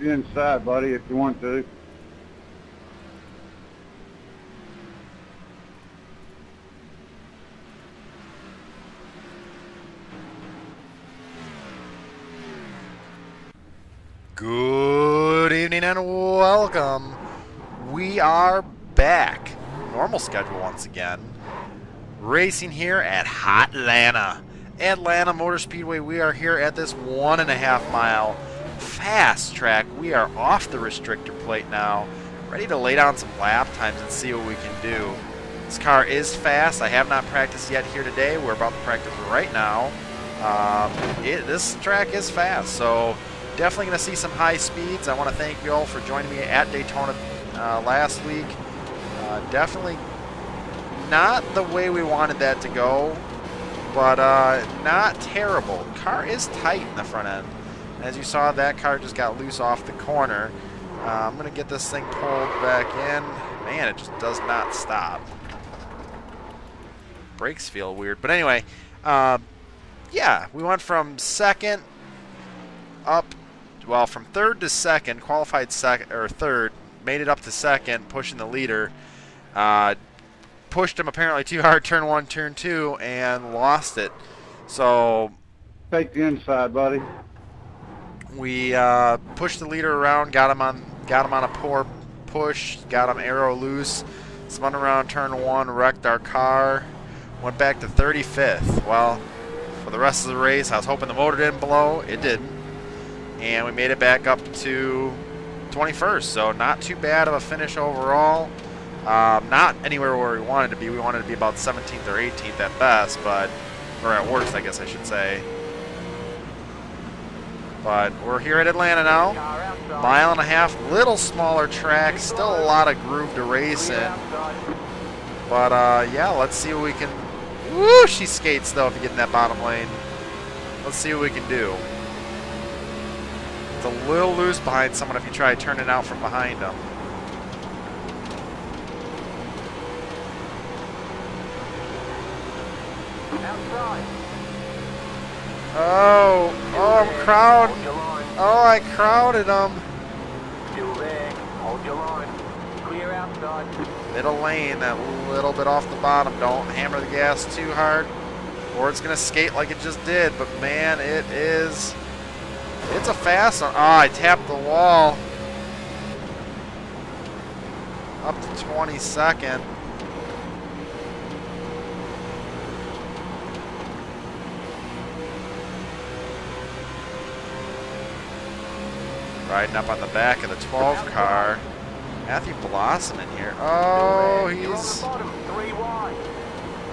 You're inside, buddy, if you want to. Good evening and welcome. We are back. Normal schedule once again. Racing here at Hot Atlanta Motor Speedway. We are here at this 1.5 mile fast track. We are off the restrictor plate now. Ready to lay down some lap times and see what we can do. This car is fast. I have not practiced yet here today. We're about to practice right now. This track is fast, so definitely going to see some high speeds. I want to thank you all for joining me at Daytona last week. Definitely not the way we wanted that to go, but not terrible. The car is tight in the front end. As you saw, that car just got loose off the corner. I'm going to get this thing pulled back in. Man, it just does not stop. Brakes feel weird. But anyway, yeah, we went from second up, well, from third to second, qualified second or third, made it up to second, pushing the leader. Pushed him apparently too hard, turn one, turn two, and lost it. So Take the inside, buddy. we pushed the leader around, got him on a poor push, got him arrow loose, spun around turn one, wrecked our car, went back to 35th. Well, for the rest of the race, I was hoping the motor didn't blow. It didn't. And we made it back up to 21st, so not too bad of a finish overall. Not anywhere where we wanted to be. We wanted to be about 17th or 18th at best, but, or at worst, I guess I should say. But we're here at Atlanta now. 1.5 miles, little smaller track, still a lot of groove to race in. But yeah, let's see what we can. Woo! She skates though if you get in that bottom lane. Let's see what we can do. It's a little loose behind someone if you try turning out from behind them. Oh, I'm crowding. Oh, I crowded them. Still there. Hold your line. Clear outside. Middle lane, that little bit off the bottom. Don't hammer the gas too hard, or it's gonna skate like it just did. But man, it's a fast one. Ah, I tapped the wall. Up to 22nd. Riding up on the back of the 12 car. Matthew Blossom in here. Oh, he's...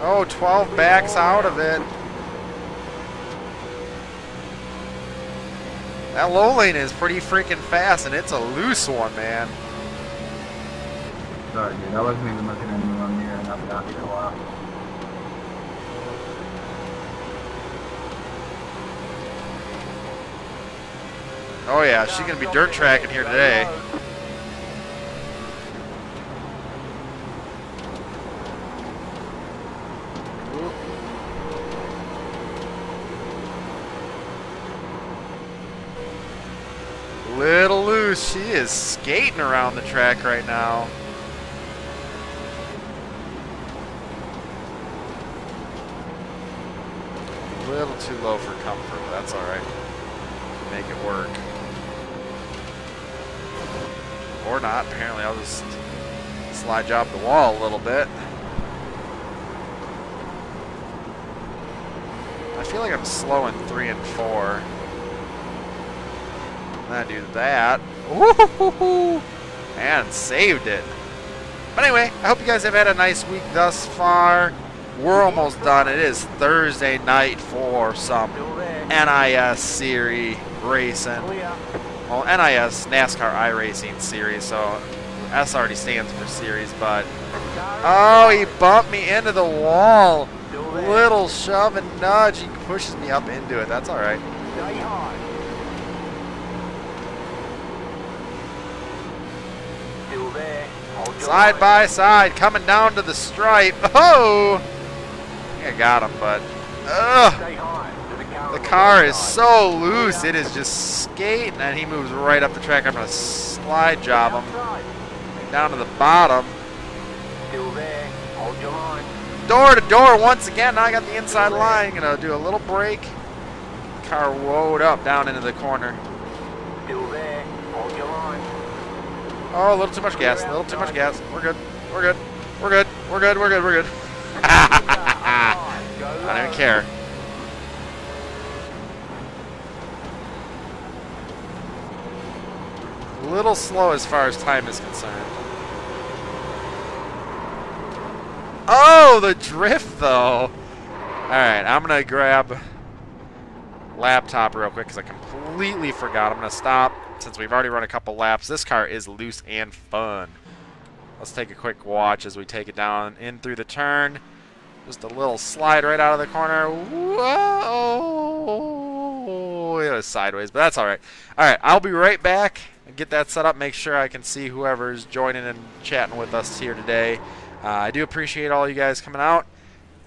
Oh, 12 backs out of it. That low lane is pretty freaking fast, and it's a loose one, man. Sorry, dude. I wasn't even looking at anyone on mirror, and I've been out here a while. Oh yeah, she's gonna be dirt tracking here today. Little loose. She is skating around the track right now. A little too low for comfort, but that's alright. Make it work. Or not. Apparently I'll just slide job the wall a little bit. I feel like I'm slow in 3 and 4. I do that. Woo-hoo-hoo-hoo! And saved it. But anyway, I hope you guys have had a nice week thus far. We're almost done. It is Thursday night for some NIS Series racing. Well, NIS, NASCAR iRacing Series, so S already stands for series, but... Oh, he bumped me into the wall. Little shove and nudge. He pushes me up into it. That's alright. Side by side, coming down to the stripe. Oh! I think I got him, but... Ugh! The car is so loose, it is just skating, and he moves right up the track. I'm going to slide job him down to the bottom. Still there. Hold your line. Door to door once again. Now I got the inside line. Going to do a little brake. Car woed up down into the corner. Still there. Hold your line. Oh, a little too much gas. A little too much gas. We're good. We're good. We're good. We're good. We're good. We're good. I don't even care. A little slow as far as time is concerned. Oh, the drift though. Alright, I'm going to grab laptop real quick because I completely forgot. I'm going to stop since we've already run a couple laps. This car is loose and fun. Let's take a quick watch as we take it down in through the turn. Just a little slide right out of the corner. Whoa! It was sideways, but that's all right. All right, I'll be right back and get that set up. Make sure I can see whoever's joining and chatting with us here today. I do appreciate all you guys coming out.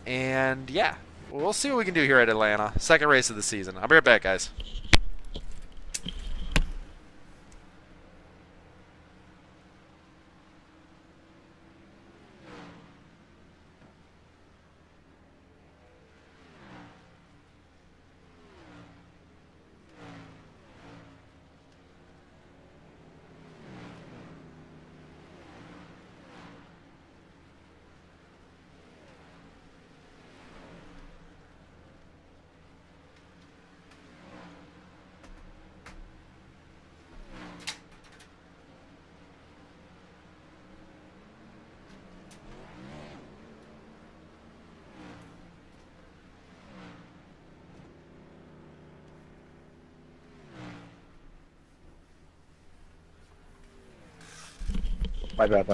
And, yeah, we'll see what we can do here at Atlanta. Second race of the season. I'll be right back, guys. My bad.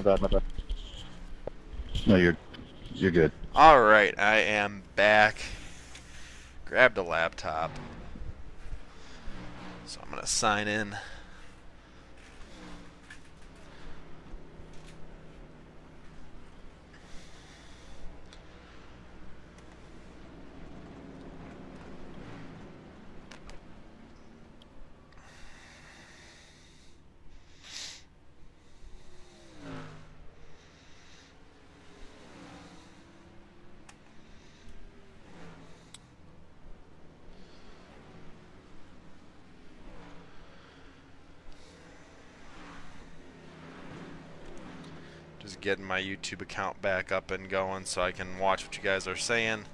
No, you're good. All right, I am back. Grabbed a laptop. So I'm going to sign in. Just getting my YouTube account back up and going so I can watch what you guys are saying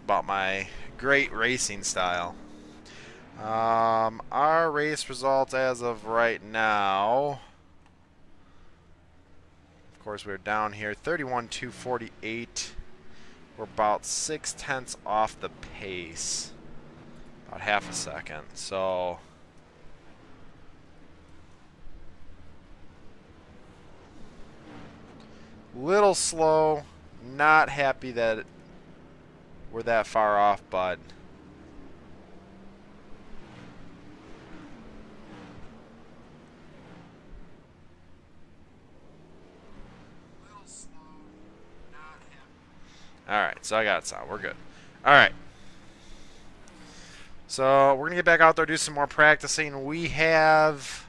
about my great racing style. Our race results as of right now, of course we're down here 31,248. We're about 0.6 off the pace, about half a second. So little slow, not happy that we're that far off, but little slow, not happy. Alright, so I got sound. We're good. Alright. So we're gonna get back out there, do some more practicing. We have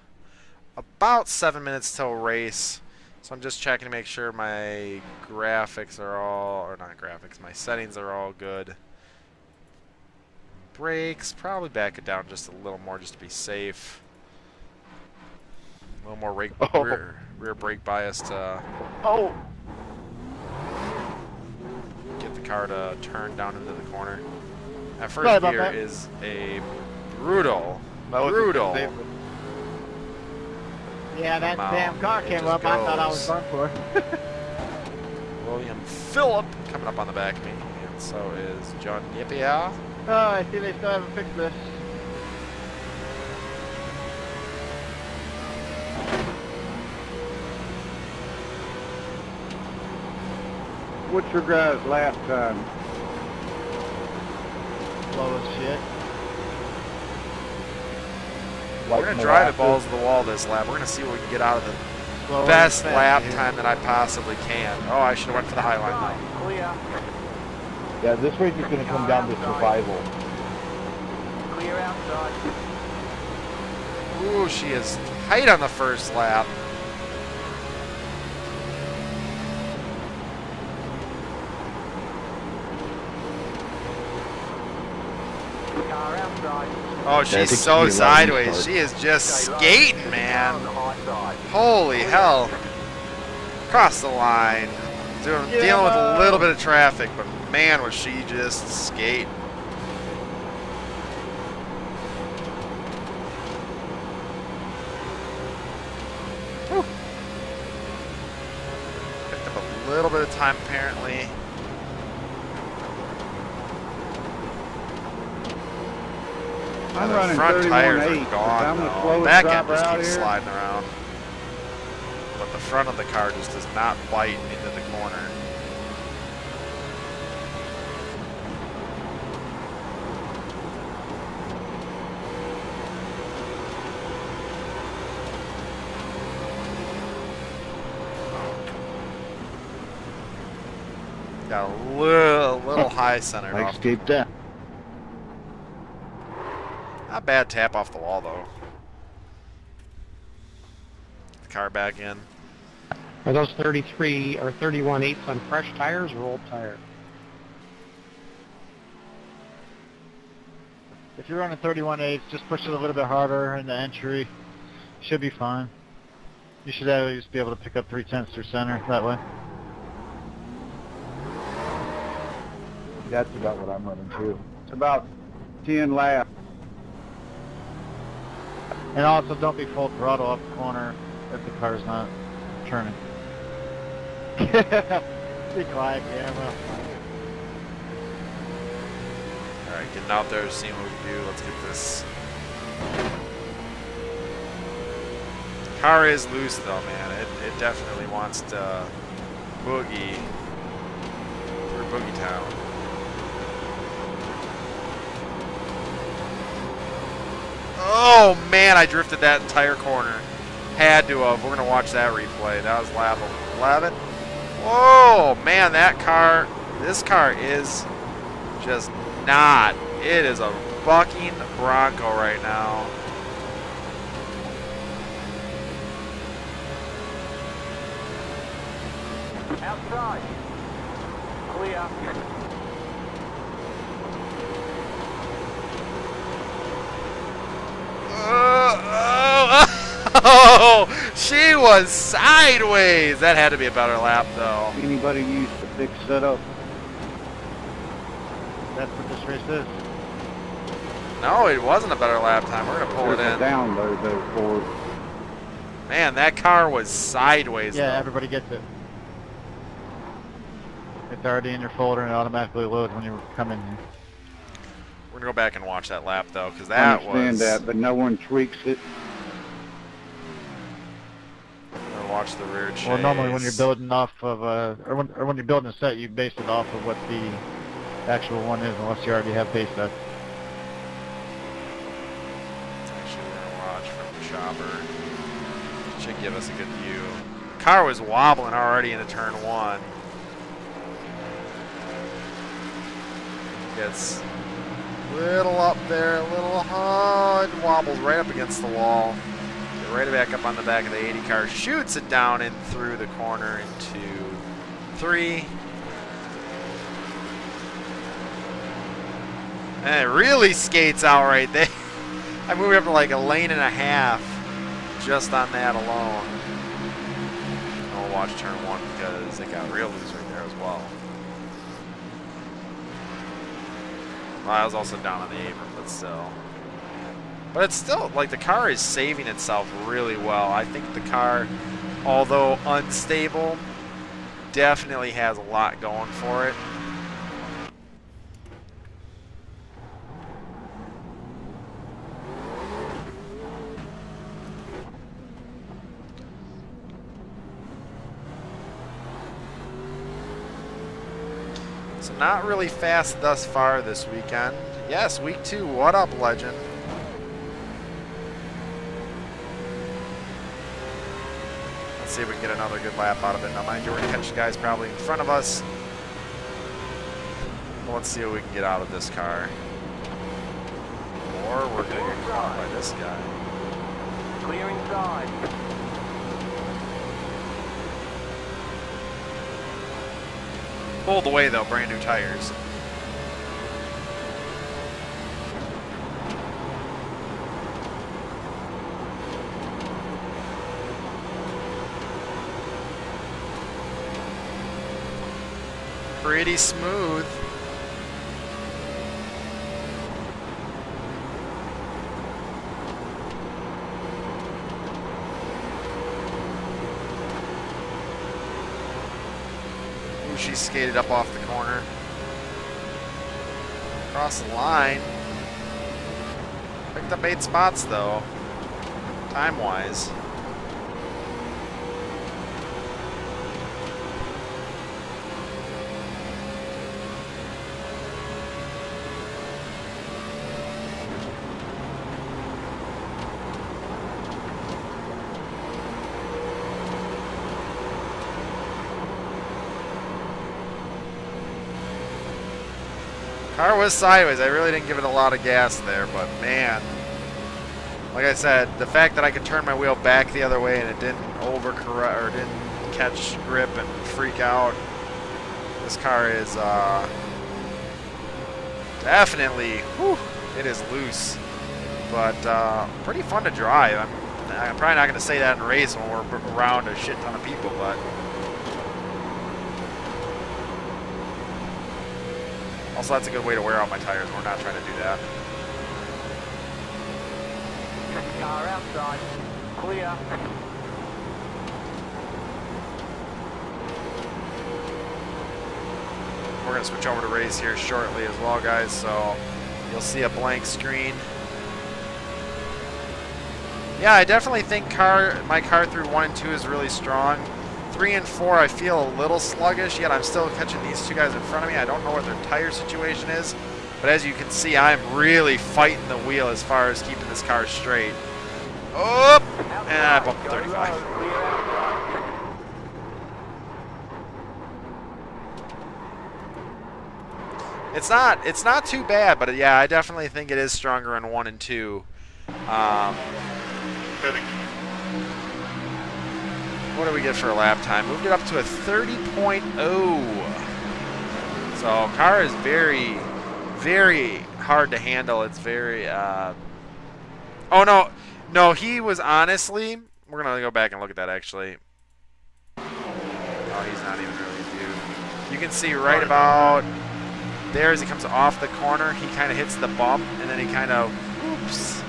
about 7 minutes till race. So I'm just checking to make sure my graphics are all, or not graphics, my settings are all good. Brakes, probably back it down just a little more just to be safe. A little more rear brake bias to get the car to turn down into the corner. That first gear is a brutal. Yeah, that damn car came up. I thought I was done for. William Phillip coming up on the back of me, and so is John Yipia. Oh, I see they still haven't fixed this. What's your guys' lap time? Slow as shit. We're going to drive it balls to the wall this lap. We're going to see what we can get out of the best lap time that I possibly can. Oh, I should have went for the high line though. Clear. Yeah, this race is going to come down to survival. Clear outside. Ooh, she is tight on the first lap. Car outside. Oh, she's so sideways. She is just skating, man. On the high side. Holy hell. Across the line. Dealing with a little bit of traffic, but man, was she just skating. Whew. Picked up a little bit of time, apparently. I'm The running front tires 31.8. are gone I'm the now. slowest Back end driver just out keeps here. sliding around. But the front of the car just does not bite into the corner. Got a little high centered I off. escaped that. Not bad tap off the wall though. The car back in. Are those 33 or 31/8 on fresh tires or old tire? If you're running 31/8, just push it a little bit harder in the entry. Should be fine. You should at least be able to pick up 3/10 through center that way. That's about what I'm running too. It's about 10 laps. And also don't be full throttle off the corner if the car's not turning. Be quiet, camera. Alright, getting out there, seeing what we can do. Let's get this. Car is loose though, man. It definitely wants to boogie through Boogie Town. Oh man, I drifted that entire corner. Had to have. We're gonna watch that replay. That was lap 11. Whoa, man, that car. This car is just not. It is a bucking Bronco right now. Outside. Clear. Oh, she was sideways. That had to be a better lap, though. Anybody use the fixed setup? That's what this race is. No, it wasn't a better lap time. We're gonna pull it There's a in. down low though for it. Man, that car was sideways. Yeah, though. everybody gets it. It's already in your folder and it automatically loads when you come in here. We're gonna go back and watch that lap though, because I that understand was. that, but no one tweaks it. I'm gonna watch the rear chase. Well, normally when you're building off of or when you're building a set, you base it off of what the actual one is, unless you already have base set. Actually, we're gonna watch from the chopper. Should give us a good view. Car was wobbling already into turn one. Gets a little up there, a little it wobbles right up against the wall. Get right back up on the back of the 80 car. Shoots it down in through the corner into 3. And it really skates out right there. I moved up to like a lane and a half just on that alone. And we'll watch turn 1 because it got real loose right there as well. Well, I was also down on the apron, but still. But it's still, like, the car is saving itself really well. I think the car, although unstable, definitely has a lot going for it. So not really fast thus far this weekend. Yes, week 2. What up, legend? Let's see if we can get another good lap out of it. Now, mind you, we're going to catch the guys probably in front of us. But let's see what we can get out of this car. or we're going to get caught by this guy. Clear inside. Pulled away though, brand new tires. Pretty smooth. Ooh, she skated up off the corner. Across the line. Picked up 8 spots though, time-wise. Car was sideways. I really didn't give it a lot of gas there, but man, like I said, the fact that I could turn my wheel back the other way and it didn't overcorrect or didn't catch grip and freak out. This car is definitely, whew, it is loose, but pretty fun to drive. I'm probably not going to say that in a race when we're around a shit ton of people, but. Also, that's a good way to wear out my tires. We're not trying to do that. Car outside. Clear. We're going to switch over to race here shortly as well, guys, so you'll see a blank screen. Yeah, I definitely think my car through 1 and 2 is really strong. 3 and 4, I feel a little sluggish, yet I'm still catching these 2 guys in front of me. I don't know what their tire situation is, but as you can see, I'm really fighting the wheel as far as keeping this car straight. Oh, and I bumped 35. It's not too bad, but yeah, I definitely think it is stronger in 1 and 2. What do we get for a lap time? Moved it up to a 30.0. So car is very, very hard to handle. It's very. Oh no, he was honestly. We're gonna go back and look at that actually. Oh, he's not even really due. You can see right about there as he comes off the corner, he kind of hits the bump, and then he kind of. Oops.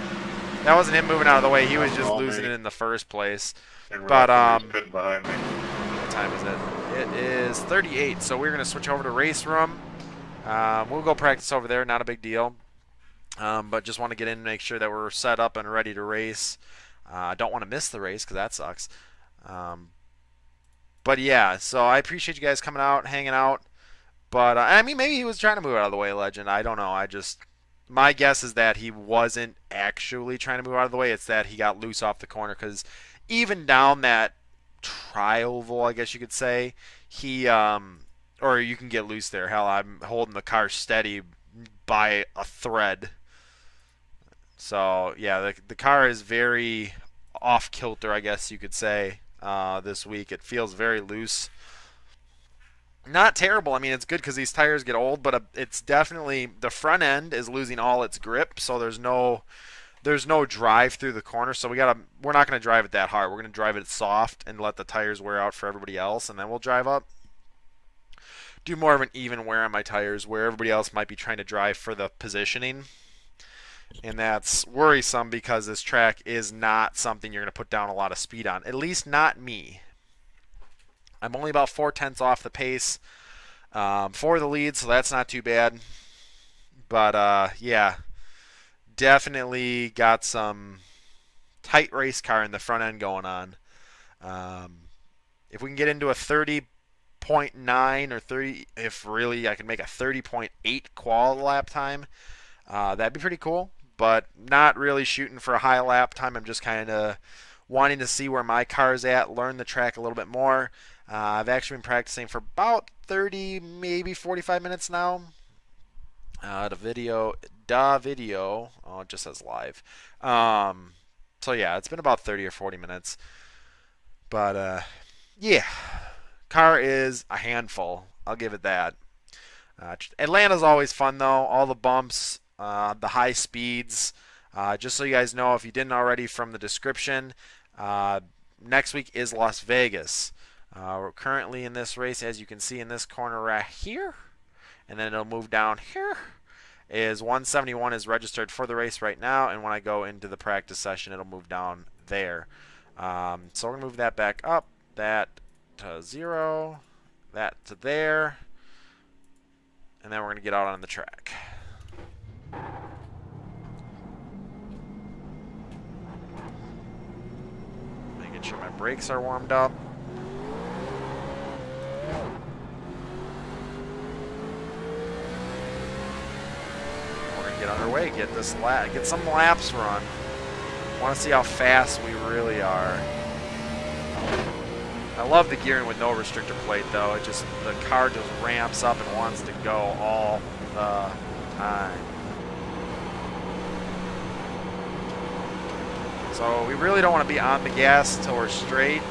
That wasn't him moving out of the way. He was just losing it in the first place. But behind me. what time is it? It is 38. So we're gonna switch over to race room. We'll go practice over there. Not a big deal. But just want to get in and make sure that we're set up and ready to race. Don't want to miss the race because that sucks. But yeah, so I appreciate you guys coming out, hanging out. But I mean, maybe he was trying to move out of the way, Legend. I don't know. My guess is that he wasn't actually trying to move out of the way. It's that he got loose off the corner because even down that tri-oval, I guess you could say, he or you can get loose there. Hell, I'm holding the car steady by a thread. So yeah, the car is very off kilter, I guess you could say, this week. It feels very loose. Not terrible. I mean, it's good because these tires get old, but it's definitely, the front end is losing all its grip, so there's no drive through the corner. So we're not going to drive it that hard. We're going to drive it soft and let the tires wear out for everybody else, and then we'll drive up. Do more of an even wear on my tires where everybody else might be trying to drive for the positioning. And that's worrisome because this track is not something you're going to put down a lot of speed on. At least not me. I'm only about 4/10 off the pace for the lead, so that's not too bad. But yeah, definitely got some tight race car in the front end going on. If we can get into a 30.9 or 30, if really I can make a 30.8 qual lap time, that'd be pretty cool. But not really shooting for a high lap time. I'm just kind of wanting to see where my car's at, learn the track a little bit more. I've actually been practicing for about 30, maybe 45 minutes now. The video, oh, it just says live. So yeah, it's been about 30 or 40 minutes. But yeah, car is a handful. I'll give it that. Atlanta's always fun though. All the bumps, the high speeds. Just so you guys know, if you didn't already from the description, next week is Las Vegas. We're currently in this race, as you can see in this corner right here, and then it'll move down here. Is 171 is registered for the race right now, and when I go into the practice session, it'll move down there. So we're gonna move that back up, that to 0, that to there, and then we're gonna get out on the track. Making sure my brakes are warmed up. Get underway, get some laps run. Want to see how fast we really are. I love the gearing with no restrictor plate though. The car just ramps up and wants to go all the time. So we really don't want to be on the gas till we're straight.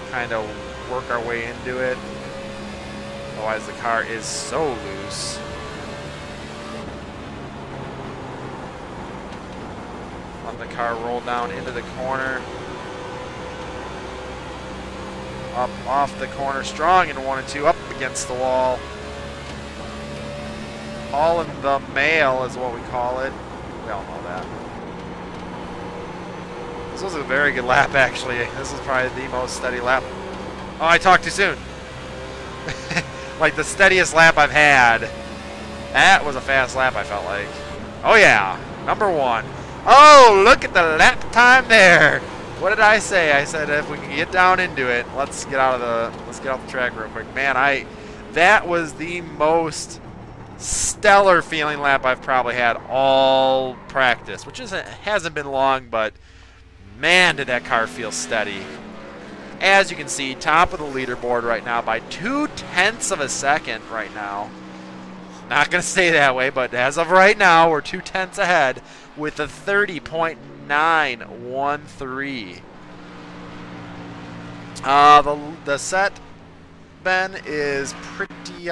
Kind of work our way into it. Otherwise the car is so loose. The car roll down into the corner, up off the corner, strong in 1 and 2, up against the wall. All in the mail is what we call it. We all know that. This was a very good lap, actually. This is probably the most steady lap. Oh, I talked too soon. Like the steadiest lap I've had. That was a fast lap, I felt like. Oh yeah, number 1. Oh, look at the lap time there. What did I say? I said if we can get down into it, let's get off the track real quick. Man, that was the most stellar feeling lap I've probably had all practice, which hasn't been long, but man, did that car feel steady. As you can see, top of the leaderboard right now by 0.2 of a second right now. Not going to stay that way, but as of right now, we're 0.2 ahead with a 30.913. The set, Ben, is pretty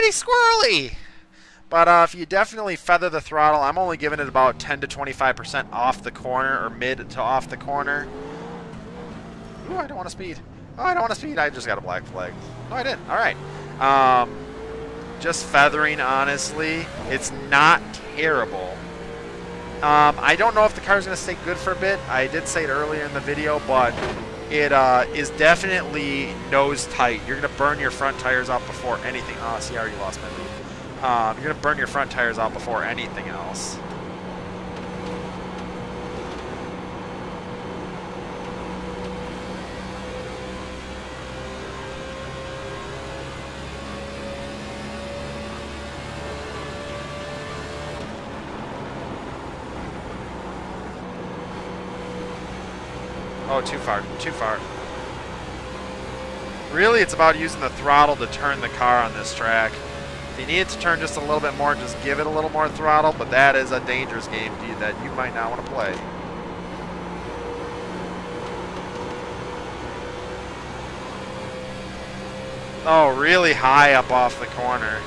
squirrely. But if you definitely feather the throttle, I'm only giving it about 10 to 25% off the corner, or mid to off the corner. Ooh, I don't want to speed. Oh, I don't want to speed. I just got a black flag. No, I didn't. All right. Just feathering, honestly. It's not terrible. I don't know if the car's going to stay good for a bit. I did say it earlier in the video, but it is definitely nose tight. You're going to burn your front tires out before anything. Oh, see, I already lost my lead. You're going to burn your front tires out before anything else. Oh, too far, too far. Really, it's about using the throttle to turn the car on this track. If you need it to turn just a little bit more, just give it a little more throttle, but that is a dangerous game that you might not want to play. Oh, really high up off the corner.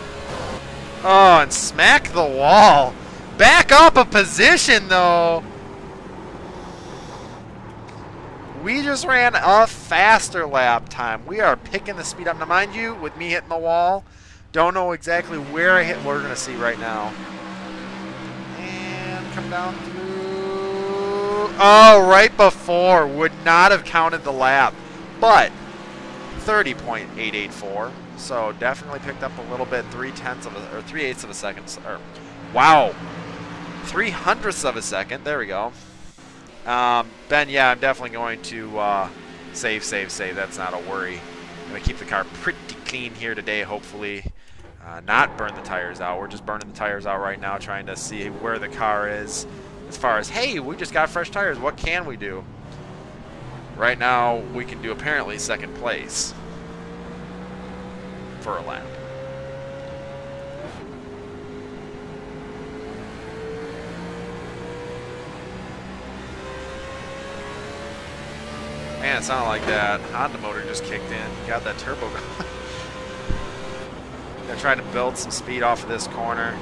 Oh, and smack the wall. Back up a position, though. We just ran a faster lap time. We are picking the speed up. Now, mind you, with me hitting the wall, don't know exactly where I hit. We're going to see right now. And come down through. Oh, right before. Would not have counted the lap. But 30.884. So definitely picked up a little bit. 3/8 of a second. Or, wow. 0.03 of a second. There we go. Ben, yeah, I'm definitely going to save. That's not a worry. I'm going to keep the car pretty clean here today, hopefully. Not burn the tires out. We're just burning the tires out right now, trying to see where the car is. As far as, hey, we just got fresh tires. What can we do? Right now, we can do apparently second place for a lap. Man, it sounded like that Honda motor just kicked in. Got that turbo going. They're trying to build some speed off of this corner.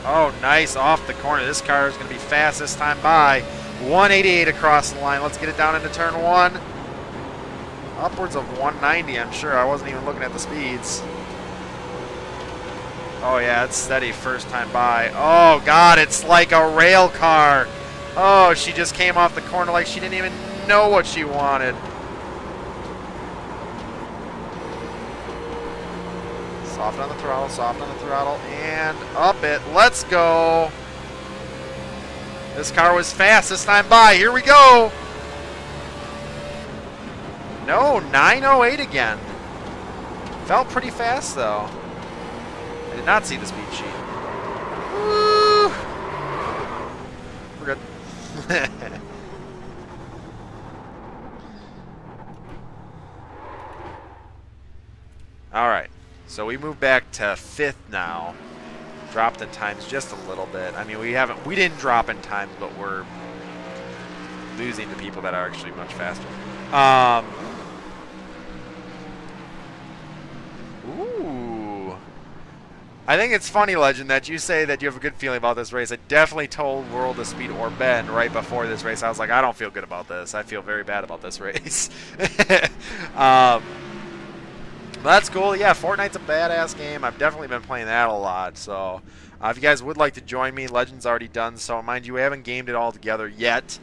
Oh, nice off the corner. This car is going to be fast this time by. 188 across the line. Let's get it down into turn 1. Upwards of 190, I'm sure. I wasn't even looking at the speeds. Oh, yeah, it's steady first time by. Oh, God, it's like a rail car. Oh, she just came off the corner like she didn't even know what she wanted. Soft on the throttle, and up it. Let's go. This car was fast this time by. Here we go. No, 908 again. Felt pretty fast, though. I did not see the speed sheet. Woo. We're good. All right. So we move back to 5th now. Dropped in times just a little bit. I mean, we didn't drop in times, but we're losing to people that are actually much faster. Ooh. I think it's funny, Legend, that you say that you have a good feeling about this race. I definitely told World of Speed or Ben right before this race. I was like, I don't feel good about this. I feel very bad about this race. That's cool. Yeah, Fortnite's a badass game. I've definitely been playing that a lot. So if you guys would like to join me, Legend's already done so. Mind you, we haven't gamed it all together yet,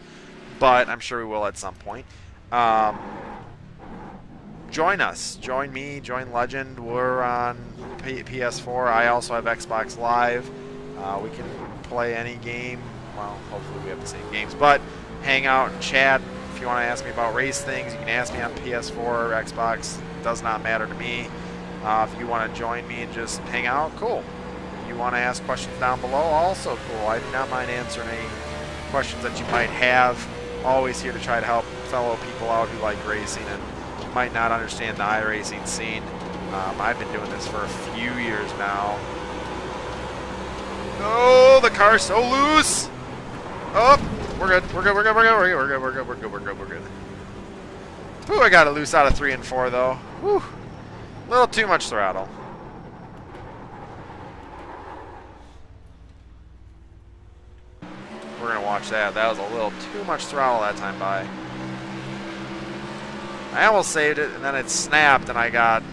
but I'm sure we will at some point. Join us. Join me. Join Legend. We're on PS4. I also have Xbox Live. We can play any game. Well, hopefully we have the same games, but hang out and chat. If you want to ask me about race things, you can ask me on PS4 or Xbox. Does not matter to me. If you want to join me and just hang out, cool. If you want to ask questions down below, also cool. I do not mind answering any questions that you might have. Always here to try to help fellow people out who like racing and might not understand the iRacing scene. I've been doing this for a few years now. Oh, the car's so loose. Oh, we're good. We're good. We're good. We're good. We're good. We're good. We're good. We're good. We're good. Ooh, I got it loose out of 3 and 4 though. Whew. A little too much throttle. We're gonna watch that. That was a little too much throttle that time by. I almost saved it and then it snapped and I got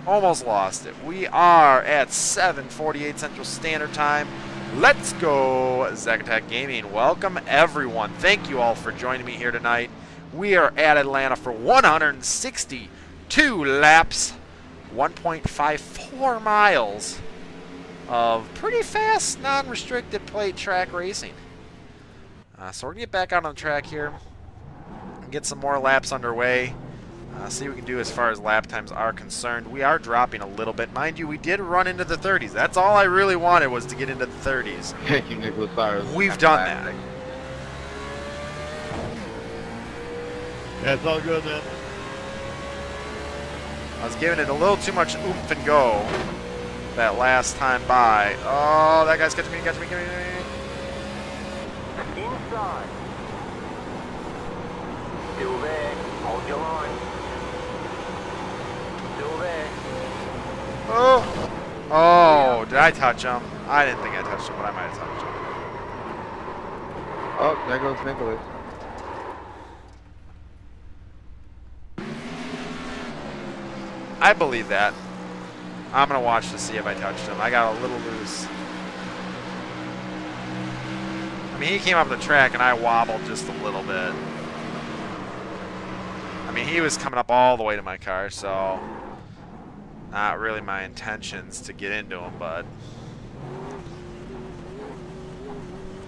almost lost it. We are at 7:48 Central Standard Time. Let's go, Zacatech Gaming. Welcome everyone. Thank you all for joining me here tonight. We are at Atlanta for 162 laps, 1.54 miles of pretty fast, non-restricted plate track racing. So we're going to get back out on the track here and get some more laps underway. See what we can do as far as lap times are concerned. We are dropping a little bit. Mind you, we did run into the 30s. That's all I really wanted was to get into the 30s. Thank you, Nicholas. We've done that. Yeah, it's all good, man. I was giving it a little too much oomph and go that last time by. Oh, that guy's catching me, catching me, catching me. Inside. Still there. Hold your line. Still there. Oh. Oh, did I touch him? I didn't think I touched him, but I might have touched him. Oh, there goes Nicholas. I believe that. I'm going to watch to see if I touched him. I got a little loose. I mean, he came up the track and I wobbled just a little bit. I mean, he was coming up all the way to my car, so not really my intentions to get into him, but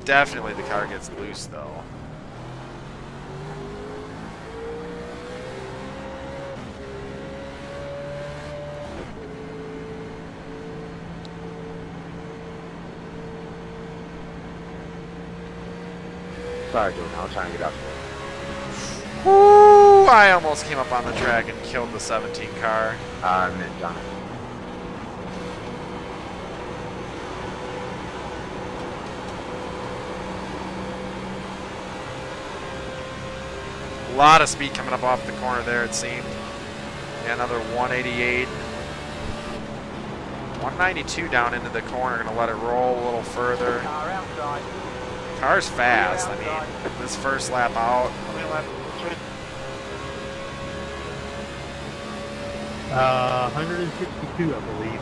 definitely the car gets loose, though. Sorry, dude. I was trying to get out there. Woo! I almost came up on the track and killed the 17 car. I missed John. lot of speed coming up off the corner there, it seemed. Yeah, another 188. 192 down into the corner. Going to let it roll a little further. Car outside. Car's fast. I mean, this first lap out. 162, I believe.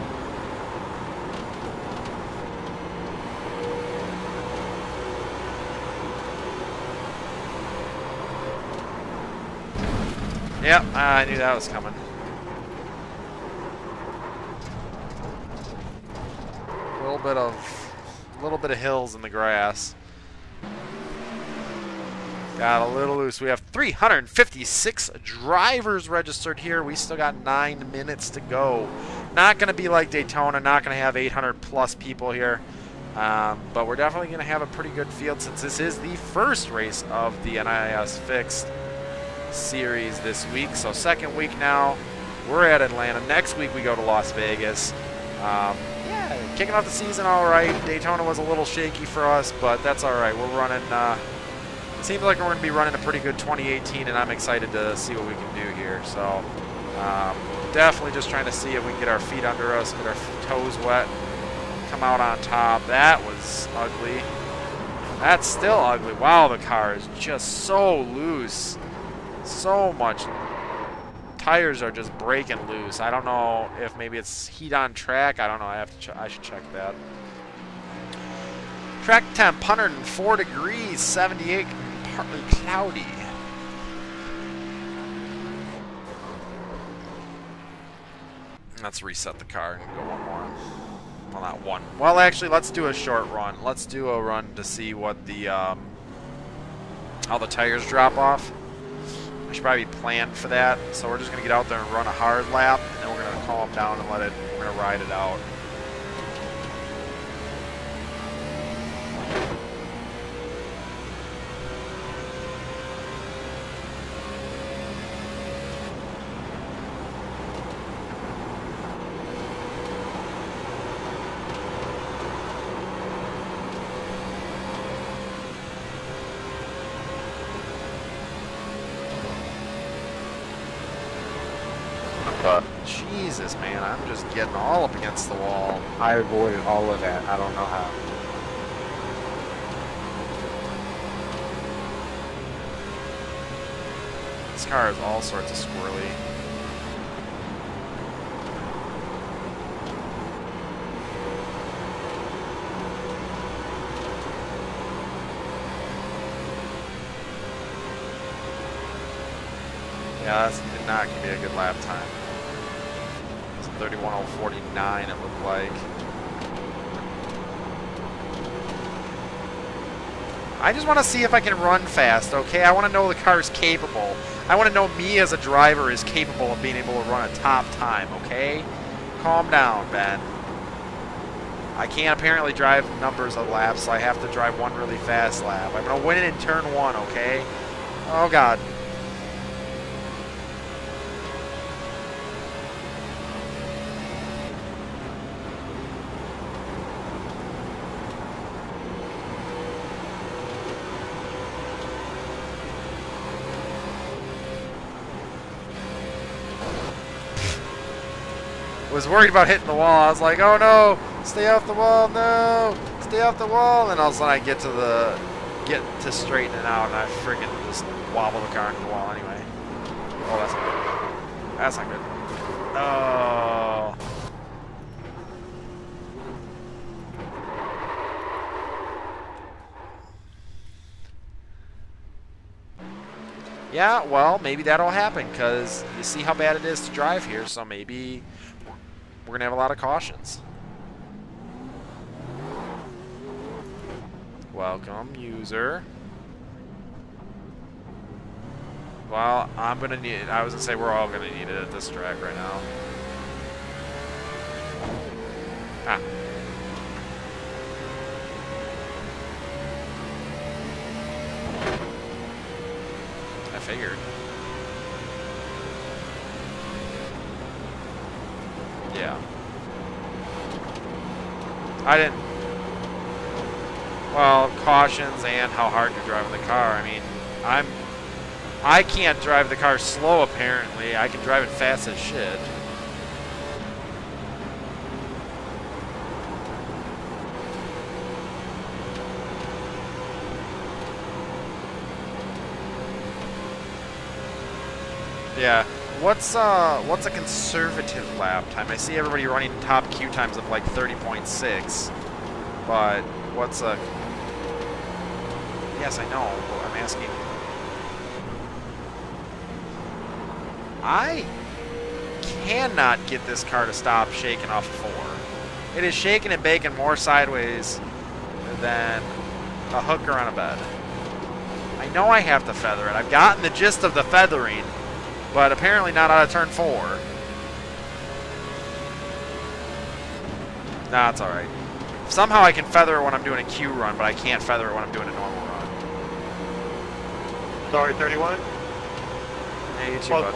Yep, I knew that was coming. A little bit of hills in the grass. Got a little loose. We have 356 drivers registered here. We still got 9 minutes to go. Not going to be like Daytona. Not going to have 800 plus people here. But we're definitely going to have a pretty good field since this is the first race of the NIS Fixed Series this week. So second week now. We're at Atlanta. Next week we go to Las Vegas. Yeah, kicking off the season all right. Daytona was a little shaky for us, but that's all right. We're running... seems like we're going to be running a pretty good 2018, and I'm excited to see what we can do here. So definitely just trying to see if we can get our feet under us, get our toes wet, come out on top. That was ugly. That's still ugly. Wow, the car is just so loose. So much. Tires are just breaking loose. I don't know if maybe it's heat on track. I don't know. I should check that. Track temp, 104 degrees, 78, partly cloudy. Let's reset the car and go one more. Well, not one. Well, actually, let's do a short run. Let's do a run to see what the how the tires drop off. I should probably be planned for that. So we're just gonna get out there and run a hard lap, and then we're gonna calm down and we're gonna ride it out. Jesus, man, I'm just getting all up against the wall. I avoided all of that. I don't know how. This car is all sorts of squirrely. Yeah, that's not going to be a good lap time. 31:49 it looked like. I just want to see if I can run fast, okay? I want to know the car is capable. I want to know me as a driver is capable of being able to run a top time, okay? Calm down, Ben. I can't apparently drive numbers of laps, so I have to drive one really fast lap. I'm going to win it in turn one, okay? Oh, God. Was worried about hitting the wall. I was like, oh no, stay off the wall, no, stay off the wall. And all of a sudden I get to straighten it out, and I freaking just wobble the car into the wall anyway. Oh, that's not good. That's not good. Oh. Yeah, well, maybe that'll happen, because you see how bad it is to drive here, so maybe we're going to have a lot of cautions. Welcome, user. Well, I'm going to need it. I was going to say we're all going to need it at this track right now. Ah. I figured. Yeah. I didn't... Well, cautions and how hard you're driving the car. I mean, I can't drive the car slow, apparently. I can drive it fast as shit. Yeah. What's a conservative lap time? I see everybody running top Q times of like 30.6, but what's a... Yes, I know, but I'm asking... I cannot get this car to stop shaking off 4. It is shaking and baking more sideways than a hooker on a bed. I know I have to feather it. I've gotten the gist of the feathering, but apparently not out of turn 4. Nah, it's alright. Somehow I can feather it when I'm doing a Q run, but I can't feather it when I'm doing a normal run. Sorry, 31. Hey, you too, bud.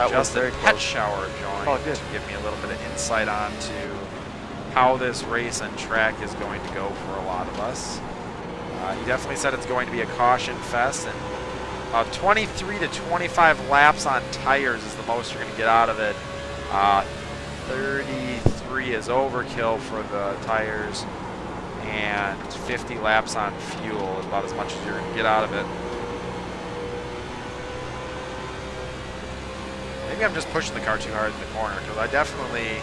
Justin Pet Shower joined to give me a little bit of insight onto how this race and track is going to go for a lot of us. He definitely said it's going to be a caution fest, and 23 to 25 laps on tires is the most you're going to get out of it. 33 is overkill for the tires, and 50 laps on fuel is about as much as you're going to get out of it. Maybe I'm just pushing the car too hard in the corner, because I definitely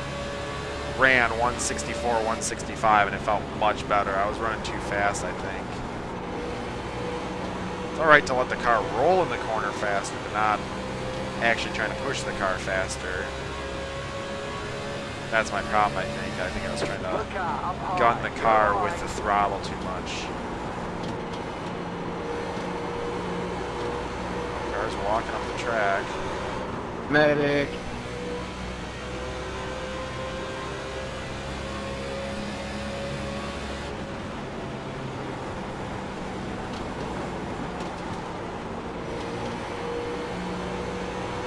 ran 164, 165, and it felt much better. I was running too fast, I think. It's alright to let the car roll in the corner faster, but not actually trying to push the car faster. That's my problem, I think. I think I was trying to gun the car with the throttle too much. Car's walking up the track. Medic.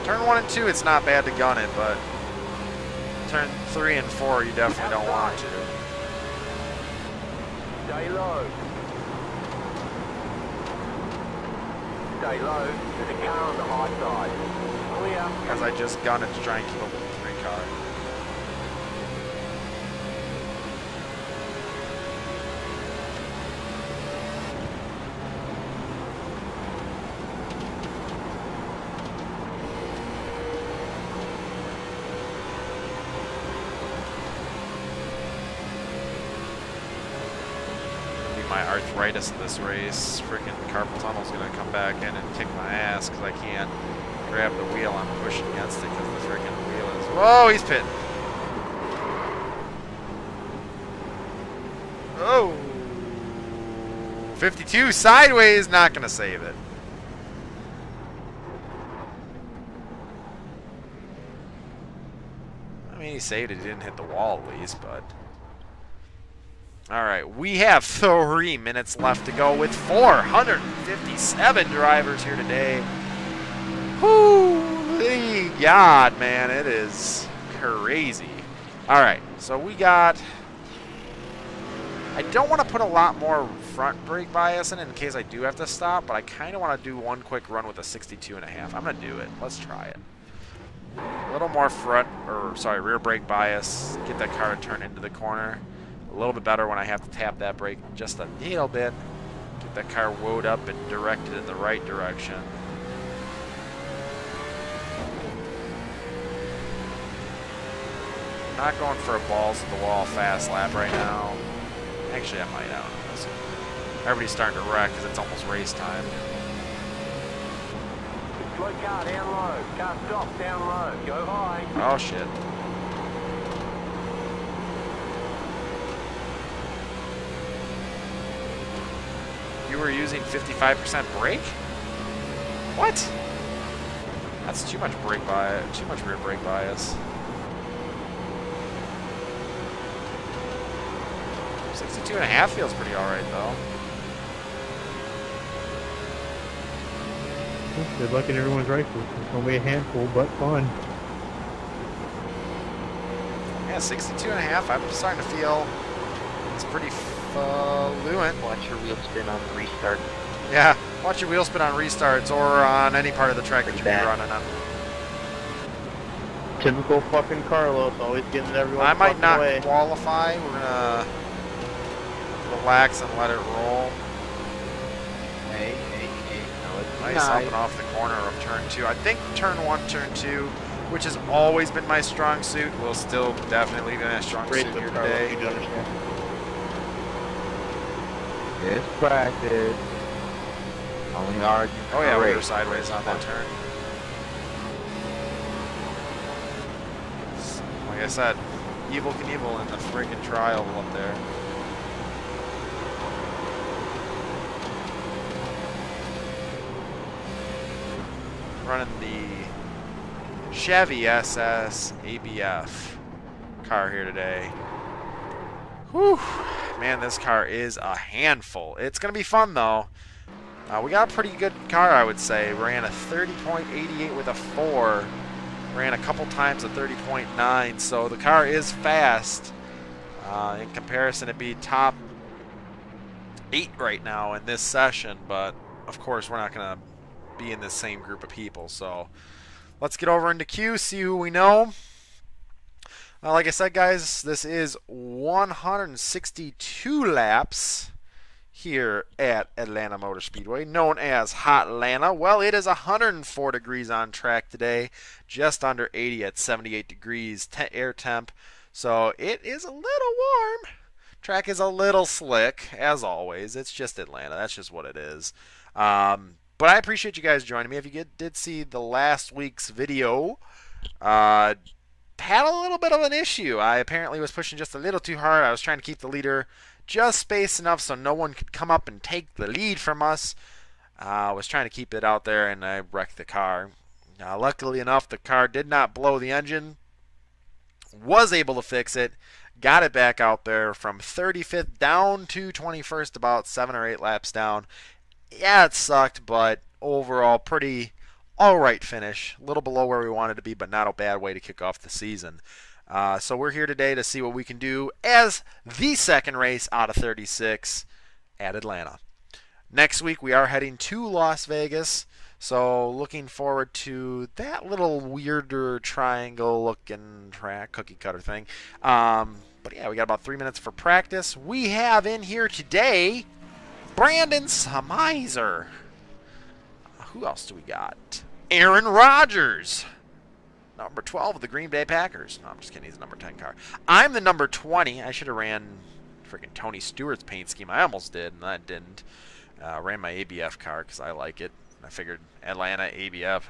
Turn 1 and 2, it's not bad to gun it, but turn 3 and 4, you definitely don't want to. Stay low. Stay low. There's a car on the high side. Clear. Because I just gun it to try and keep up with the 3 car. My arthritis in this race. Freaking carpal tunnel's gonna come back in and kick my ass because I can't grab the wheel. I'm pushing against it because the freaking wheel is... Whoa, he's pitting. Oh. 52 sideways, not gonna save it. I mean, he saved it. He didn't hit the wall at least, but... Alright, we have 3 minutes left to go with 457 drivers here today. Holy God, man, it is crazy. Alright, so we got... I don't want to put a lot more front brake bias in case I do have to stop, but I kind of want to do one quick run with a 62.5. I'm going to do it. Let's try it. A little more rear brake bias. Get that car to turn into the corner. A little bit better when I have to tap that brake just a little bit. Get that car woed up and directed in the right direction. I'm not going for a balls-to-the-wall fast lap right now. Actually, I might. I don't know. Everybody's starting to wreck because it's almost race time. Slow car down low. Car stop down low. Go high. Oh, shit. You were using 55% brake? What? That's too much brake bias, too much rear brake bias. 62.5 feels pretty alright though. Good luck in everyone's races. It's gonna be a handful, but fun. Yeah, 62.5. I'm starting to feel it's pretty fluent. Watch your wheel spin on the restart. Yeah, watch your wheel spin on restarts or on any part of the track that you're running on. Typical fucking Carlos, always getting everyone. I might not away. qualify. We're gonna relax and let it roll. Hey. No, it's Nice up and off the corner of turn 2. I think turn 1, turn 2, which has always been my strong suit, will still definitely be my strong suit here today. You do understand. It's practice. Only argument. Oh yeah, we were sideways on that turn. Like I said, Evil Knievel in the friggin' trial up there. Running the Chevy SS ABF car here today. Whew. Man, this car is a handful. It's going to be fun, though. We got a pretty good car, I would say. Ran a 30.88 with a 4. Ran a couple times a 30.9, so the car is fast. In comparison, it'd be top 8 right now in this session, but of course we're not going to be in the same group of people. So let's get over into Q, see who we know. Like I said, guys, this is 162 laps here at Atlanta Motor Speedway, known as Hot Atlanta. Well, it is 104 degrees on track today, just under 80 at 78 degrees air temp. So it is a little warm. Track is a little slick, as always. It's just Atlanta. That's just what it is. But I appreciate you guys joining me. If you did see the last week's video, had a little bit of an issue. I apparently was pushing just a little too hard. I was trying to keep the leader just spaced enough so no one could come up and take the lead from us. I was trying to keep it out there, and I wrecked the car. Luckily enough, the car did not blow the engine. Was able to fix it. Got it back out there from 35th down to 21st, about 7 or 8 laps down. Yeah, it sucked, but overall pretty alright finish. A little below where we wanted to be, but not a bad way to kick off the season. So we're here today to see what we can do as the second race out of 36 at Atlanta. Next week we are heading to Las Vegas, so looking forward to that little weirder triangle looking track, cookie cutter thing. But yeah, we got about 3 minutes for practice. We have in here today Brandon Samizer. Who else do we got? Aaron Rodgers, number 12 of the Green Bay Packers. No, I'm just kidding. He's a number 10 car. I'm the number 20. I should have ran freaking Tony Stewart's paint scheme. I almost did, and I didn't. Ran my ABF car because I like it. I figured Atlanta, ABF,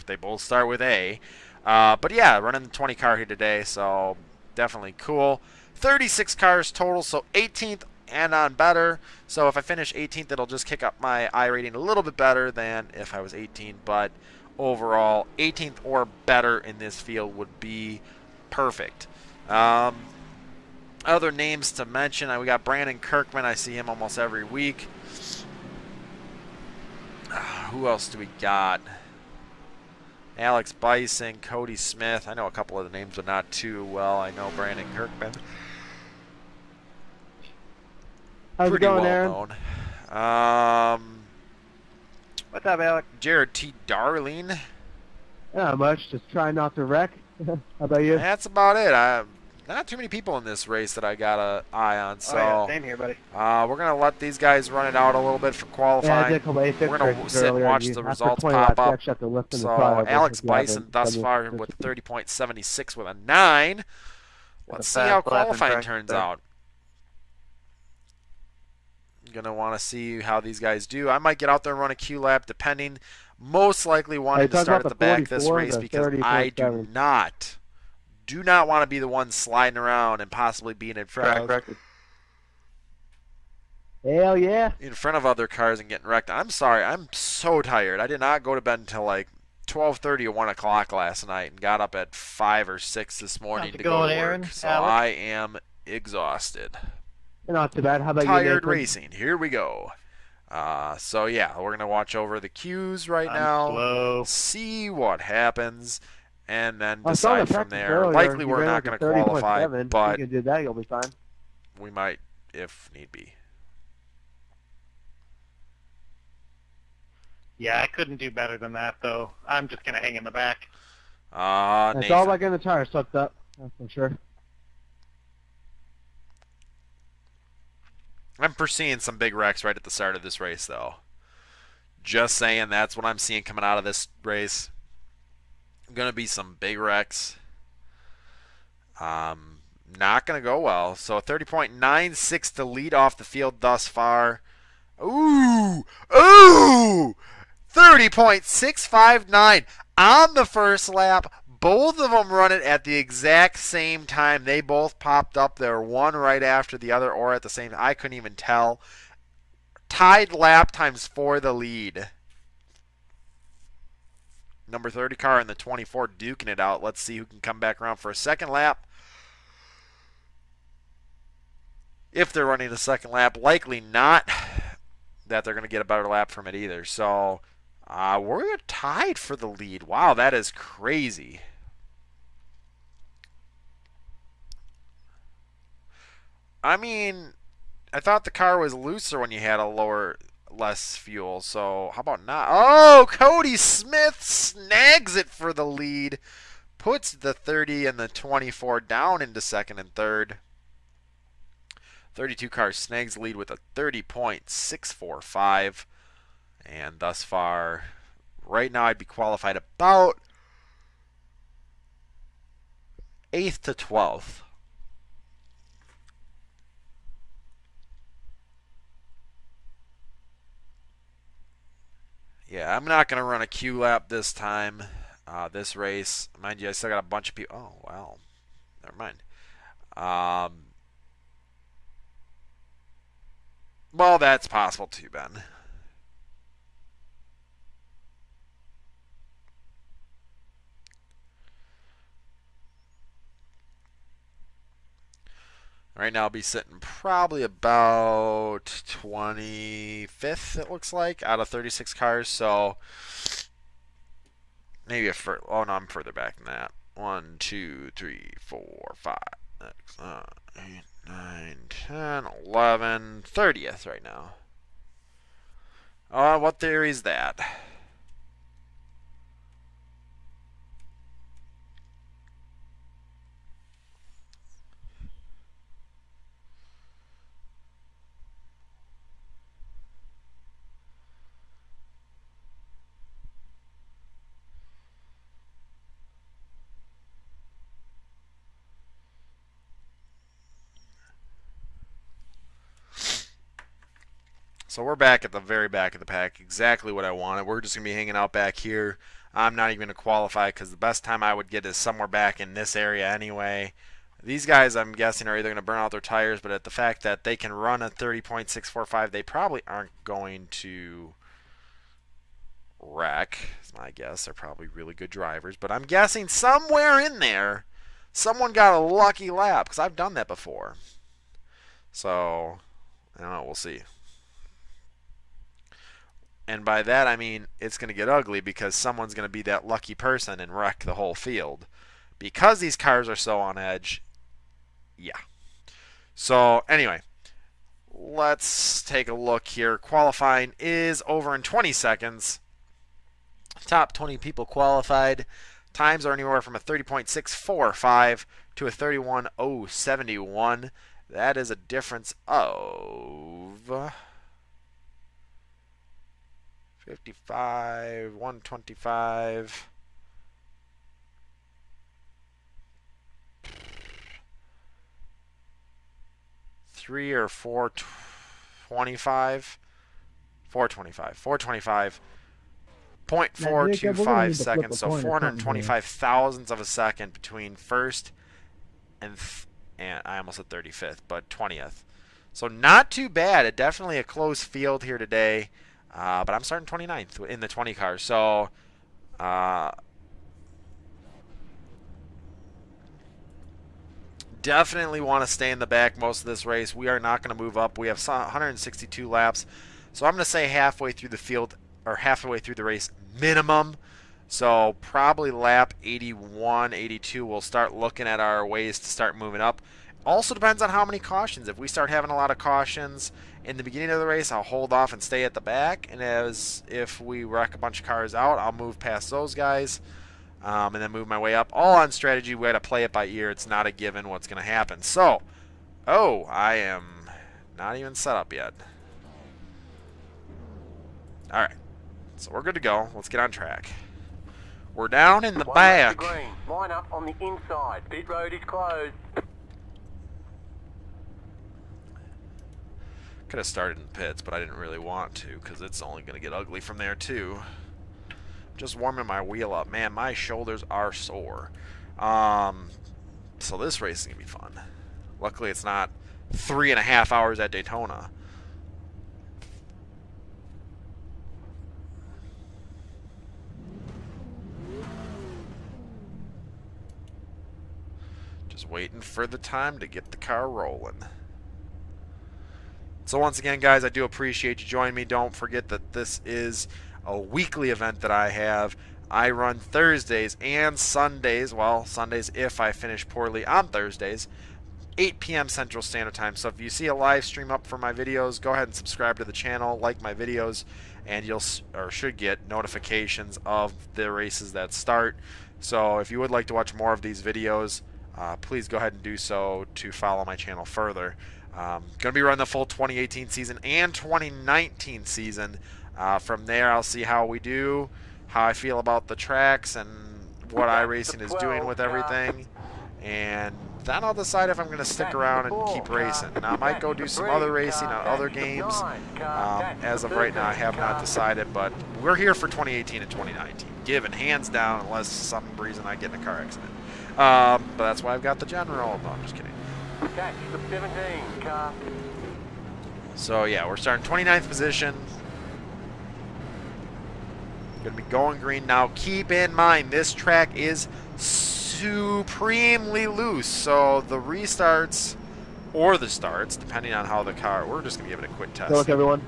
they both start with A. But yeah, running the 20 car here today, so definitely cool. 36 cars total, so 18th and on better. So if I finish 18th, it'll just kick up my I rating a little bit better than if I was 18. But overall, 18th or better in this field would be perfect. Other names to mention, we got Brandon Kirkman. I see him almost every week. Who else do we got? Alex Bison, Cody Smith. I know a couple of the names, but not too well. I know Brandon Kirkman. How's Pretty it going, well Aaron? known. What's up, Alex? Jared T. Darling. Not much. Just trying not to wreck. How about you? That's about it. Not too many people in this race that I got an eye on. So yeah, same here, buddy. we're going to let these guys run it out a little bit for qualifying. Yeah, I did a couple A6 We're going to sit and earlier. watch the results pop up. So Alex Bison thus far with with 30.76 with a 9. Let's see how qualifying turns out. Going to want to see how these guys do. I might get out there and run a Q lap depending. Most likely wanting to start at the back this race because I do not want to be the one sliding around and possibly being in front of Hell yeah. in front of other cars and getting wrecked. I'm sorry. I'm so tired. I did not go to bed until like 12:30 or 1 o'clock last night and got up at 5 or 6 this morning to go to work. So I am exhausted. Not too bad. How about you, Tired Nathan? racing. Here we go. So yeah, we're gonna watch over the cues right now. Slow. See what happens, and then I saw decide the from practice there. earlier. Likely You we're ran not like going a to qualify, 30.7. but you can do that, you'll be fine. we might if need be. Yeah, I couldn't do better than that, though. I'm just going to hang in the back. It's Nathan. all about getting the tires sucked up. That's for sure. I'm foreseeing some big wrecks right at the start of this race, though. Just saying, that's what I'm seeing coming out of this race. Going to be some big wrecks. Not going to go well. So 30.96 to lead off the field thus far. Ooh! Ooh! 30.659 on the first lap. Both of them run it at the exact same time. They both popped up there, one right after the other or at the same time. I couldn't even tell. Tied lap times for the lead. Number 30 car in the 24 duking it out. Let's see who can come back around for a second lap. If they're running a second lap, likely not that they're going to get a better lap from it either. So we're tied for the lead. Wow, that is crazy. I mean, I thought the car was looser when you had less fuel. So how about not? Oh, Cody Smith snags it for the lead. Puts the 30 and the 24 down into second and third. 32 car snags the lead with a 30.645. And thus far, right now I'd be qualified about 8th to 12th. Yeah, I'm not going to run a Q lap this time, this race. Mind you, I still got a bunch of people. Oh, well, never mind. Well, that's possible too, Ben. Right now I'll be sitting probably about 25th, it looks like, out of 36 cars. So maybe oh no, I'm further back than that. 1, 2, 3, 4, 5, 6, 8, 9, 10, 11, 30th right now. What theory is that? So we're back at the very back of the pack, exactly what I wanted. We're just going to be hanging out back here. I'm not even going to qualify because the best time I would get is somewhere back in this area anyway. These guys, I'm guessing, are either going to burn out their tires, but at the fact that they can run a 30.645, they probably aren't going to wreck, is my guess. They're probably really good drivers, but I'm guessing somewhere in there, someone got a lucky lap because I've done that before. So, I don't know, we'll see. And by that, I mean it's going to get ugly because someone's going to be that lucky person and wreck the whole field. Because these cars are so on edge, yeah. So, anyway, let's take a look here. Qualifying is over in 20 seconds. Top 20 people qualified. Times are anywhere from a 30.645 to a 31.071. That is a difference of 55, 125. Three or 425. 425. 425. 0.425 seconds. So 425 thousandths of a second between first and I almost said 35th, but 20th. So not too bad. Definitely a close field here today. But I'm starting 29th in the 20 cars. So definitely want to stay in the back most of this race. We are not going to move up. We have 162 laps. So I'm going to say halfway through the field, or halfway through the race minimum. So probably lap 81, 82, we'll start looking at our ways to start moving up. Also depends on how many cautions. If we start having a lot of cautions in the beginning of the race, I'll hold off and stay at the back. And if we wreck a bunch of cars out, I'll move past those guys and then move my way up. All on strategy. We got to play it by ear. It's not a given what's going to happen. So, I am not even set up yet. All right. So we're good to go. Let's get on track. We're down in the back. Green. Line up on the inside. Pit road is closed. Could have started in the pits, but I didn't really want to because it's only going to get ugly from there too. Just warming my wheel up. Man, my shoulders are sore. So this race is going to be fun. Luckily, it's not 3.5 hours at Daytona. Just waiting for the time to get the car rolling. So once again, guys, I do appreciate you joining me. Don't forget that this is a weekly event that I have. I run Thursdays and Sundays. Well, Sundays if I finish poorly on Thursdays. 8 p.m. Central Standard Time. So if you see a live stream up for my videos, go ahead and subscribe to the channel, like my videos, and you'll should get notifications of the races that start. So if you would like to watch more of these videos, please go ahead and do so to follow my channel further. Going to be running the full 2018 season and 2019 season. From there, I'll see how we do, how I feel about the tracks, and what iRacing is doing with everything. And then I'll decide if I'm going to stick around and keep racing. Now, I might go do some other racing on other games. As of right now, I have not decided, but we're here for 2018 and 2019. Given, hands down, unless some reason I get in a car accident. But that's why I've got the general. No, I'm just kidding. Catch the 17 car. So yeah, we're starting 29th position. Gonna be going green now. Keep in mind, this track is supremely loose, so the restarts or the starts, depending on how the car, we're just gonna give it a quick test. Good luck, everyone.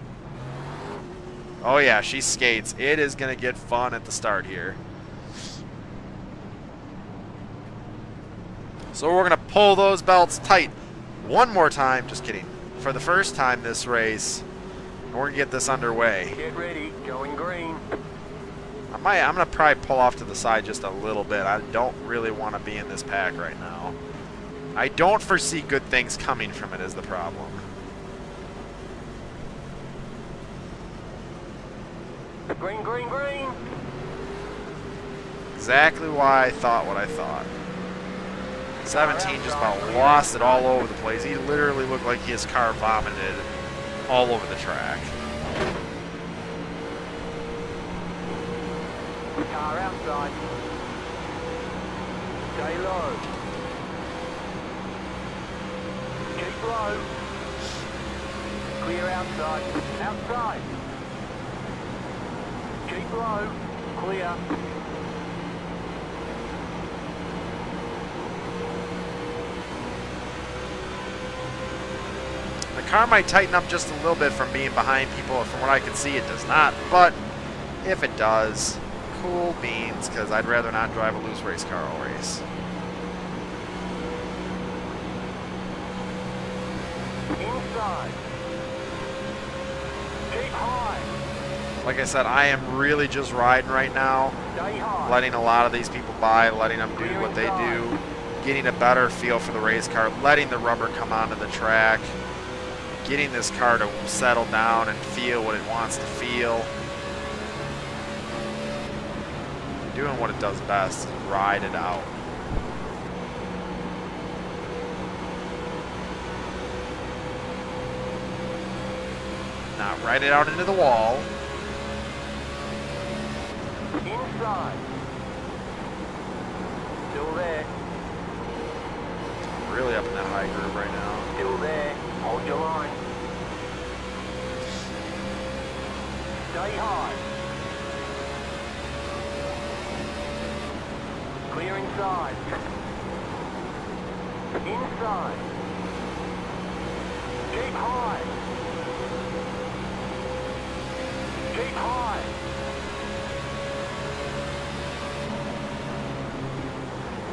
Oh yeah, she skates. It is gonna get fun at the start here. So we're going to pull those belts tight one more time. Just kidding. For the first time this race, we're going to get this underway. Get ready. Going green. I'm going to probably pull off to the side just a little bit. I don't really want to be in this pack right now. I don't foresee good things coming from it is the problem. Green, green, green. Exactly why I thought what I thought. 17 just about lost it all over the place. He literally looked like his car vomited all over the track. Car outside. Stay low. Keep low. Clear outside. Outside. Keep low. Clear. The car might tighten up just a little bit from being behind people. From what I can see, it does not. But if it does, cool beans, because I'd rather not drive a loose race car all race. Inside. Keep high. Like I said, I am really just riding right now, Stay high. letting a lot of these people by, letting them do what they do, getting a better feel for the race car, letting the rubber come onto the track, getting this car to settle down and feel what it wants to feel. Doing what it does best, ride it out. Not ride it out into the wall. Inside. Still there. Really up in that high groove right now. Still there. Hold your line. Stay high. Clear inside. Inside. Keep high. Keep high.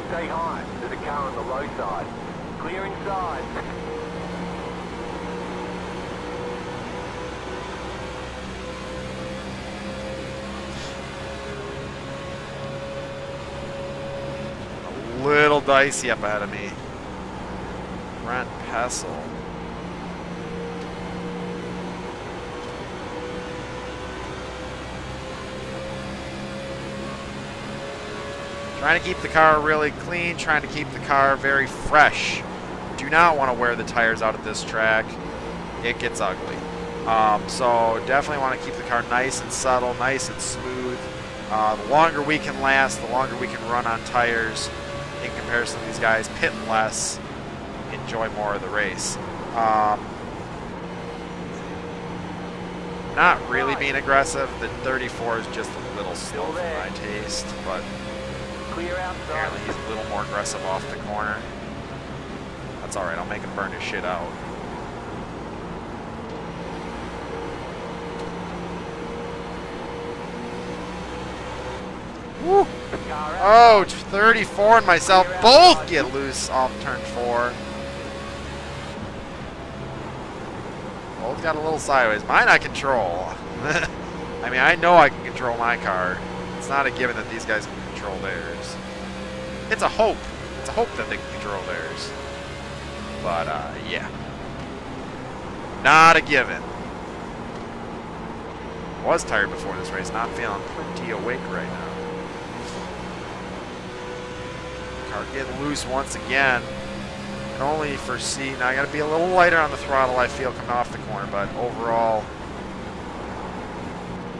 Stay high. There's a car on the low side. Clear inside. Little dicey up ahead of me. Brent Pessel. Trying to keep the car really clean, trying to keep the car very fresh. Do not want to wear the tires out at this track. It gets ugly. So definitely want to keep the car nice and subtle, nice and smooth. The longer we can last, the longer we can run on tires in comparison to these guys, pit less, enjoy more of the race. Not really being aggressive. The 34 is just a little slow for my taste, but Clear outside. apparently he's a little more aggressive off the corner. That's alright, I'll make him burn his shit out. Woo! Oh, 34 and myself both get loose off turn 4. Both got a little sideways. Mine I control. I mean, I know I can control my car. It's not a given that these guys can control theirs. It's a hope. It's a hope that they can control theirs. But, yeah. Not a given. Was tired before this race. Not feeling pretty awake right now. Car getting loose once again. Can only foresee. Now I got to be a little lighter on the throttle, I feel, coming off the corner. But overall,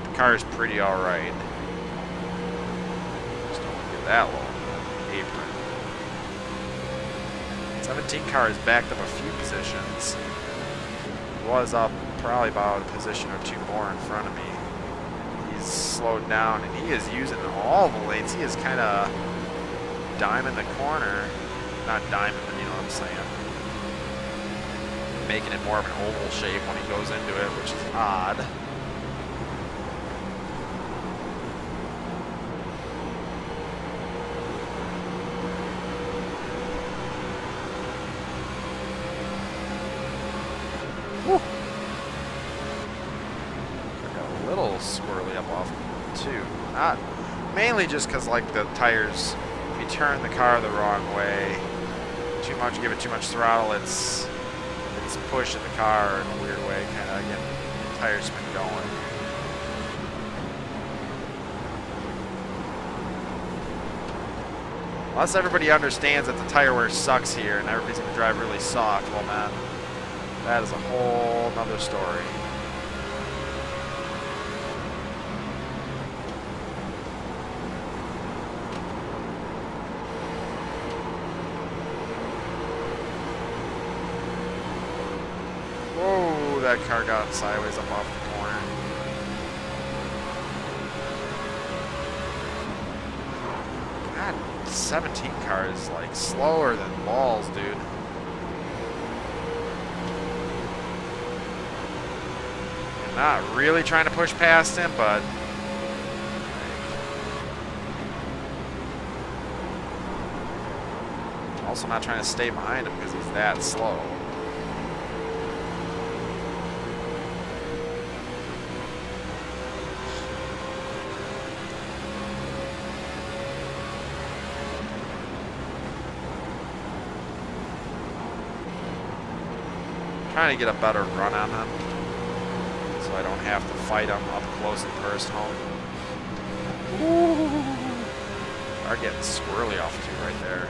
the car is pretty alright. Just don't want to get that low. Apron. 17 car is backed up a few positions. He was up probably about a position or two more in front of me. He's slowed down and he is using all the lanes. He is kind of diming the corner. Not diming, but you know what I'm saying. Making it more of an oval shape when he goes into it, which is odd. Woo. Got a little squirrely up off too. Not mainly just because like the tires, if you turn the car the wrong way, too much, give it too much throttle, it's pushing the car in a weird way, kind of getting the tire spin going. Unless everybody understands that the tire wear sucks here and everybody's going to drive really soft, well man, that is a whole nother story. Whoa, that car got sideways up off the corner. God, 17 car is like slower than balls, dude. I'm not really trying to push past him, but also not trying to stay behind him because he's that slow. Trying to get a better run on him so I don't have to fight him up close and personal. Are getting squirrely off too right there.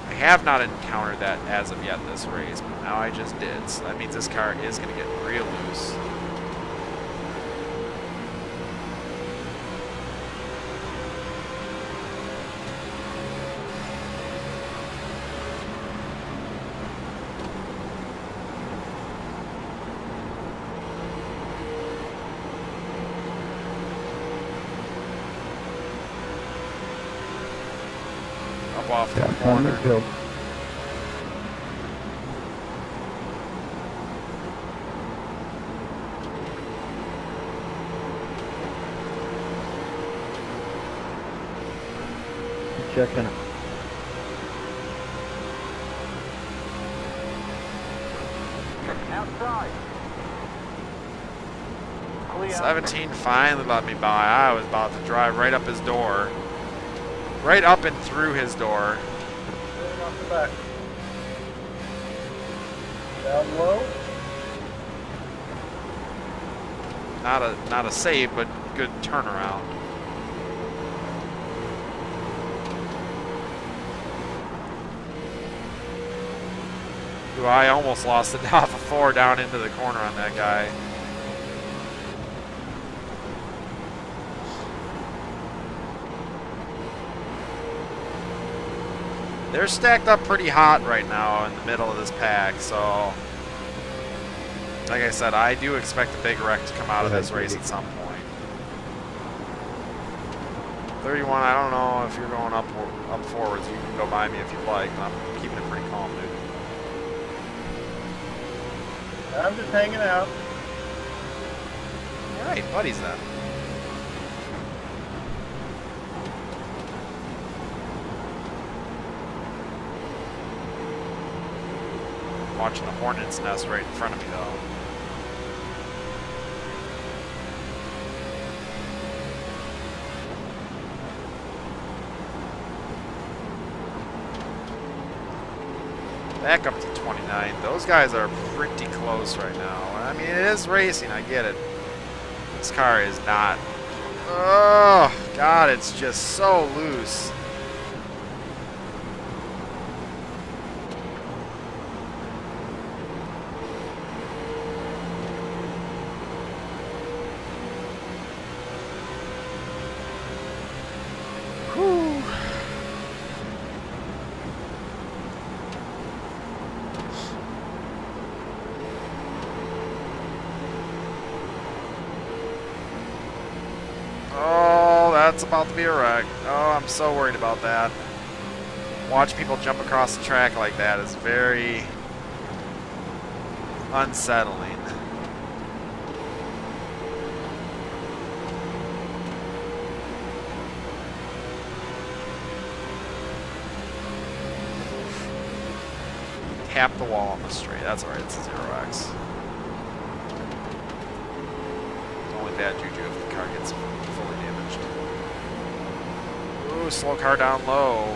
I have not encountered that as of yet this race, but now I just did, so that means this car is going to get real loose. Off the corner. Checking. Outside. Clear. 17 finally let me by. I was about to drive right up his door. Right up and through his door. Going off the back. Down low. Not a save, but good turnaround. Ooh, I almost lost it off of 4 down into the corner on that guy. They're stacked up pretty hot right now in the middle of this pack, so like I said, I do expect a big wreck to come out of this race at some point. 31, I don't know if you're going up forwards. You can go by me if you'd like, but I'm keeping it pretty calm, dude. I'm just hanging out. All right, buddies then. Watching the hornet's nest right in front of me, though. Back up to 29. Those guys are pretty close right now. I mean, it is racing. I get it. This car is not. Oh, God, it's just so loose. That's about to be a wreck. Oh, I'm so worried about that. Watch people jump across the track like that is very unsettling. Tap the wall on the straight. That's alright, it's a 0x. It's only bad juju if the car gets fully damaged. Ooh, slow car down low.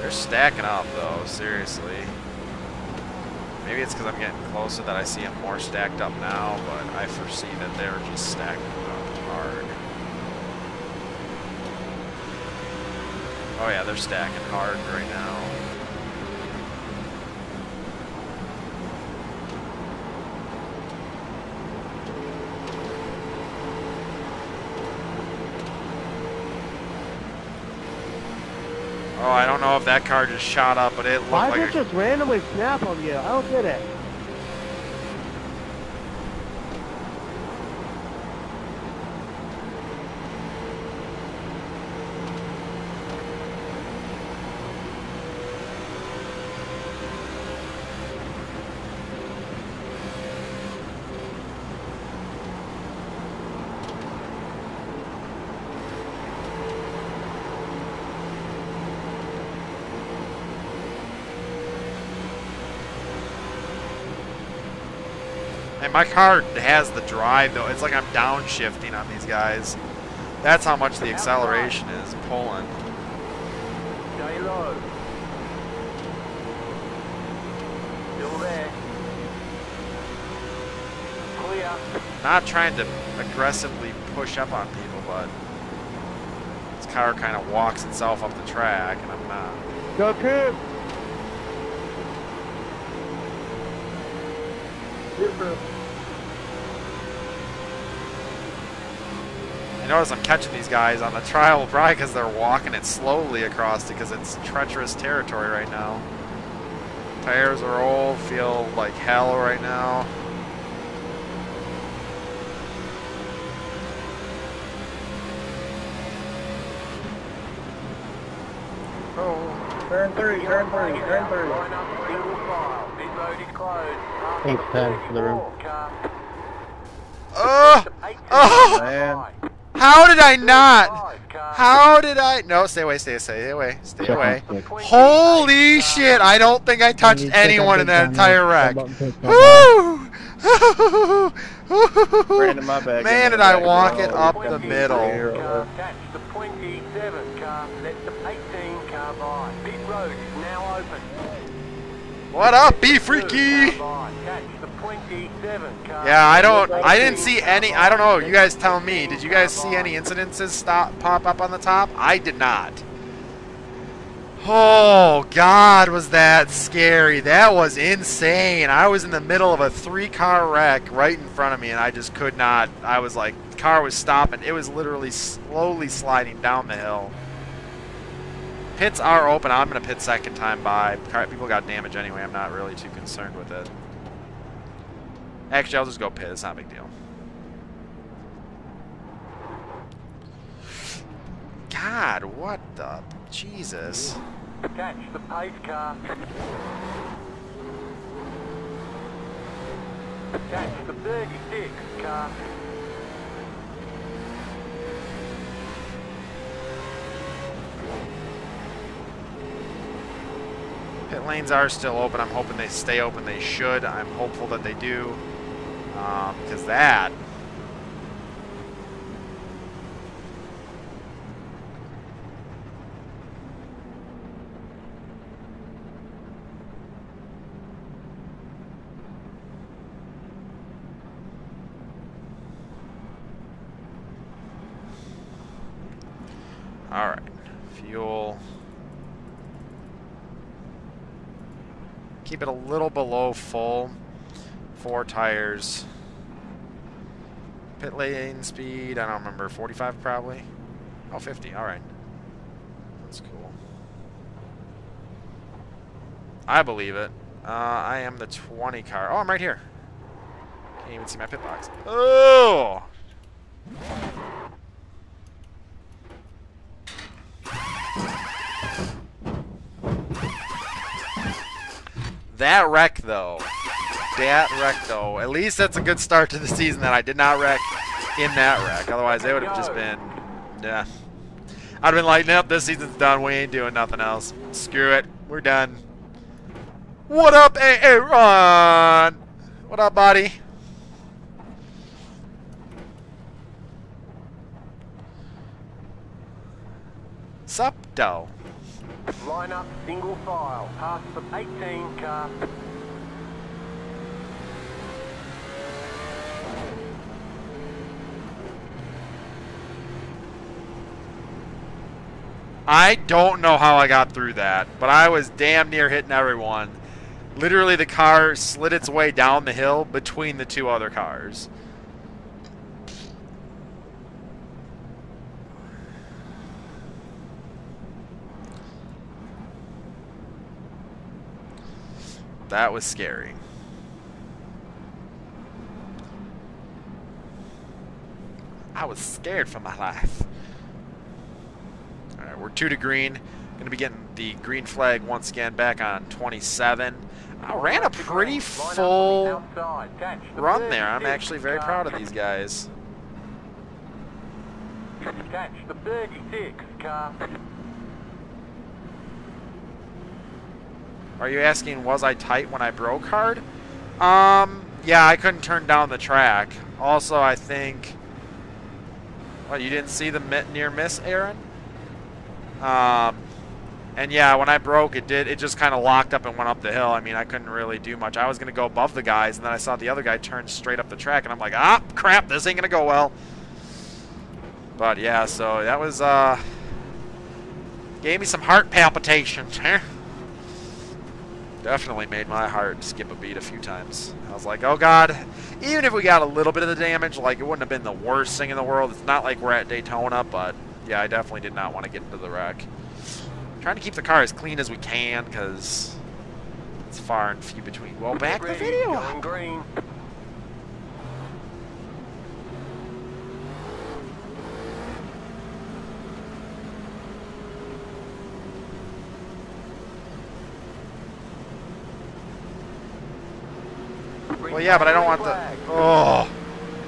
They're stacking up though, seriously. Maybe it's because I'm getting closer that I see them more stacked up now, but I foresee that they're just stacking up hard. Oh yeah, they're stacking hard right now. Oh, I don't know if that car just shot up, but it looked Why like did it just randomly snap on you? I don't get it. And my car has the drive though. It's like I'm downshifting on these guys. That's how much the acceleration is pulling. Stay low. Still there. Clear. Not trying to aggressively push up on people, but this car kind of walks itself up the track, and I'm not. Go Coop! I notice I'm catching these guys on the trial probably because they're walking it slowly across it because it's treacherous territory right now. Tires are old, feel like hell right now. Oh, turn 3, turn 3, turn 3. Line up single file. Pit road is closed. Thanks, Ted, for the room. Oh! Man. How did I not? car. How did I? No, stay away, stay away. Holy shit! I don't think I touched anyone in that entire wreck. Woo! Brandon, my bad. Man, did I walk it up the middle. Catch the 27 car. Let the 18 car by. Pit road is now open. What up, be freaky? Yeah, I didn't see any. I don't know. You guys tell me. Did you guys see any incidences pop up on the top? I did not. Oh God, was that scary? That was insane. I was in the middle of a 3-car wreck right in front of me, and I just could not. I was like, the car was stopping. It was literally slowly sliding down the hill. Pits are open. I'm going to pit second time by. People got damage anyway. I'm not really too concerned with it. Actually, I'll just go pit. It's not a big deal. God, what the... Jesus. Catch the pace car. Catch the 36 car. Pit lanes are still open. I'm hoping they stay open. They should. I'm hopeful that they do. Because that... Alright. Fuel... Keep it a little below full. 4 tires. Pit lane speed, I don't remember, 45 probably? Oh, 50, alright. That's cool. I believe it. I am the 20 car. Oh, I'm right here. Can't even see my pit box. Oh! That wreck, though. At least that's a good start to the season that I did not wreck in that wreck. Otherwise, it would have just been, yeah. I'd have been like, nope, this season's done. We ain't doing nothing else. Screw it. We're done. What up, Aaron? What up, buddy? Sup, dough? Line up single file, past the 18 car. I don't know how I got through that, but I was damn near hitting everyone. Literally, the car slid its way down the hill between the 2 other cars. That was scary. I was scared for my life. Alright, we're 2 to green. Going to be getting the green flag once again back on 27. I ran a pretty full run there. I'm actually very proud of these guys. Catch the 36 car. Are you asking, was I tight when I broke hard? Yeah, I couldn't turn down the track. Also, I think... What, you didn't see the near miss, Aaron? And yeah, when I broke, it just kind of locked up and went up the hill. I mean, I couldn't really do much. I was going to go above the guys, and then I saw the other guy turn straight up the track, and I'm like, ah, crap, this ain't going to go well. But yeah, so that was, gave me some heart palpitations, huh? Definitely made my heart skip a beat a few times. I was like, oh God, even if we got a little bit of the damage, like it wouldn't have been the worst thing in the world. It's not like we're at Daytona, but yeah, I definitely did not want to get into the wreck. Trying to keep the car as clean as we can because it's far and few between. Well, back the video up. Green. Well, yeah, but I don't want the... Oh.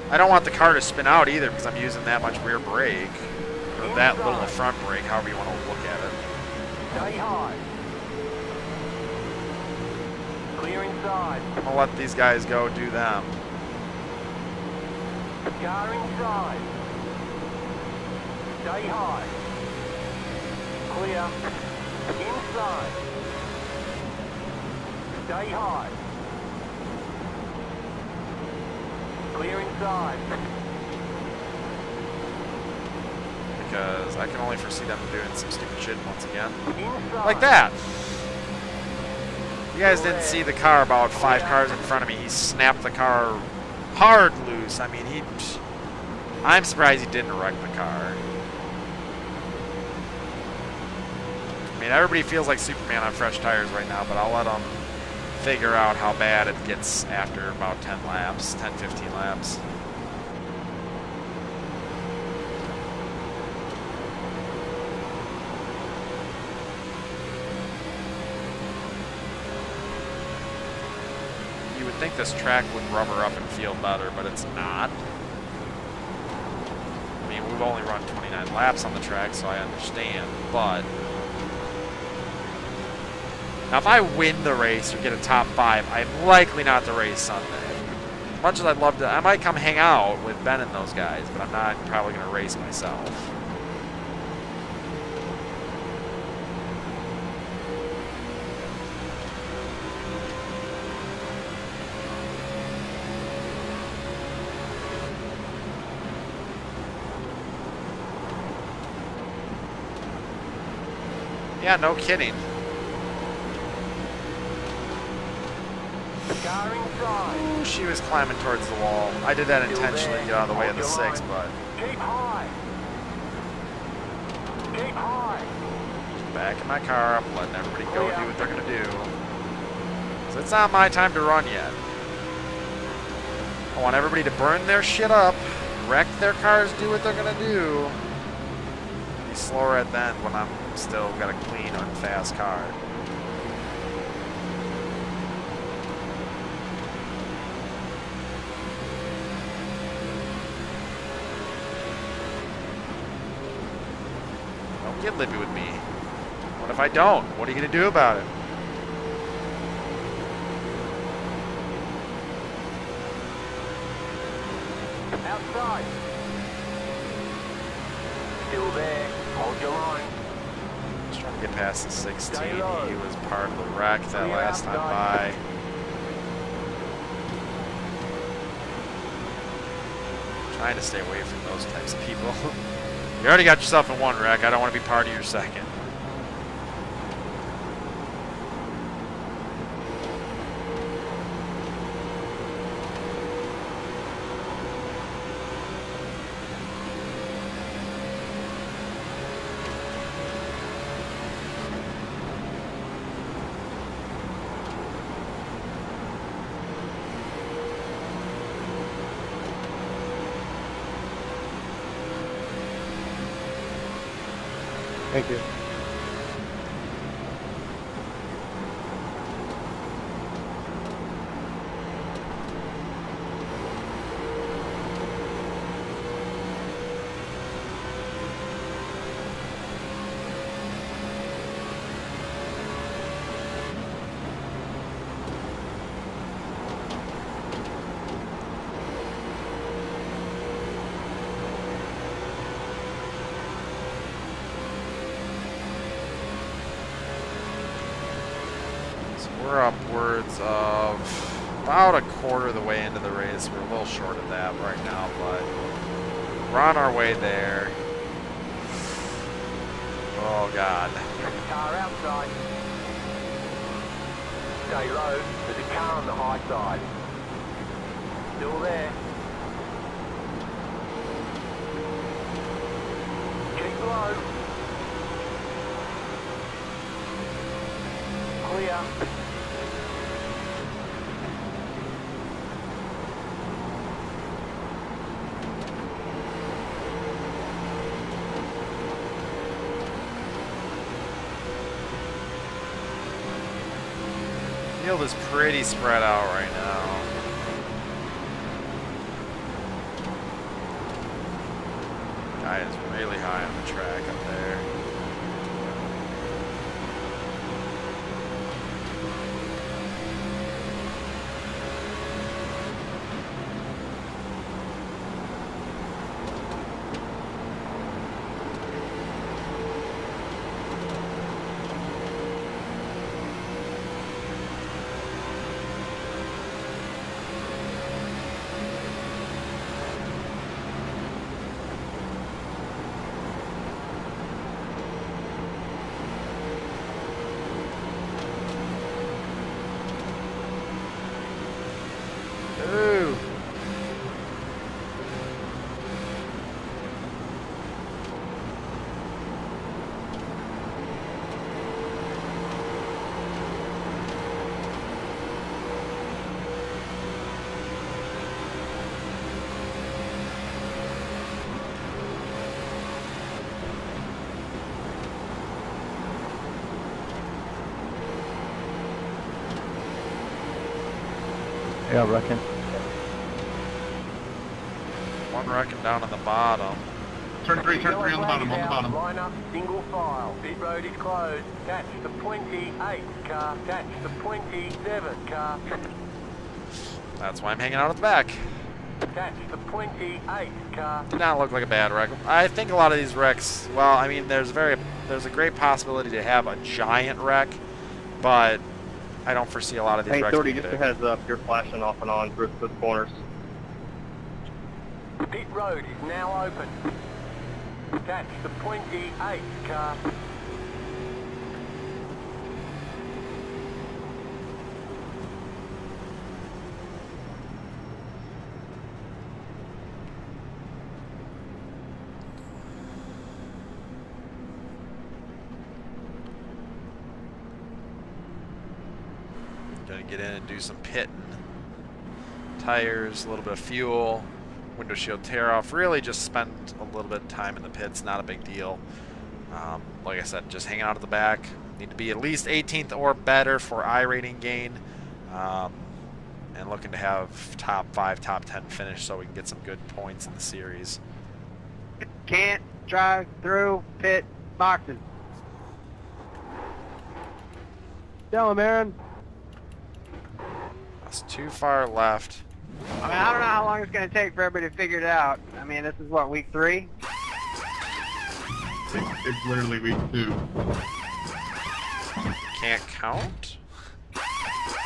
I don't want the car to spin out either because I'm using that much rear brake. Or or that little front brake, however you want to look at it. Stay high. Clear inside. I'm gonna let these guys go do them. Car inside. Stay high. Clear. Inside. Stay high. Clear inside. Because I can only foresee them doing some stupid shit once again. Inside. Like that! You guys didn't see the car about 5 cars in front of me. He snapped the car hard loose. I mean, I'm surprised he didn't wreck the car. I mean, everybody feels like Superman on fresh tires right now, but I'll let them figure out how bad it gets after about 10 laps, 10, 15 laps. You would think this track would rubber up and feel better, but it's not. I mean, we've only run 29 laps on the track, so I understand, but now, if I win the race or get a top 5, I'm likely not to race Sunday. As much as I'd love to, I might come hang out with Ben and those guys, but I'm not probably going to race myself. Yeah, no kidding. Car inside. Ooh, she was climbing towards the wall. I did that intentionally to get out of the way of the 6, but Keep high. Keep high. backing my car up, letting everybody go do what they're going to do. So it's not my time to run yet. I want everybody to burn their shit up, wreck their cars, do what they're going to do. Be slower at the end when I'm still got a clean and fast car. Don't get lippy with me. What if I don't? What are you going to do about it? Outside. Still there. Hold your line. Just trying to get past the 16. Stay He low. was part of the wreck that last time by. Trying to stay away from those types of people. You already got yourself in one wreck. I don't want to be part of your second. Thank you. We're upwards of about a quarter of the way into the race. We're a little short of that right now, but we're on our way there. Oh, God. Car outside. Stay low. There's a car on the high side. Still there. Keep low. Clear. Field is pretty spread out right now. Guy is really high on the track up there. Ooh. Yeah, I reckon. One wrecking down on the bottom. Turn 3 on the bottom, Line up, single file. Pit road is closed. Catch the 28 car. Catch the 27 car. That's why I'm hanging out at the back. Catch the 28 car. Did not look like a bad wreck. I think a lot of these wrecks, well, I mean, there's a great possibility to have a giant wreck, but I don't foresee a lot of these wrecks 30, being just a big. heads up, you're flashing off and on through the corners. Pit road is now open. Catch the 28 car. Gonna get in and do some pitting. Tires, a little bit of fuel, window shield tear off. Really just spend a little bit of time in the pits, not a big deal. Like I said, just hanging out at the back. Need to be at least 18th or better for iRating gain. And looking to have top 5, top 10 finish so we can get some good points in the series. Can't drive through pit boxes. Tell him, Aaron. That's too far left. I mean, I don't know how long it's going to take for everybody to figure it out. I mean, this is what, week 3? It's literally week 2. Can't count?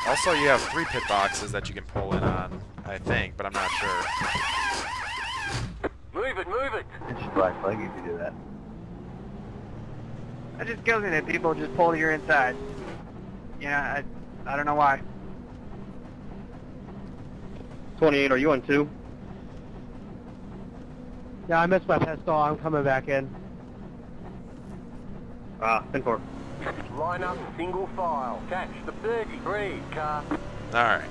Also, you have 3 pit boxes that you can pull in on, I think, but I'm not sure. Move it, move it. It should black flag if you do that. That just kills me that people just pull to your inside. You know, I don't know why. 28, are you on 2? Yeah, I missed my pit stall. I'm coming back in. 10-4. Line up, single file. Catch the 33 car. Alright.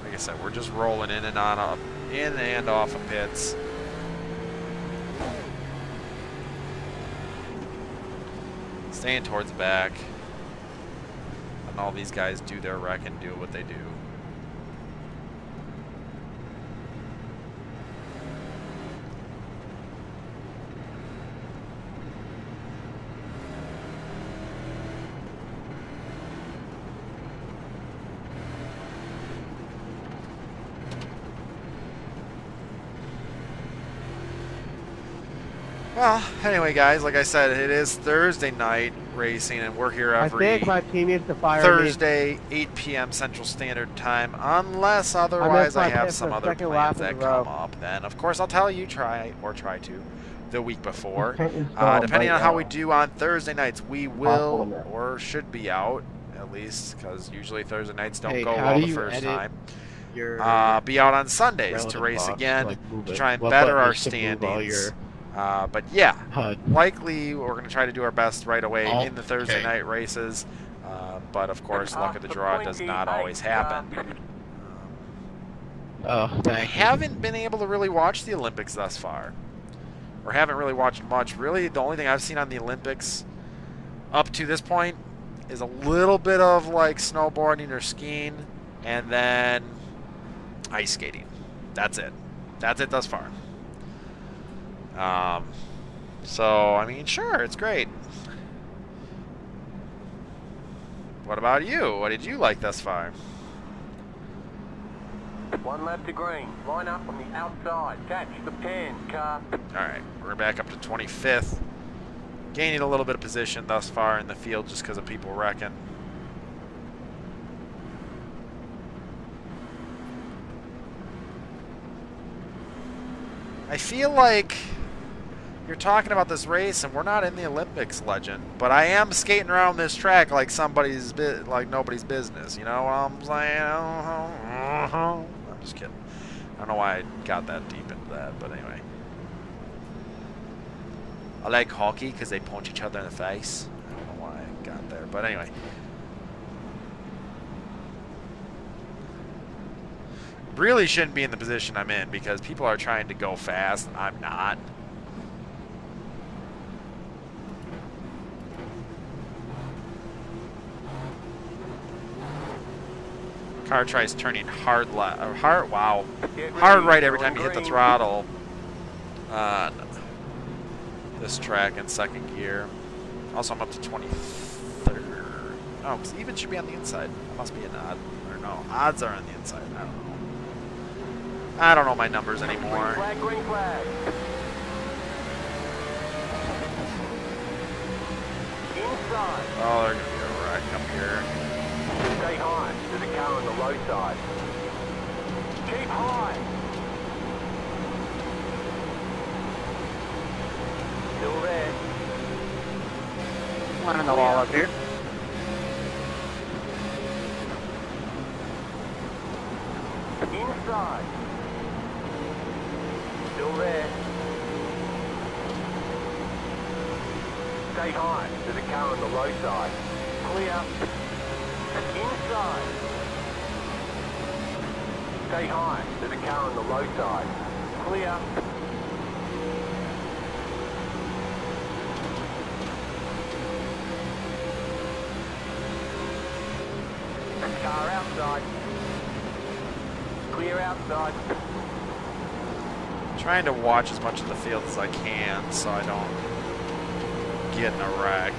Like I said, we're just rolling in and on, in and off of pits. Staying towards the back. And all these guys do their wreck and do what they do. Well, anyway, guys, like I said, it is Thursday night racing, and we're here every I think my team needs to fire Thursday, 8 p.m. Central Standard Time, unless otherwise I have some other plans that come up. Then, of course, I'll tell you, try to, the week before. Depending on how we do on Thursday nights, we will or should be out, at least, because usually Thursday nights don't go well the first time. Be out on Sundays to race again, to try and better our standings. But yeah, likely we're going to try to do our best right away in the Thursday night races. But of course, luck of the draw does not always happen. I haven't been able to really watch the Olympics thus far. Or haven't really watched much. Really, the only thing I've seen on the Olympics up to this point is a little bit of like snowboarding or skiing, and then ice skating. That's it. That's it thus far. So, I mean, sure, it's great. What about you? What did you like thus far? 1 lap to green. Line up on the outside. Catch the pen, car. Alright, we're back up to 25th. Gaining a little bit of position thus far in the field just because of people wrecking. I feel like you're talking about this race and we're not in the Olympics, legend, but I am skating around this track like like nobody's business. You know what I'm saying? I'm just kidding. I don't know why I got that deep into that, but anyway. I like hockey because they punch each other in the face. I don't know why I got there, but anyway. Really shouldn't be in the position I'm in because people are trying to go fast and I'm not. Car tries turning hard right every time you hit the throttle on this track in second gear. Also, I'm up to 23rd. Oh, because even should be on the inside. It must be an odd. Or no, odds are on the inside. I don't know. I don't know my numbers anymore. Green flag, green flag. Inside. Oh, they're going to be a wreck up here. Stay high. There's a car on the low side. Keep high. Still there. One on the wall up here. Inside. Still there. Stay high. There's a car on the low side. Clear. Inside. Stay high. There's a car on the low side. Clear. Car outside. Clear outside. Trying to watch as much of the field as I can so I don't get in a wreck.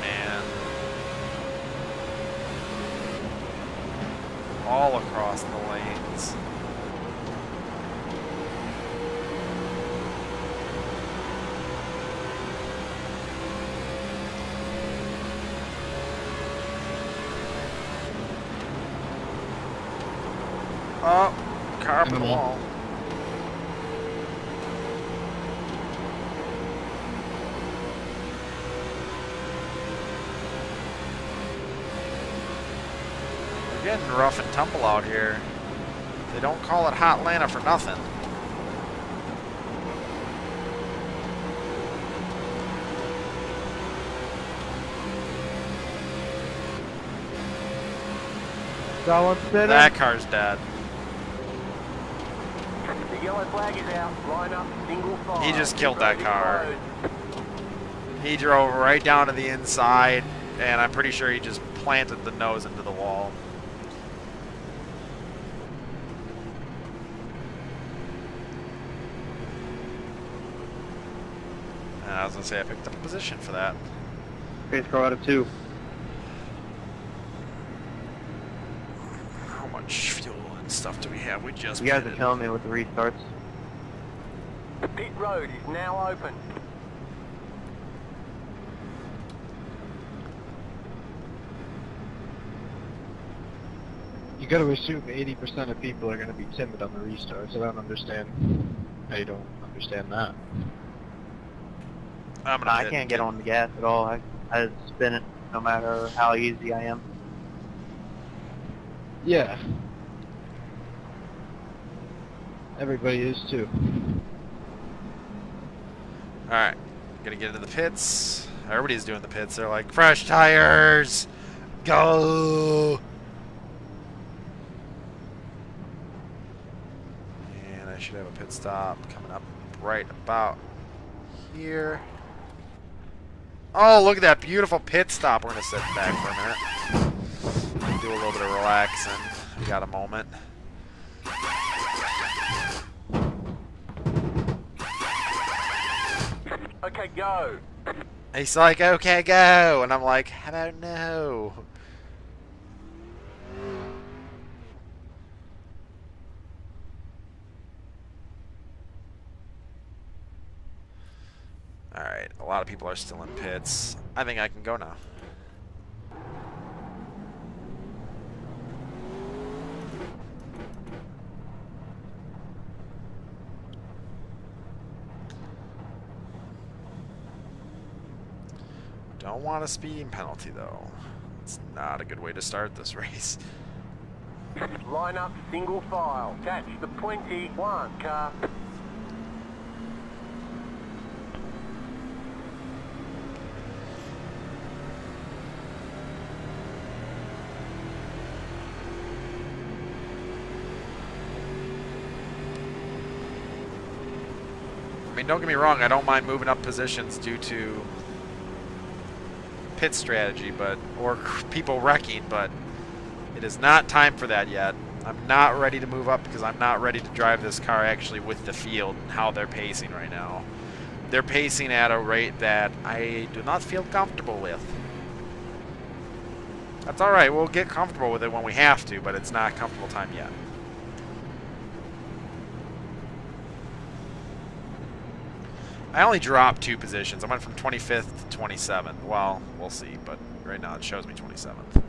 Man. All across the lanes. Oh, car up in the wall. Getting rough and tumble out here. They don't call it Hot Atlanta for nothing. That car's dead. The yellow flag is out. Line up, single file. He just killed that car. He drove right down to the inside, and I'm pretty sure he just planted the nose into the wall. I was going to say I picked up a position for that. Race car out of 2. How much fuel and stuff do we have? We just You guys are pitted. killing me with the restarts. The pit road is now open. You got to assume 80% of people are going to be timid on the restarts. I don't understand how you don't understand that. I can't get on the gas at all. I spin it no matter how easy I am. Yeah. Everybody is too. Alright, gonna get into the pits. Everybody's doing the pits. They're like, fresh tires! Go! And I should have a pit stop coming up right about here. Oh, look at that beautiful pit stop. We're gonna sit back for a minute. Do a little bit of relaxing. We got a moment. Okay, go. He's like, okay, go. And I'm like, I don't know. Alright, a lot of people are still in pits. I think I can go now. Don't want a speeding penalty, though. It's not a good way to start this race. Line up single file. Catch the 21 car. I mean, don't get me wrong, I don't mind moving up positions due to pit strategy, or people wrecking, but it is not time for that yet. I'm not ready to move up because I'm not ready to drive this car actually with the field and how they're pacing right now. They're pacing at a rate that I do not feel comfortable with. That's alright, we'll get comfortable with it when we have to, but it's not comfortable time yet. I only dropped 2 positions. I went from 25th to 27th. Well, we'll see, but right now it shows me 27th.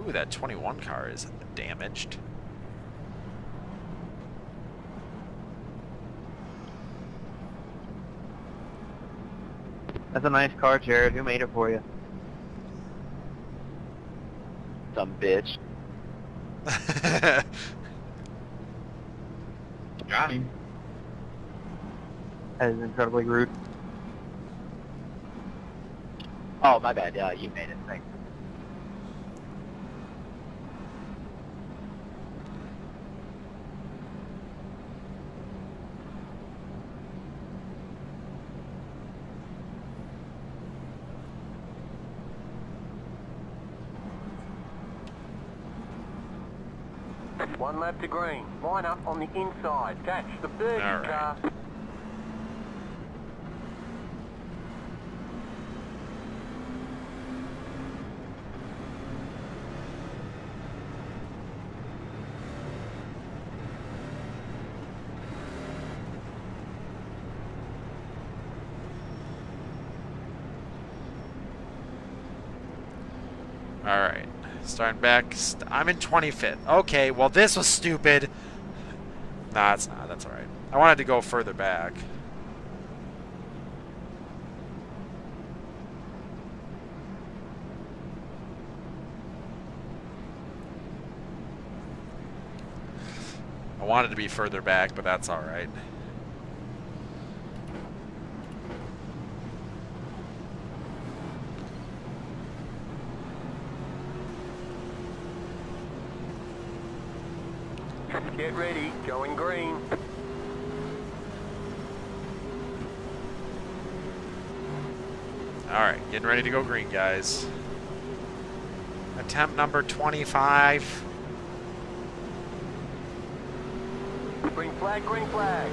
Ooh, that 21 car is damaged. That's a nice car, Jared. Who made it for you? Some bitch. Got him. That is incredibly rude. Oh, my bad. Yeah, you made it. Thanks. One lap to green. Line up on the inside. Catch the 30 car. Alright, starting back. I'm in 25th. Okay, well this was stupid. Nah, it's not. That's alright. I wanted to go further back. I wanted to be further back, but that's alright. Get ready, going green. Alright, getting ready to go green, guys. Attempt number 25. Green flag, green flag.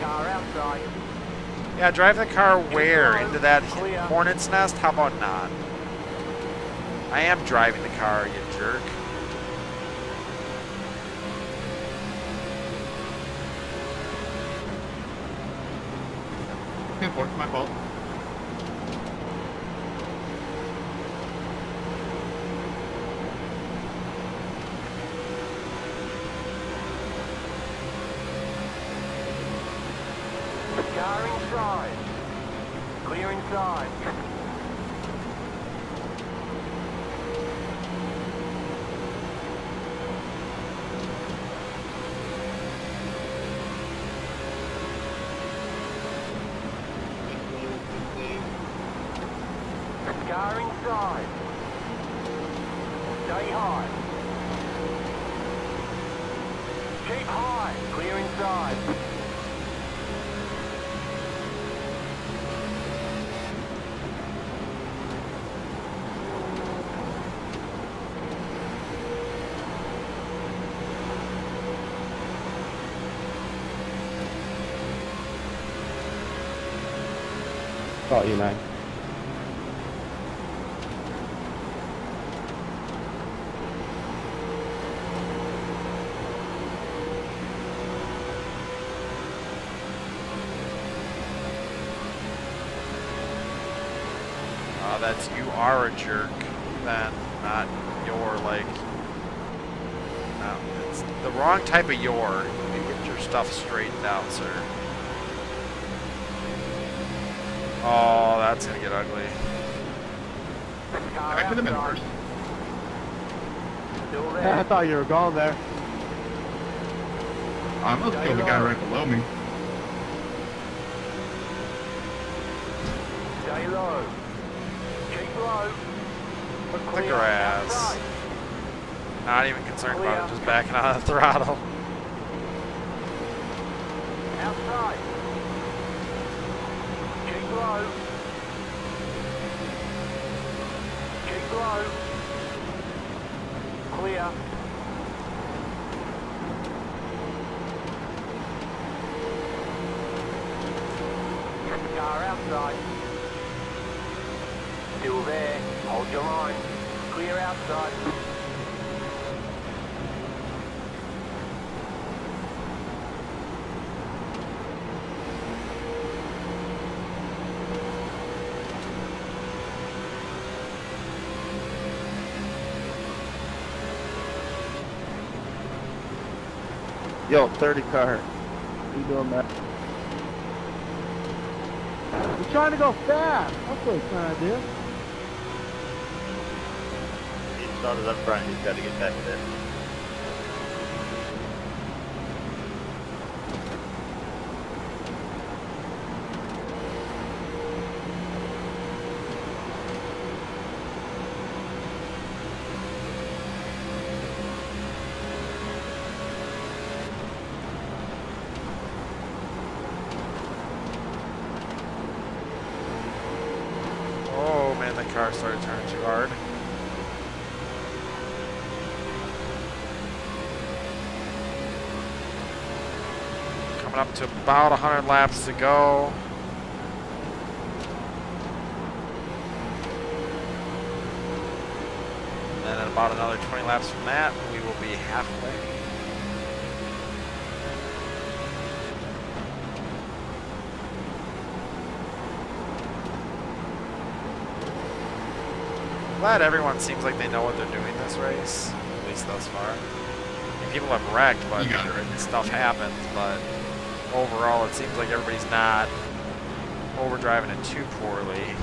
Car outside. Yeah, drive the car where? Into that hornet's nest? How about not? I am driving the car, you jerk. It's my fault. Car inside. Stay high. Keep high. Clear inside. Thought you, man. That's you are a jerk, then, not your, like, no, it's the wrong type of your. You get your stuff straightened out, sir. Oh, that's gonna get ugly. Car outside. Still I there. thought you were going there. I almost killed the guy right below me. Stay low. Keep low. The grass. Not even concerned about it, just backing out of the throttle. Outside. Keep low. Keep low. Clear. Car outside. Still there. Hold your line. Clear outside. Yo, 30 car. What are you doing, man? You're trying to go fast. That's what he's trying to do. He started up front. He's got to get back there. Oh man, the car started turning too hard. Coming up to about 100 laps to go. And then at about another 20 laps from that, we will be halfway. Glad everyone seems like they know what they're doing this race, at least thus far. I mean, people have wrecked, but stuff happens, but overall it seems like everybody's not overdriving it too poorly.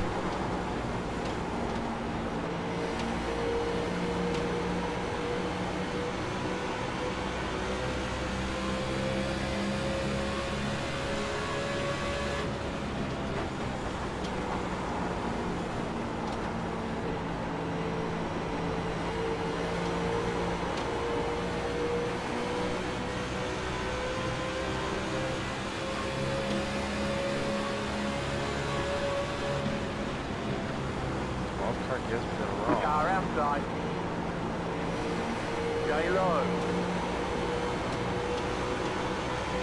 Gives me the wrong. Car outside. Stay low.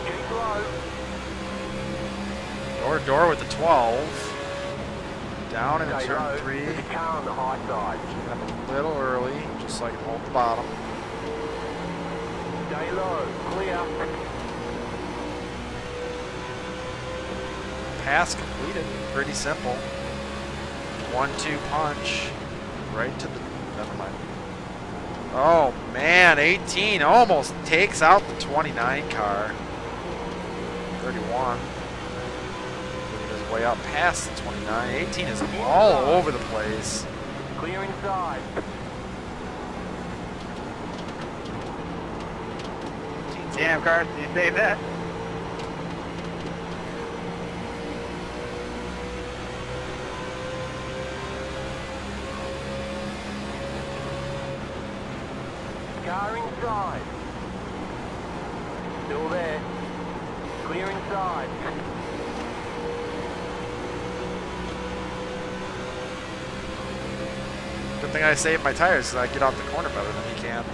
Keep low. Door to door with the 12. Down into Stay turn low. 3. There's a car on the high side. Get up a little early, just so I can hold the bottom. Stay low. Clear. Pass completed. Pretty simple. 1-2 punch. Right to the... Never mind. Oh, man. 18 almost takes out the 29 car. 31. Moving his way up past the 29. 18 is all over the place. Clear inside. Damn, Carson, you saved that. car inside. Still there. Clear inside. Good thing I saved my tires so I get off the corner better than he can.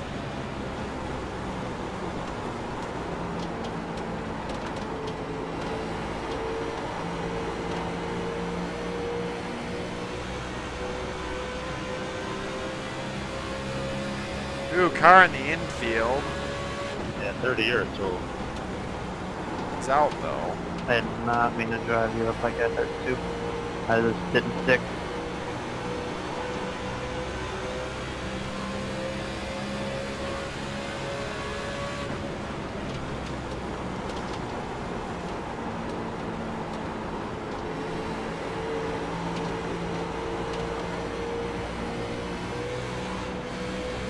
Ooh, car in the infield. Yeah, 30 years old. It's out though. I did not mean to drive you up like that there too. I just didn't stick.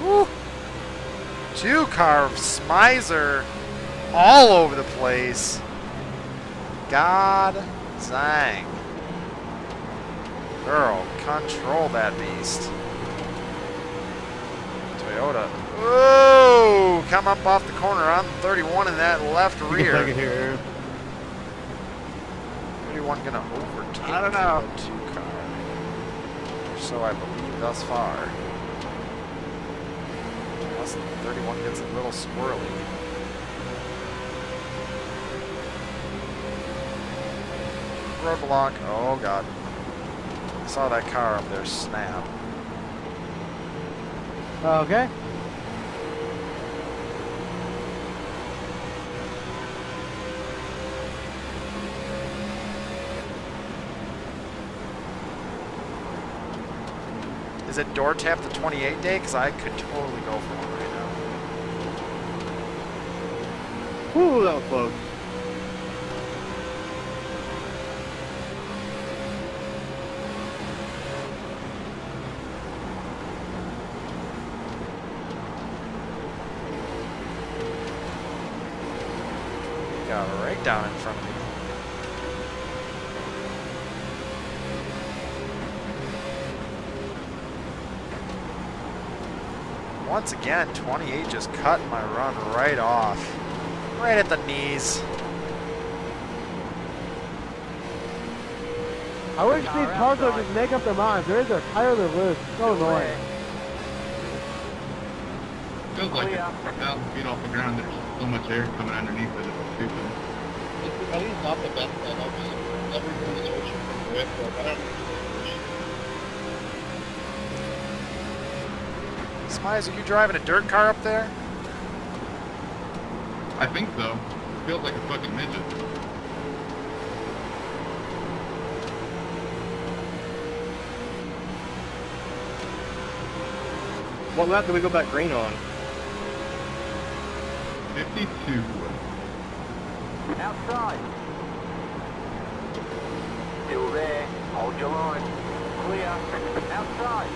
Woo! Two car Smizer all over the place. God dang. Girl, control that beast. Toyota. Whoa! Come up off the corner on 31 in that left rear. Take it here. 31 gonna overtake I don't know. the 2 car. Or so I believe thus far. Unless 31 gets a little squirrely. Roadblock. Oh god. I saw that car up there snap. Okay. Is it door tap the 28 day? Because I could totally go for one right now. Ooh, that was close. Got right down in front of me. Once again, 28 just cut my run right off. Right at the knees. I wish these cars would just make up their minds. They're either high or they're loose. It's so annoying. Feels like it's 1,000 feet off the ground. There's so much air coming underneath it. It's stupid. It's probably not the best setup. Everybody's searching for grip, but I don't know. Smize, are you driving a dirt car up there? I think so. Feels like a fucking midget. What lap do we go back green on? 52. Outside. Still there. Hold your line. Clear. Outside.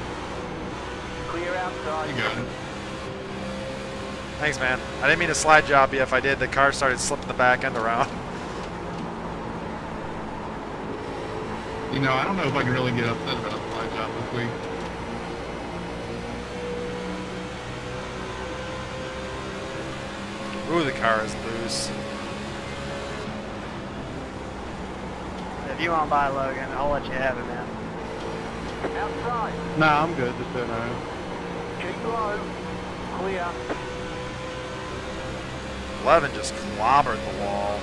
Clear outside. You got it. Thanks, man. I didn't mean to slide job you. If I did, the car started slipping the back end around. You know, I don't know if I can really get upset about a slide job this week. Ooh, the car is loose. If you want to buy Logan, I'll let you have it, man. Outside. Nah, I'm good. Just so you know. Keep low. Clear. 11 just clobbered the wall.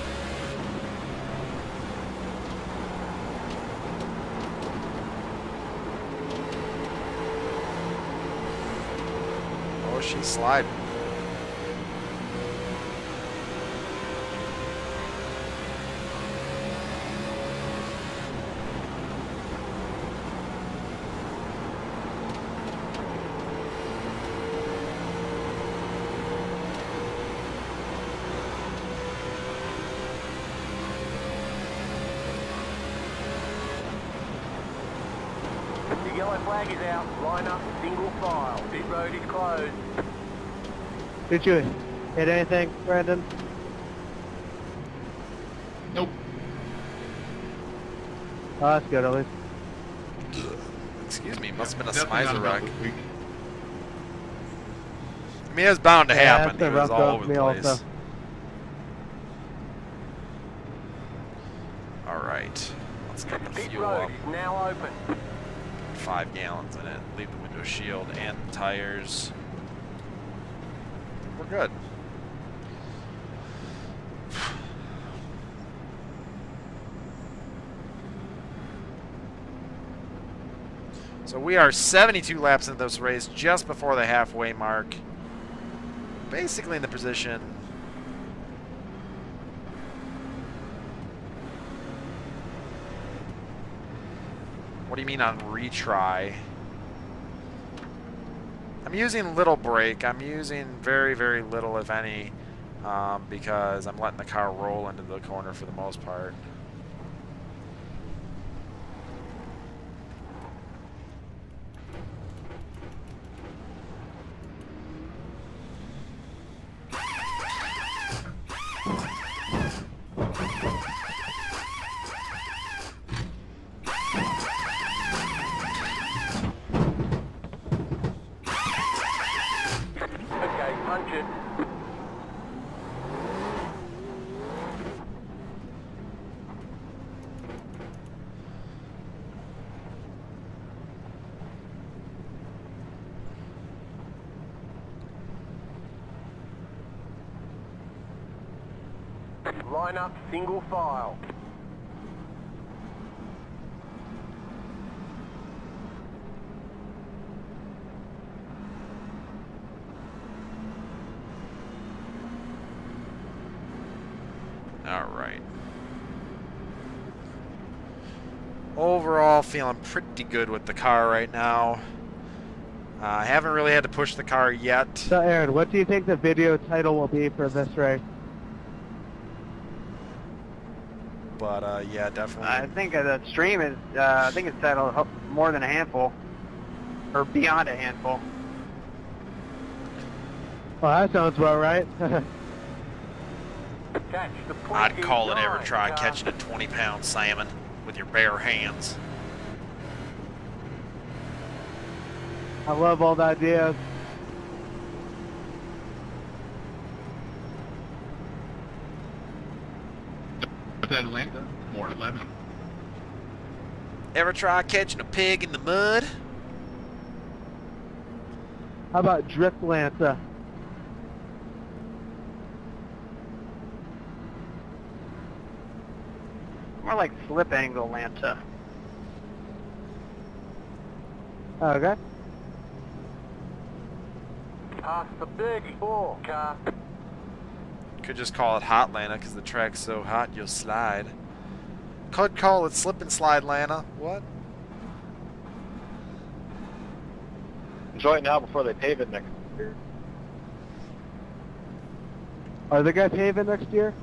Oh, she's sliding. The yellow flag is out. Line up. Single file. Pit road is closed. Did you hit anything, Brandon? Nope. Oh, that's good at least. Excuse me, must have been a Definitely not Smizer about wreck. this week. I mean, it's bound to Yeah, happen. that's He was roughed all up over me the place. also. All right, let's get the Pit fuel road up. is now open. 5 gallons in it. Leave the window shield and the tires. We're good. So we are 72 laps into this race, just before the halfway mark. Basically in the position. What do you mean on retry? I'm using little brake. I'm using very, very little, if any, because I'm letting the car roll into the corner for the most part. Okay, punch it. Line up single file. All right. Overall, feeling pretty good with the car right now. I haven't really had to push the car yet. So Aaron, what do you think the video title will be for this race? But yeah, definitely. I think the stream is, I think it's titled More Than a Handful, or Beyond a Handful. Well, that sounds about right. Catch the I'd call it ever 29 try car. catching a 20-pound salmon with your bare hands. I love old ideas. What's Atlanta? More 11. Ever try catching a pig in the mud? How about Driftlanta? More like Slip Angle Lanta. Okay. Past the 34 car. Could just call it Hot Lana because the track's so hot you'll slide. Could call it Slip and Slide Lana. What? Enjoy it now before they pave it next year. Are they gonna pave it next year?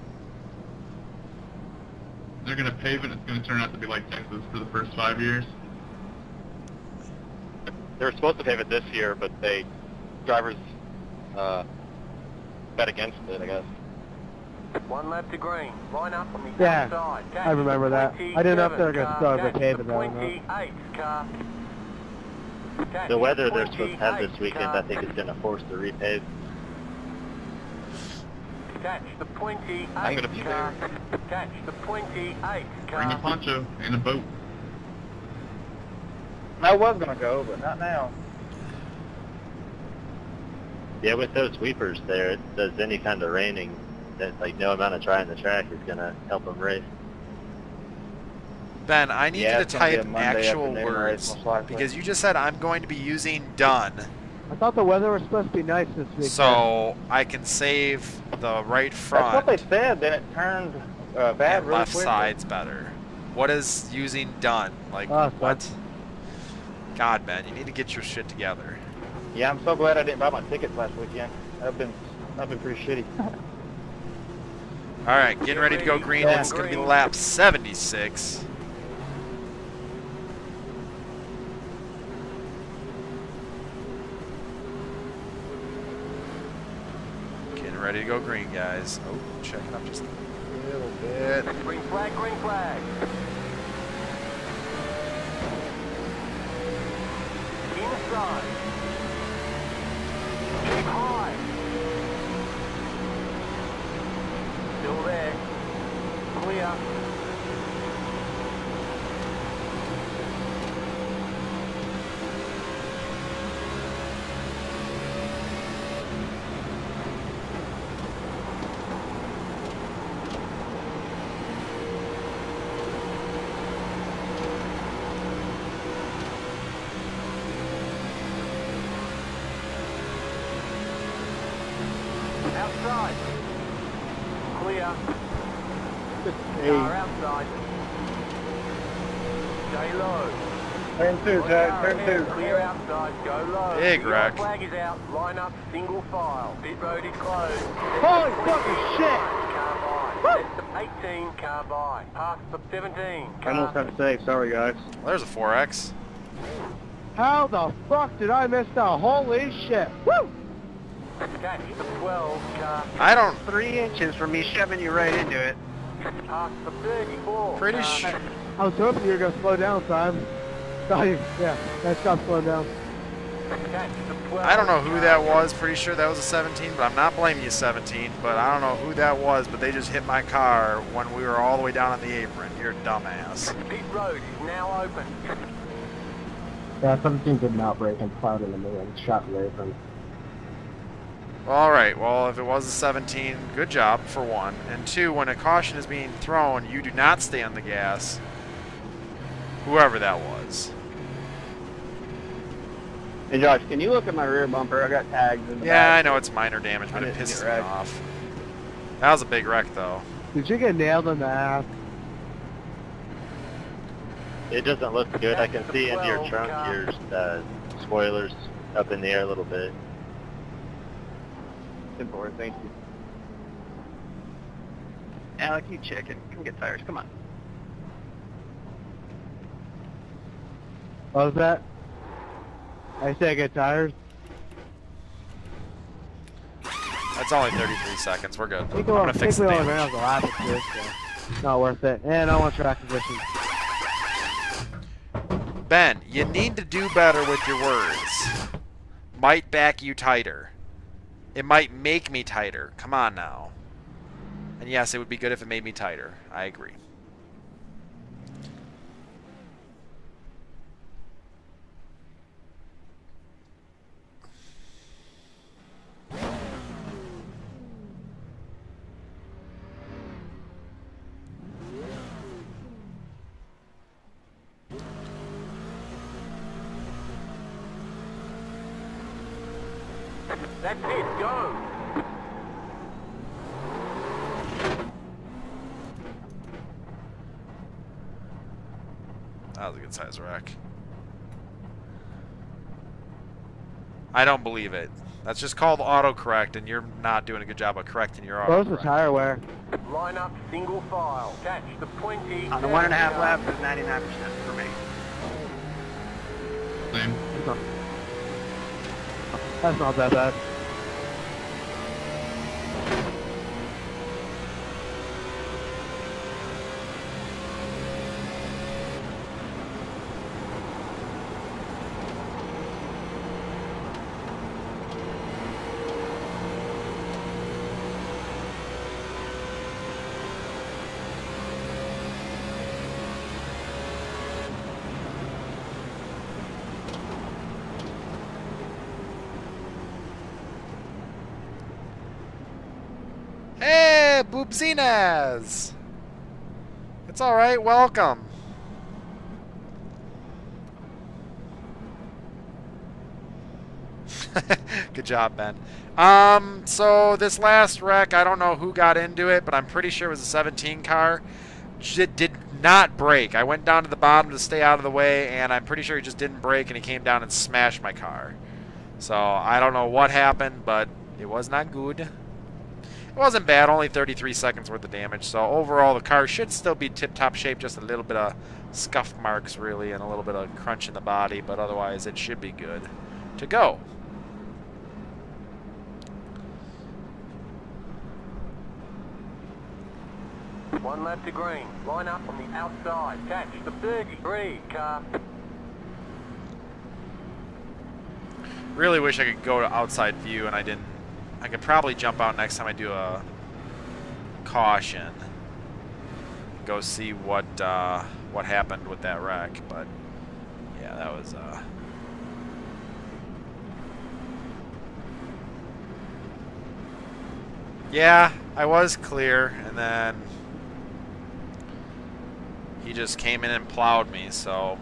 They're going to pave it. It's going to turn out to be like Texas for the first 5 years. They were supposed to pave it this year, but drivers bet against it, I guess. 1 lap to green. Line up on the Yeah, outside. Catch I remember the that. I didn't know if they were gonna 27 start car. with Catch paving the though, no. 28 car. Catch The weather they're the supposed to have this 28 weekend, car. I think, is going to force the repave. Catch the 28 I'm gonna be car. Catch the 28 car. Bring a poncho and a boat. I was gonna go, but not now. Yeah, with those sweepers there, it does any kind of raining, that like no amount of trying the track is going to help them race. Ben, I need Yeah, you it's to gonna be type a Monday actual afternoon race, words most likely. because you just said I'm going to be using done, I thought the weather was supposed to be nice this week. so I can save the right That's front what they said. Then it turned bad and really left quickly. side's better. What is using done? Like Oh, what? God, Ben, you need to get your shit together. Yeah, I'm so glad I didn't buy my tickets last weekend. I've been pretty shitty. All right, getting ready to go green. Yeah. It's going to be lap 76. Getting ready to go green, guys. Oh, checking up just a little bit. Green flag, green flag. Inside. Keep high. Outside. Clear. Hey. Car outside. Stay low. Turn 2, Jack. Turn 2. Clear outside. Go low. Big The wreck. flag is out. Line up. Single file. Pit road is closed. Holy fucking shit! Car by. That's the 18 car by. Past the 17 car. I almost got saved. Sorry, guys. Well, there's a 4X. How the fuck did I miss that? Holy shit! Woo! Catch the 12 car. I don't... 3 inches from me shoving you right into it. Past the 34 Pretty car. sure... I was hoping you were gonna slow down, Simon. Yeah, nice job slowing down. Catch the 12 I don't know who car. that was. Pretty sure that was a 17, but I'm not blaming you, 17. But I don't know who that was, but they just hit my car when we were all the way down on the apron. You're a dumbass. Pit road is now open. Yeah, 17 did not break and plowed into me and shot me apron. Alright, well, if it was a 17, good job, for one. And two, when a caution is being thrown, you do not stay on the gas. Whoever that was. Hey, Josh, can you look at my rear bumper? I got tags in the Yeah, back. I know it's minor damage, but I it didn't pisses get me wrecked. off. That was a big wreck, though. Did you get nailed in the ass? It doesn't look good. I can see into your 12 trunk, car. your spoilers up in the air a little bit. Simple, thank you. Alec, you chicken. Come get tires. Come on. What was that? I said I get tires. That's only 33 seconds. We're good. I I'm think gonna fix the we only damage. ran off the lap of this, so not worth it. And I want track position. Ben, you need to do better with your words. Might back you tighter. It might make me tighter. Come on now. And yes, it would be good if it made me tighter. I agree. That's it, go! That was a good size wreck. I don't believe it. That's just called autocorrect, and you're not doing a good job of correcting your Close the autocorrect. tire wear. Line up, single file. Catch the 20. On the 1.5 laps is 99% for me. Same. That's not that bad. Hey, Boobzinas! It's alright, welcome. Good job, Ben. So this last wreck, I don't know who got into it, but I'm pretty sure it was a 17 car. It did not brake. I went down to the bottom to stay out of the way, and I'm pretty sure he just didn't brake, and he came down and smashed my car. So I don't know what happened, but it was not good. It wasn't bad, only 33 seconds worth of damage. So overall, the car should still be tip-top shape, just a little bit of scuff marks, really, and a little bit of crunch in the body, but otherwise it should be good to go. One lap to green. Line up on the outside. Catch the 33 car. Really wish I could go to outside view, and I didn't. I could probably jump out next time I do a caution. Go see what happened with that wreck, but yeah, that was yeah, I was clear, and then he just came in and plowed me, so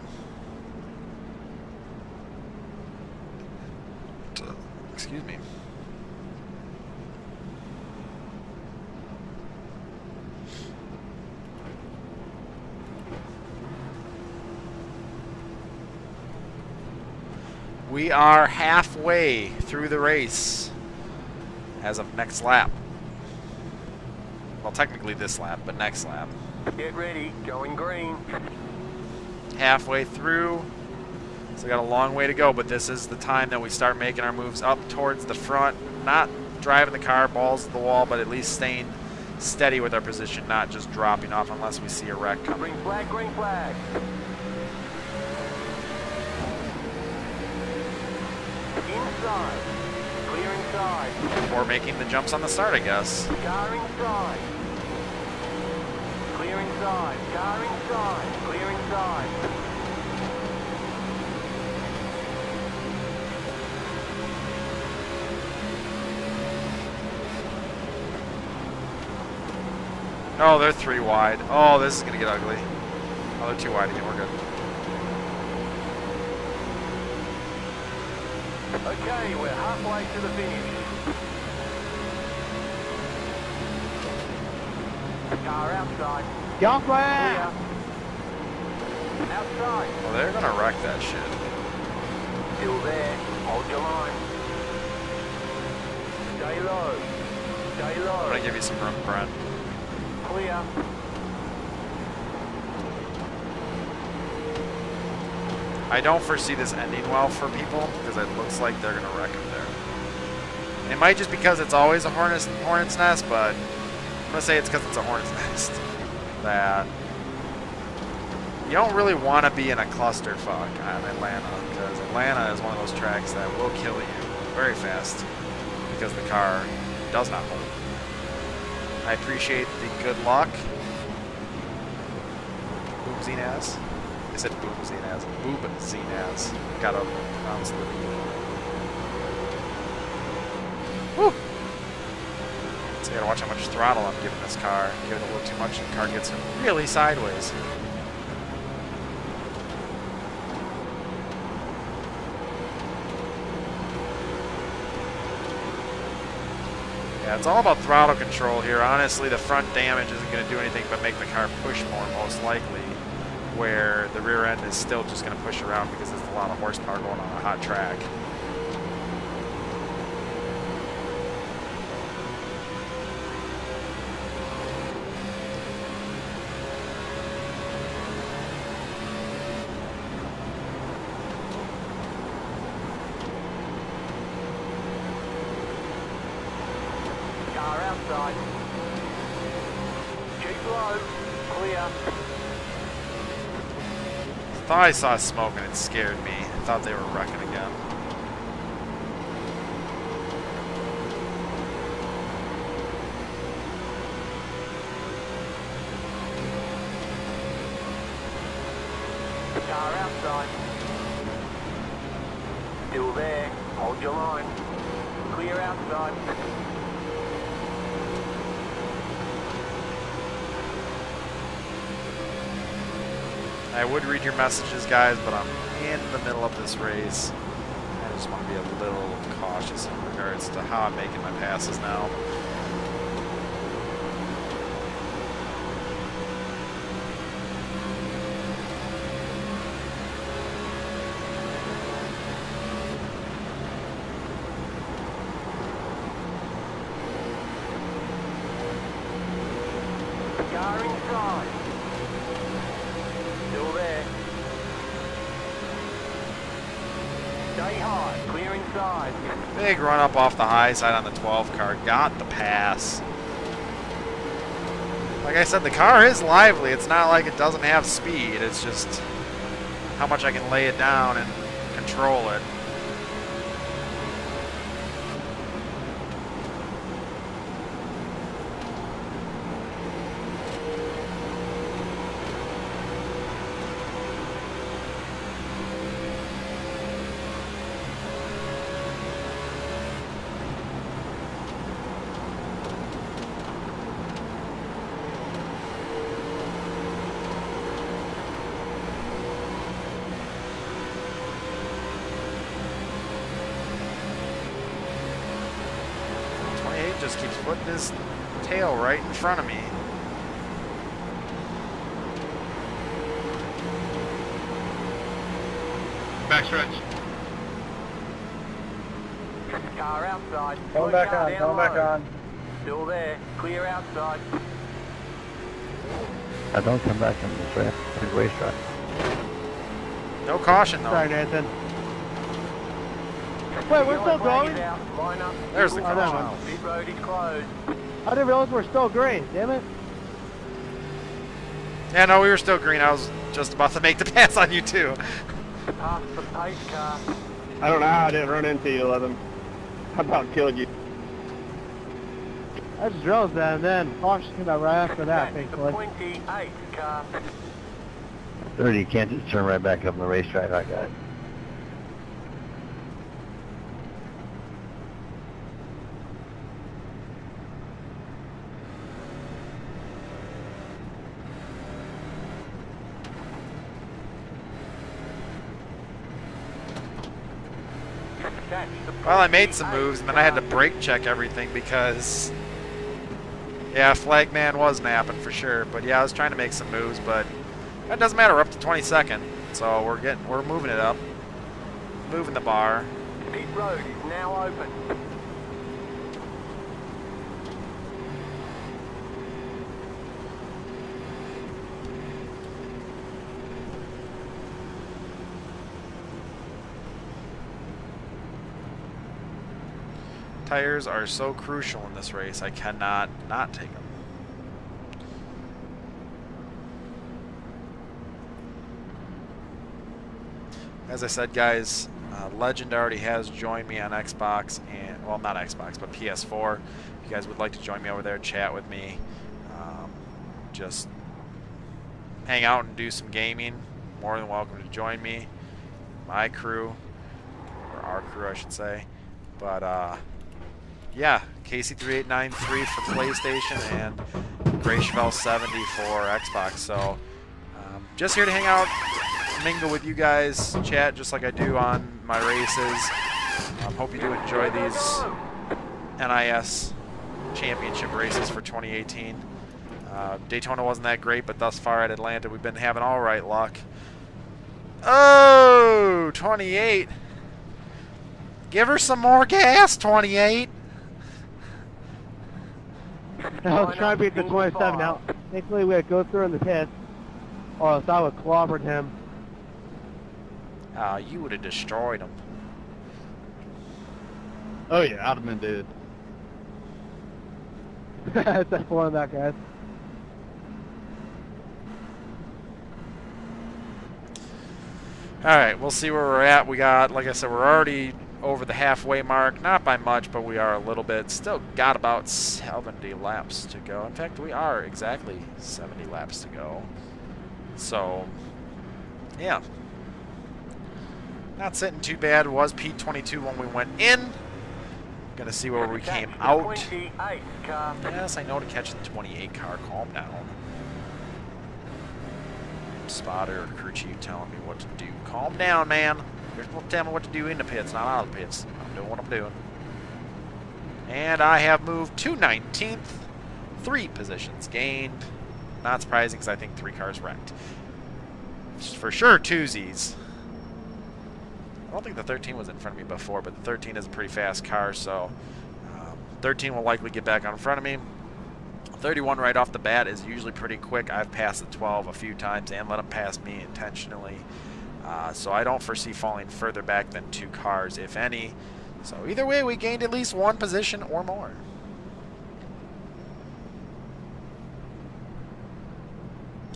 excuse me. We are halfway through the race as of next lap. Well, technically this lap, but next lap. Get ready, going green. Halfway through. So we got a long way to go, but this is the time that we start making our moves up towards the front. Not driving the car balls to the wall, but at least staying steady with our position, not just dropping off unless we see a wreck coming. Green flag, green flag. Inside. Clear inside. Or making the jumps on the start, I guess. Car inside. Clear inside. Car inside. Clear inside. Oh, they're 3 wide. Oh, this is going to get ugly. Oh, they're 2 wide again. We're good. Okay, we're halfway to the finish. Car outside. Jump Clear. flag! Outside. Oh, they're going to wreck that shit. Still there. Hold your line. Stay low. Stay low. I'm going to give you some room, Brent. Clear. I don't foresee this ending well for people because it looks like they're going to wreck them there. It might just because it's always a hornet's nest, but I'm going to say it's because it's a hornet's nest. That you don't really want to be in a clusterfuck on Atlanta, because Atlanta is one of those tracks that will kill you very fast because the car does not hold. I appreciate the good luck. Boomzinaz. I said Boomzinaz. Boomzinaz. Gotta pronounce the Woo! So I gotta watch how much throttle I'm giving this car. Give it a little too much and the car gets really sideways. Yeah, it's all about throttle control here. Honestly, the front damage isn't going to do anything but make the car push more, most likely, where the rear end is still just going to push around because there's a lot of horsepower going on a hot track. Car outside. Keep low. Clear. Thought I saw smoke and it scared me. I thought they were wrecking again. Car outside. Still there. Hold your line. Clear outside. I would read your messages, guys, but I'm in the middle of this race. I just want to be a little cautious in regards to how I'm making my passes now. Car inside. Still there. Stay high. Clear inside. Big run up off the high side on the 12 car. Got the pass. Like I said, the car is lively. It's not like it doesn't have speed. It's just how much I can lay it down and control it. Just keeps putting his tail right in front of me. Backstretch. Car outside. Coming back on, coming back on. Still there. Clear outside. Don't come back on this racetrack. No caution though. Sorry, Nathan. Wait, we're still going? Line up. There's the Oh, that caution. one. Pit road is closed. I didn't realize we're still green. Damn it. Yeah, no, we were still green. I was just about to make the pass on you too. Past the pace car. I don't know how I didn't run into you, 11. I about killed you. I just realized that, and then caution came out right after that, That's the thankfully. 28 car. 30, you can't just turn right back up on the racetrack like that. Well, I made some moves, and then I had to brake check everything because, yeah, Flagman was napping for sure. But yeah, I was trying to make some moves, but that doesn't matter. We're up to 22nd, so we're moving it up, moving the bar. Pit road is now open. Tires are so crucial in this race. I cannot not take them. As I said, guys, Legend already has joined me on Xbox, and well, not Xbox, but PS4. If you guys would like to join me over there, chat with me, just hang out and do some gaming, more than welcome to join me. My crew, or our crew, I should say. But yeah, Casey3893 for PlayStation and Graychevelle70 for Xbox. So just here to hang out, mingle with you guys, chat just like I do on my races. Hope you do enjoy these NIS championship races for 2018. Daytona wasn't that great, but thus far at Atlanta we've been having all right luck. Oh, 28. Give her some more gas, 28. I was trying to beat the 27 now. Thankfully, we had to go through in the pits, or else I would have clobbered him. You would have destroyed him. Oh yeah, I'd have been dead. It's that one of that, guys. Alright, we'll see where we're at. We got, like I said, we're already over the halfway mark. Not by much, but we are a little bit. Still got about 70 laps to go. In fact, we are exactly 70 laps to go. So, yeah. Not sitting too bad. It was P22 when we went in. Gonna see where we came out. Yes, I know to catch the 28 car. Calm down. Spotter or crew chief telling me what to do. Calm down, man. You're supposed to tell me what to do in the pits, not out of the pits. I'm doing what I'm doing. And I have moved to 19th. 3 positions gained. Not surprising because I think 3 cars wrecked. For sure, twosies. I don't think the 13 was in front of me before, but the 13 is a pretty fast car, so 13 will likely get back on in front of me. 31 right off the bat is usually pretty quick. I've passed the 12 a few times and let them pass me intentionally. So I don't foresee falling further back than 2 cars, if any. So either way, we gained at least 1 position or more.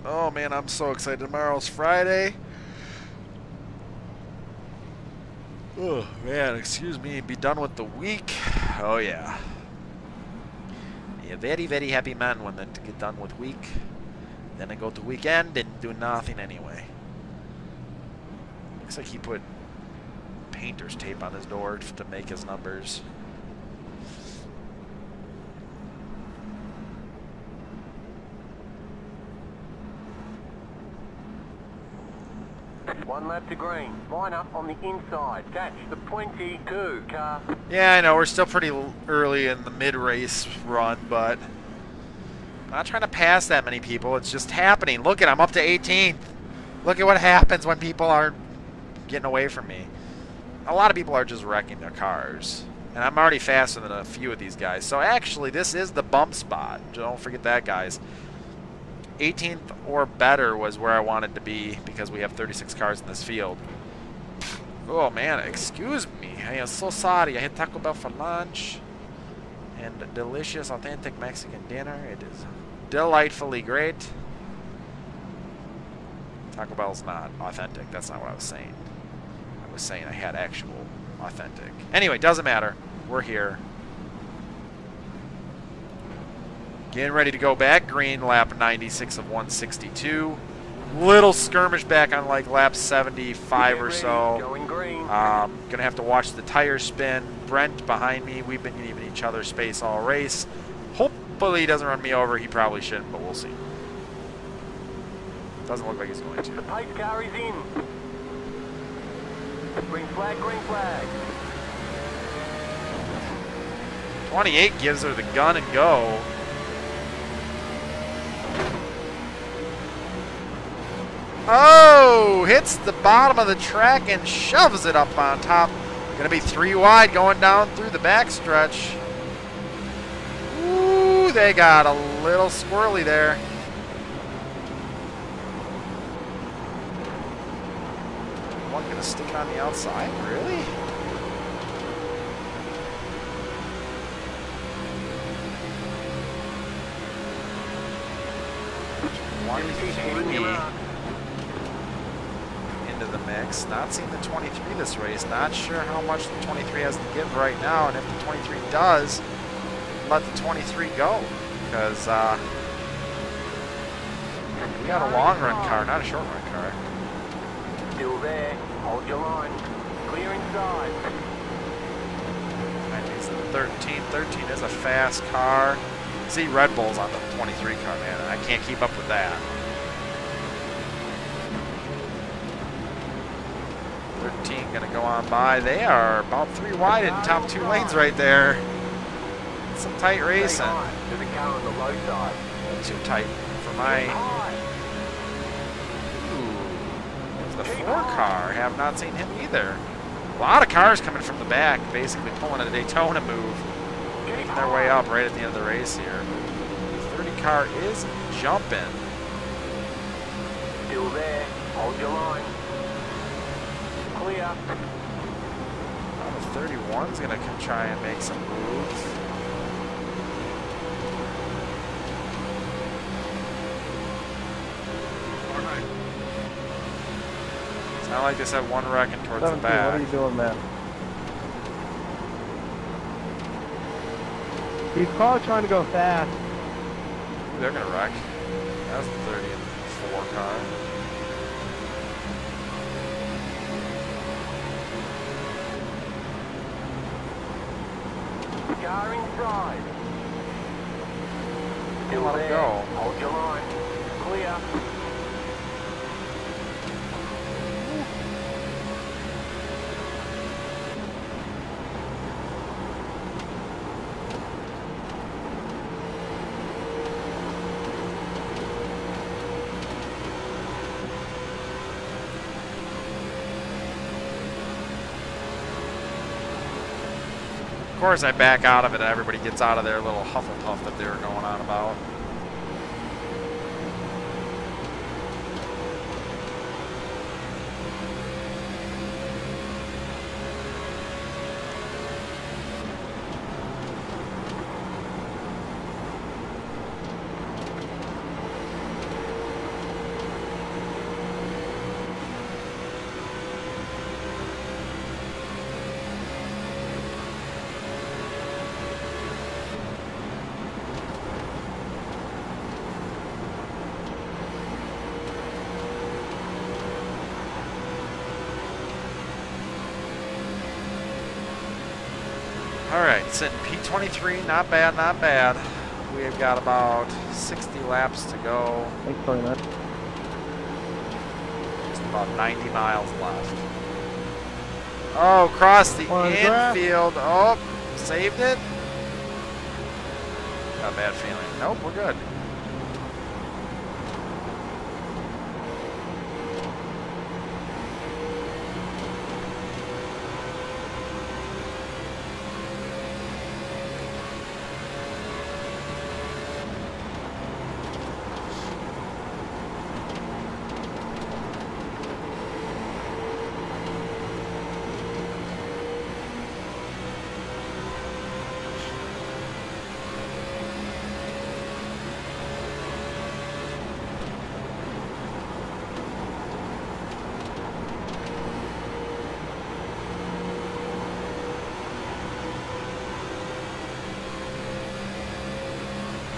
Oh man, I'm so excited. Tomorrow's Friday. Oh man, excuse me, be done with the week. Oh yeah. A very, very happy man when they get done with week. Then I go to weekend and do nothing anyway. Looks like he put painter's tape on his door to make his numbers. One lap to green. Line up on the inside. Catch the 22 car. Yeah, I know. We're still pretty early in the mid-race run, but I'm not trying to pass that many people. It's just happening. Look at, I'm up to 18th. Look at what happens when people aren't getting away from me. A lot of people are just wrecking their cars. And I'm already faster than a few of these guys. So actually, this is the bump spot. Don't forget that, guys. 18th or better was where I wanted to be because we have 36 cars in this field. Oh, man, excuse me. I am so sorry. I had Taco Bell for lunch. And delicious, authentic Mexican dinner. It is delightfully great. Taco Bell's not authentic. That's not what I was saying. I was saying I had actual authentic. Anyway, doesn't matter. We're here. Getting ready to go back. Green, lap 96 of 162. Little skirmish back on like lap 75 or so. Gonna have to watch the tires spin. Brent behind me. We've been giving each other space all race. Hopefully he doesn't run me over. He probably shouldn't, but we'll see. Doesn't look like he's going to. The pace car is in. Green flag, green flag. 28 gives her the gun and go. Oh, hits the bottom of the track and shoves it up on top. Gonna be 3 wide going down through the backstretch. Ooh, they got a little squirrely there. One gonna stick it on the outside, really? Into the mix. Not seeing the 23 this race. Not sure how much the 23 has to give right now, and if the 23 does, let the 23 go. Because we got a long run car, not a short run car. Still there. Hold your line. Clear inside. That means the 13. 13 is a fast car. See Red Bulls on the 23 car, man. I can't keep up with that. 13 gonna go on by. They are about 3 wide in top 2 lanes right there. Some tight racing. To the car on the low side. Too tight for my. The 4 car, have not seen him either. A lot of cars coming from the back, basically pulling a Daytona move, making their way up right at the end of the race here. The 30 car is jumping. Still there. Hold your line. Clear. The 31's going to come try and make some moves. Not like this had one wrecking towards the back. What are you doing, man? He's probably trying to go fast. Ooh, they're going to wreck. That was the 30 and 4 car. Car inside. Still let him go. Hold your line. Clear. Of course, I back out of it and everybody gets out of their little Hufflepuff that they were going on about. Alright, sitting P23, not bad, not bad. We've got about 60 laps to go. Thanks very much. Just about 90 miles left. Oh, across the infield. Oh, saved it. Got a bad feeling. Nope, we're good.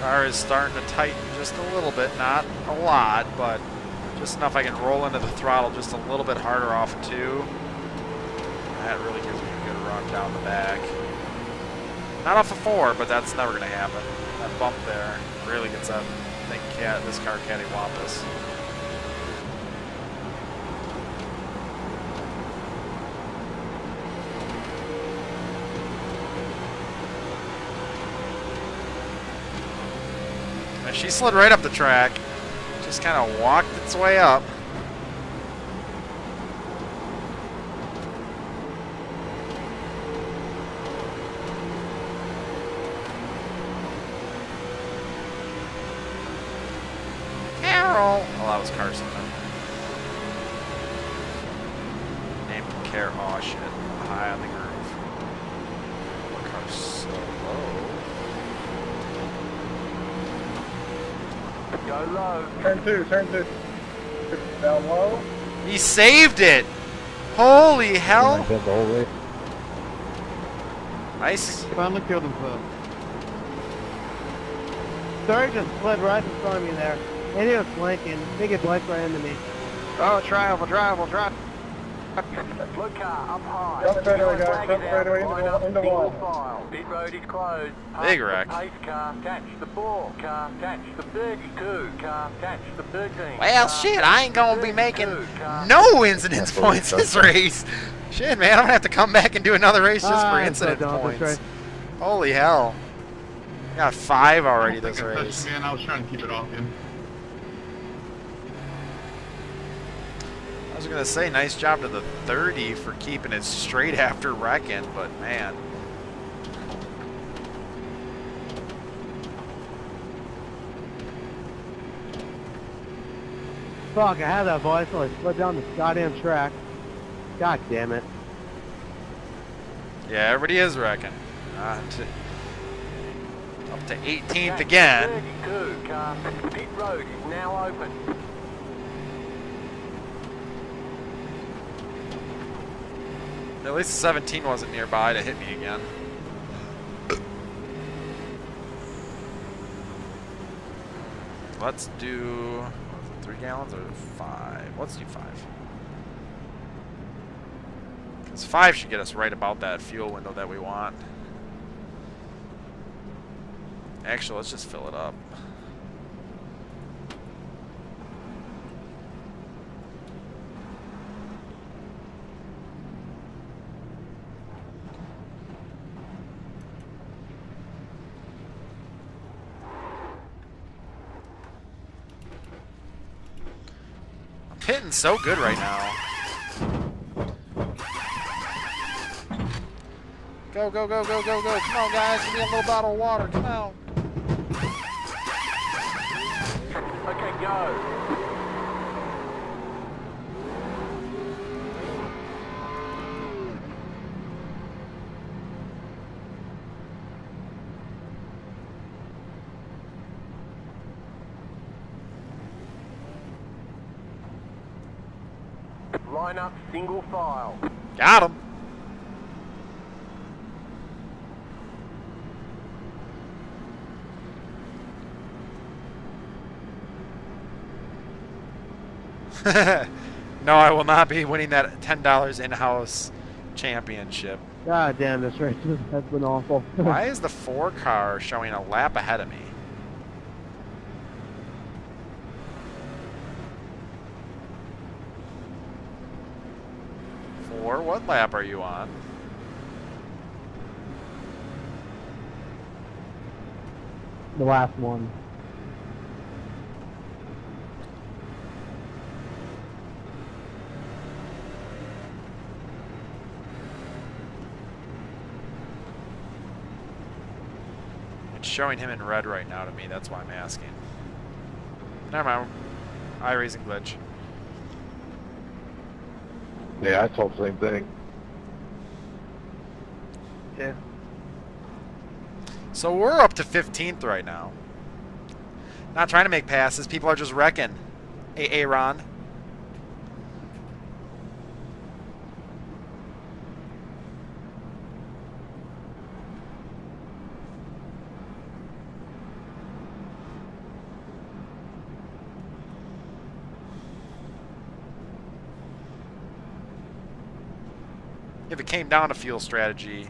Car is starting to tighten just a little bit, not a lot, but just enough I can roll into the throttle just a little bit harder off of 2. That really gives me a good run down the back. Not off of 4, but that's never going to happen. That bump there really gets that thing this car cattywampus. And she slid right up the track. Just kind of walked its way up. Carol! Oh, that was Carson. Named him Carol. Oh, shit. High on the groove. The car's so low. Go low. Turn 2. Down low. He saved it! Holy hell! Nice. Finally killed himself. Sorry, just slid right in front of me there. And he was blinking. I think it blinked right into me. Oh, trial. Blue car up high. Jump straight away, guys. Jump straight away into Single one. file. Pit road is closed. Big Pass wreck. the pace car. Catch the 4 car. Catch the 32 car. Catch the 13. Well, car, shit, I ain't gonna be 32 making car. no incidents points this race. Shit, man, I'm gonna have to come back and do another race just for I'm so incident done with this points. race. Holy hell. Got 5 already I don't this think I touched race. him, man. I was trying to keep it off him. I was gonna say, nice job to the 30 for keeping it straight after wrecking, but man. Fuck, I had that voice, so I slid down the goddamn track. God damn it. Yeah, everybody is wrecking. Up to 18th again. 32 car. Pit road is now open. At least the 17 wasn't nearby to hit me again. Let's do 3 gallons or 5? Let's do 5. Because 5 should get us right about that fuel window that we want. Actually, let's just fill it up. Hitting so good right now. Go, go, go, go, go, go. Come on, guys. Give me a little bottle of water. Come on. Okay, go. Line up single file. Got him. No, I will not be winning that $10 in-house championship. God damn, this race has been awful. Why is the 4 car showing a lap ahead of me? 4, what lap are you on? The last one. It's showing him in red right now to me, that's why I'm asking. Never mind. iRacing glitch. Yeah, I told the same thing. Yeah. So we're up to 15th right now. Not trying to make passes, people are just wrecking. Ron. If it came down to fuel strategy,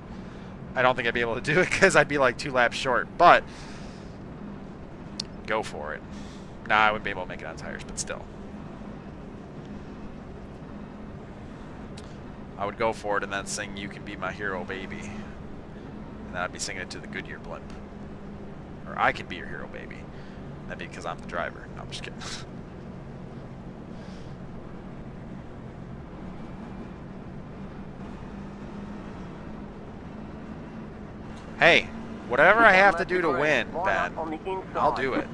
I don't think I'd be able to do it because I'd be like 2 laps short. But go for it. Nah, I wouldn't be able to make it on tires, but still. I would go for it and then sing "You Can Be My Hero, Baby." And then I'd be singing it to the Goodyear blimp. Or "I Can Be Your Hero, Baby." That'd be because I'm the driver. No, I'm just kidding. Hey, whatever I have to do to win, Ben, I'll do it.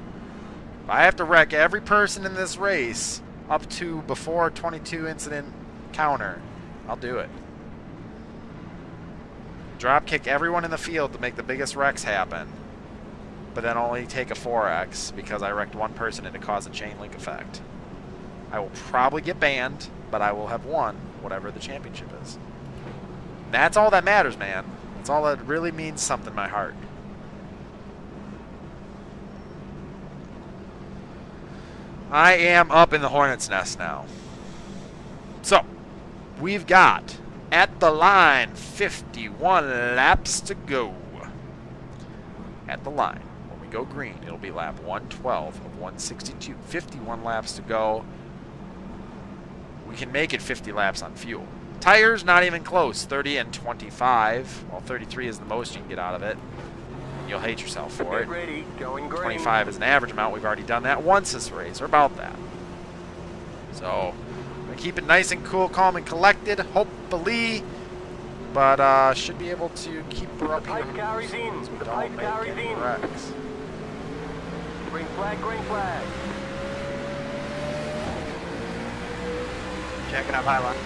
If I have to wreck every person in this race up to before 22 incident counter, I'll do it. Drop kick everyone in the field to make the biggest wrecks happen, but then only take a 4X because I wrecked one person and it caused a chain link effect. I will probably get banned, but I will have won whatever the championship is. That's all that matters, man. That's all that really means something in my heart. I am up in the hornet's nest now. So, we've got, at the line, 51 laps to go. At the line, when we go green, it'll be lap 112 of 162. 51 laps to go. We can make it 50 laps on fuel. Tires, not even close. 30 and 25. Well, 33 is the most you can get out of it. And you'll hate yourself for it. 25 is an average amount. We've already done that once this race, or about that. So, I'm going to keep it nice and cool, calm, and collected, hopefully. But should be able to keep her up here. Carries in. So we don't make any wrecks. Green flag, green flag. Checking up high line.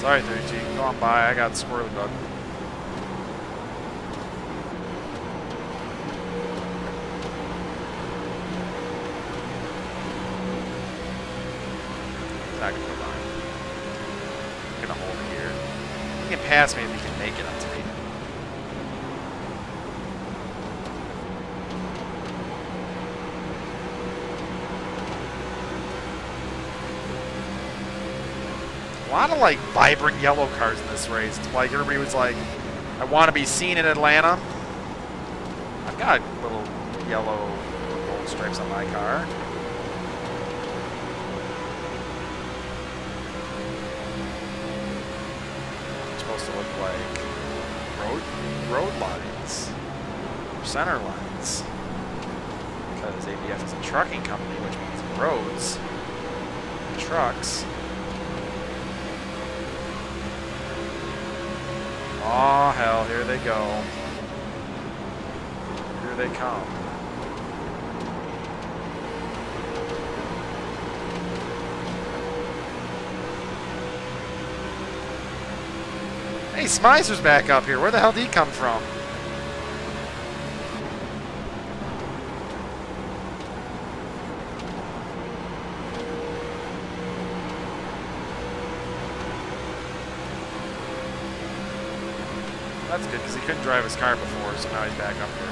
Sorry, 32. Go on by. I got squirrely bug. Not gonna go by. I'm gonna hold it here. He can pass me if he can make it up to me. A lot of like vibrant yellow cars in this race. Like everybody was like, I want to be seen in Atlanta. I've got little yellow gold stripes on my car. It's supposed to look like road lines, or center lines. Because ABF is a trucking company, which means roads, and trucks. Oh hell, here they go. Here they come. Hey, Smizer's back up here. Where the hell did he come from? That's good, because he couldn't drive his car before, so now he's back up here.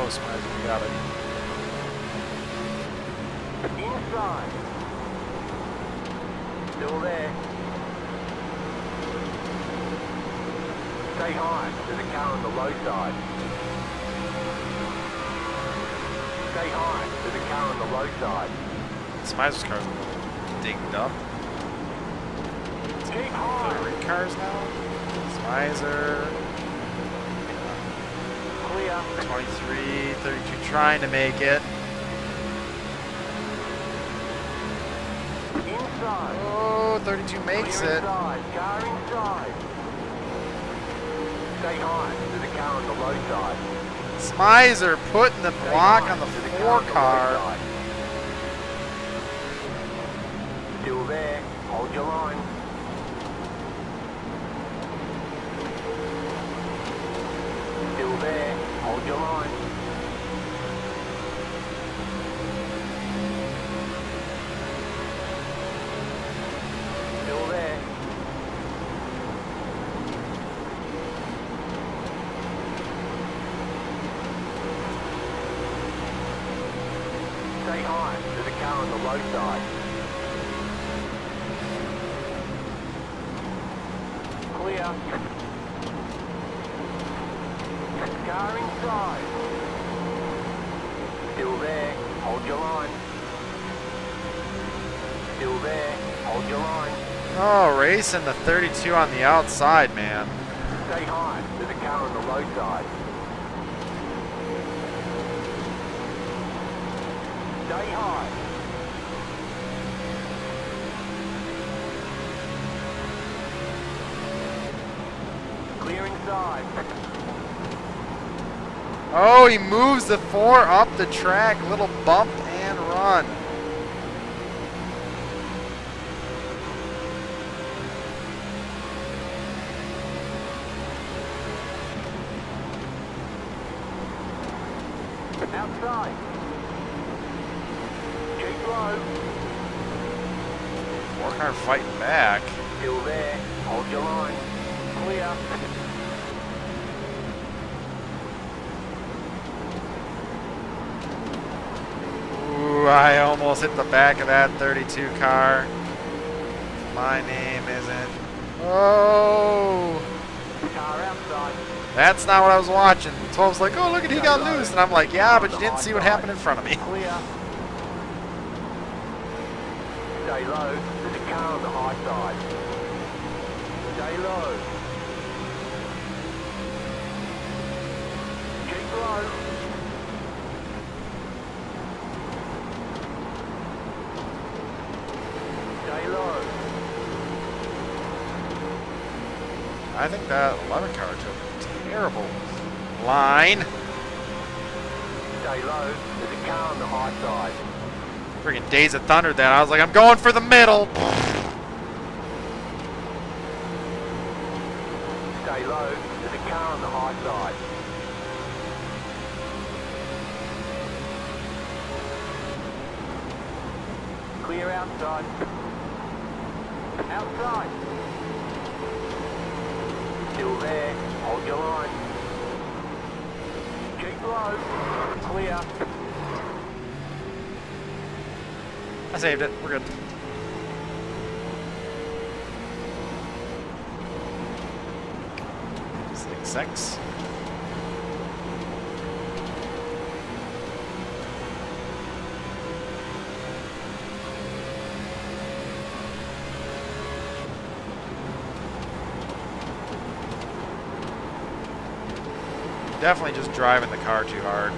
Smizer, you got it. Inside. Still there. Stay high. There's a car on the low side. Stay high. There's a car on the low side. Smizer's car's a little dinged up. Keep high. 3 cars now. Miser. Clear. 23, 32 trying to make it. Inside. Oh, 32 makes Clear it. inside. Car inside. Stay high to the car on the low side. Smizer putting the Stay block high on the to 4 on the low car. side. Still there. Hold your line. Still there. Hold your line. Still there. Stay high to the car on the low side. Clear. Car inside. Still there. Hold your line. Still there. Hold your line. Oh, racing the 32 on the outside, man. Stay high to the car on the low side. Stay high. Clear inside. Oh, he moves the 4 up the track. Little bump and run. Outside. Keep low. 4 car fighting back. Still there. Hold your line. Clear. Ooh, I almost hit the back of that 32 car. My name isn't. Oh. Car outside. That's not what I was watching. 12's like, oh, look at he got loose. And I'm like, yeah, but you didn't see what happened in front of me. Clear. Stay low. There's a car on the high side. Stay low. Keep low. Stay low. I think that 11 car took a terrible line. Stay low. There's a car on the high side. Freaking Days of Thunder that. I was like, I'm going for the middle. Stay low. There's a car on the high side. Clear outside. Outside. Still there. Hold your line. Keep low. Clear. I saved it. We're good. Six. Definitely just driving the car too hard.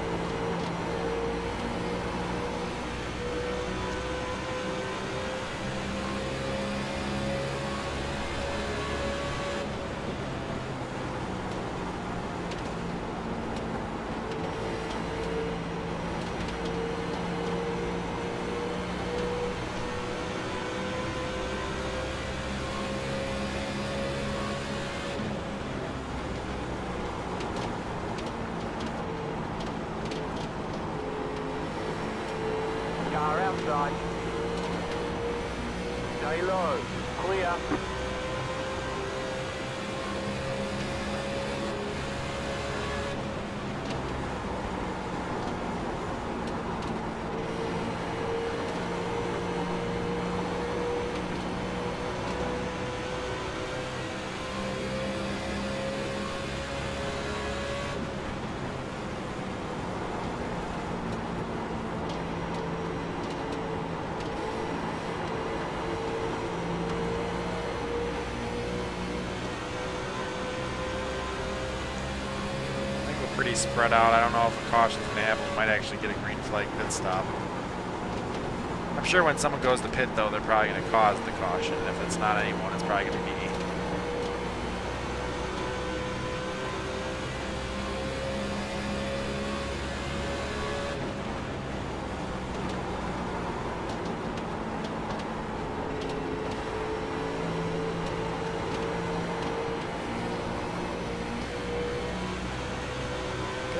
Car outside. Stay low. Clear. pretty spread out. I don't know if a caution's going to happen. We might actually get a green flag pit stop. I'm sure when someone goes to pit, though, they're probably going to cause the caution. If it's not anyone, it's probably going to be me.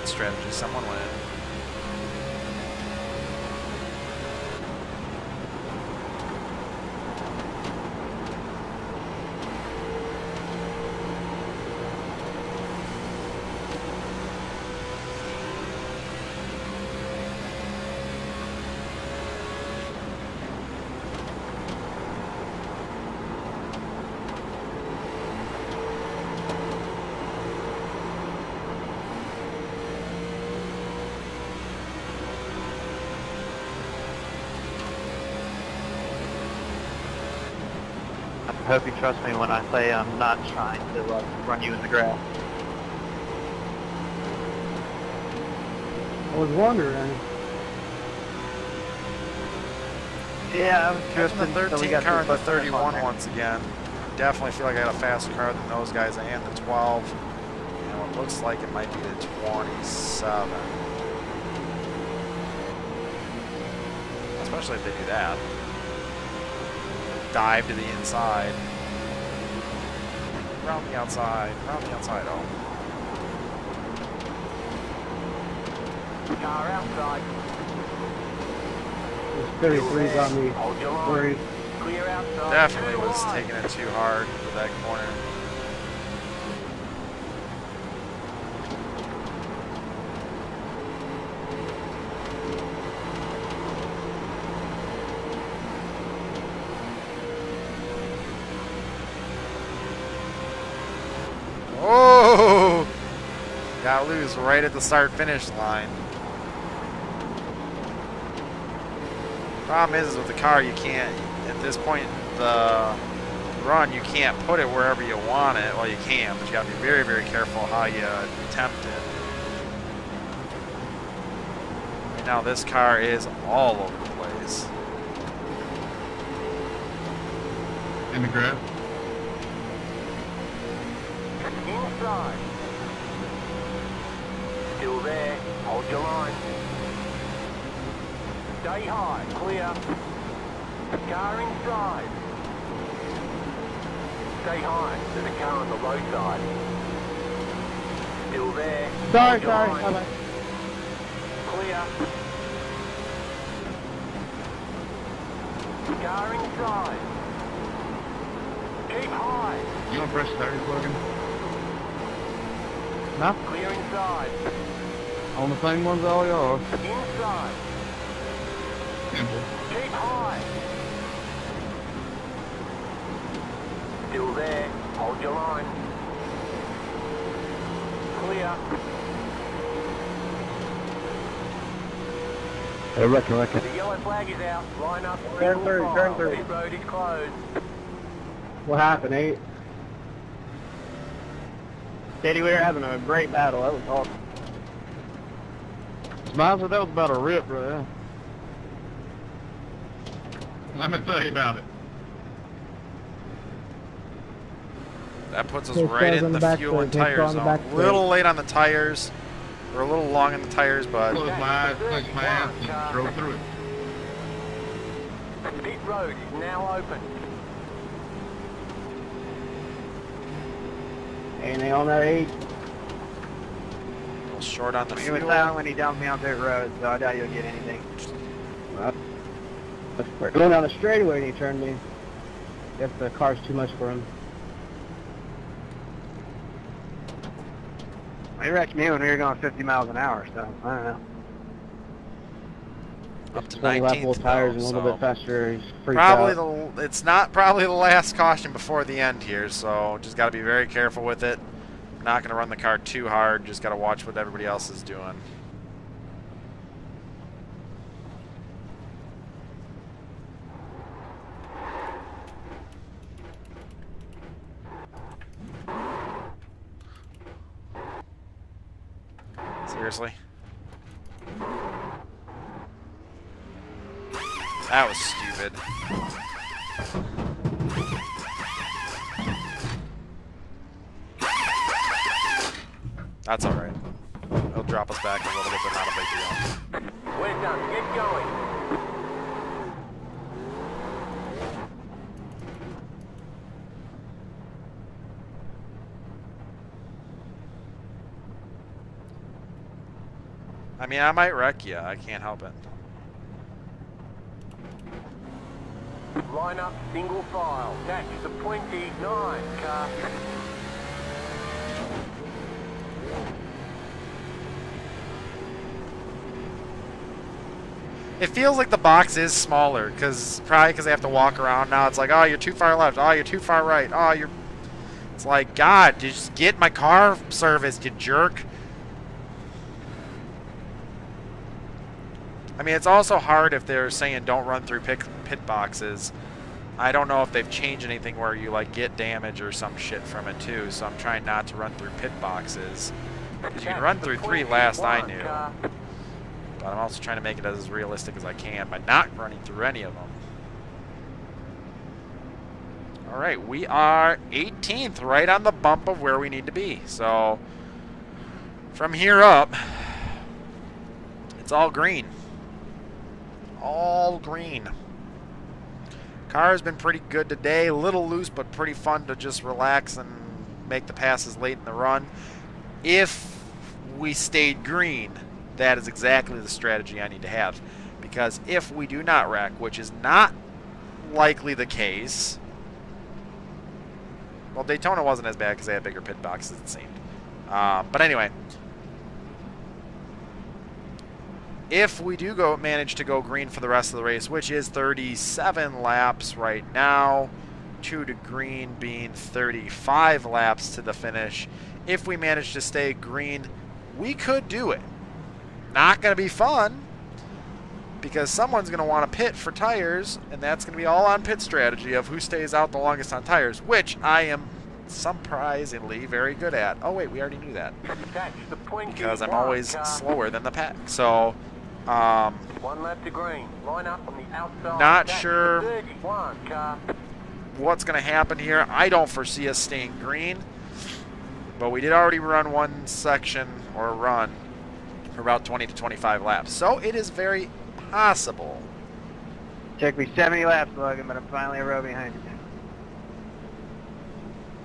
Strategy, someone win. I hope you trust me when I say I'm not trying to run you in the grass. I was wondering. Yeah, I was Catching the drifting. 13 car and the 31 once again. Definitely feel like I got a faster car than those guys and the 12. And it looks like it might be the 27. Especially if they do that. Dive to the inside. Around the outside. Around the outside. Oh. Car outside. This 33's on me. Hold your line. Worried. Clear outside. Definitely was taking it too hard for that corner. Oh! Got loose right at the start-finish line. Problem is with the car, you can't, at this point in the run, you can't put it wherever you want it. Well, you can, but you got to be very, very careful how you attempt it. Right now, this car is all over the place. In the grab. Inside. Still there. Hold your line. Stay high. Clear. Car inside. Stay high. There's a car on the low side. Still there. Sorry, Hold your sorry. line. Bye-bye. Clear. Car inside. Keep high. You want fresh tires, Logan? No? Clear inside. On the same ones all yours. Inside. Simple. Keep high. Still there. Hold your line. Clear. Hey, reckon. The yellow flag is out. Line up. Turn through, turn through. Pit road is closed. What happened, 8? Daddy, we were having a great battle. That was awesome. Smiles, that was about a rip, bro. Let me tell you about it. That puts us Those right cars in on the the back fuel and straight, tire on the zone. back A little late on the tires. We're a little long in the tires, but Close my eyes, clench my ass, and drove through it. Pit road is now open. Anything on that 8? a little short on the He was fuel. down when he dumped me on pit road, so I doubt you'll get anything. We're going down the straightaway and he turned me. Guess the car's too much for him. He wrecked me when we were going 50 miles an hour, so I don't know. Up to 20 lap 19th full tires and a little so bit faster. He's freaked probably out. it's not probably the last caution before the end here, so just got to be very careful with it. Not going to run the car too hard. Just got to watch what everybody else is doing. Seriously? That was stupid. That's alright. He'll drop us back a little bit, but not a big deal. We're done. Get going. I mean, I might wreck you. I can't help it. Line up, single file. Catch the 29 car. It feels like the box is smaller, probably because they have to walk around now. It's like, oh, you're too far left. Oh, you're too far right. Oh, you're... It's like, God, just get my car serviced, you jerk. I mean, it's also hard if they're saying don't run through pit boxes. I don't know if they've changed anything where you, like, get damage or some shit from it, too. So I'm trying not to run through pit boxes. Because you can run through 3 last I knew. But I'm also trying to make it as realistic as I can by not running through any of them. Alright, we are 18th, right on the bump of where we need to be. So, from here up, it's all green. All green. Car has been pretty good today. A little loose, but pretty fun to just relax and make the passes late in the run. If we stayed green, that is exactly the strategy I need to have. Because if we do not wreck, which is not likely the case... Well, Daytona wasn't as bad because they had bigger pit boxes, it seemed. But anyway... If we do manage to go green for the rest of the race, which is 37 laps right now, 2 to green being 35 laps to the finish, if we manage to stay green, we could do it. Not going to be fun, because someone's going to want to pit for tires, and that's going to be all on pit strategy of who stays out the longest on tires, which I am surprisingly very good at. Oh wait, we already knew that. Because I'm always slower than the pack. So, one lap to green. Line up on the outside. Not sure what's going to happen here. I don't foresee us staying green. But we did already run one section, or run, for about 20 to 25 laps. So it is very possible. Took me 70 laps, Logan, but I'm finally a row behind you.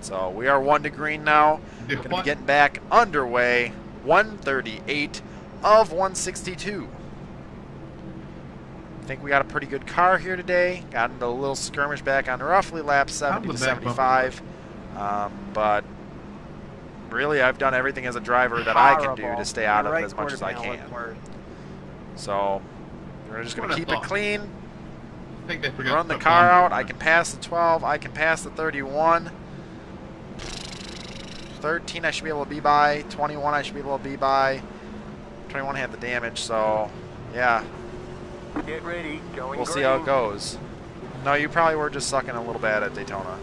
So we are 1 to green now. Going to be getting back underway. 138 of 162. I think we got a pretty good car here today. Got into a little skirmish back on roughly lap 70 to 75. But really, I've done everything as a driver that I can do to stay out of it as much as I can. So we're just going to keep it clean. Run the car out. I can pass the 12. I can pass the 31. 13 I should be able to be by. 21 I should be able to be by. 21 had the damage, so yeah. Get ready. Going we'll see how it goes. No, you probably were just sucking a little bad at Daytona.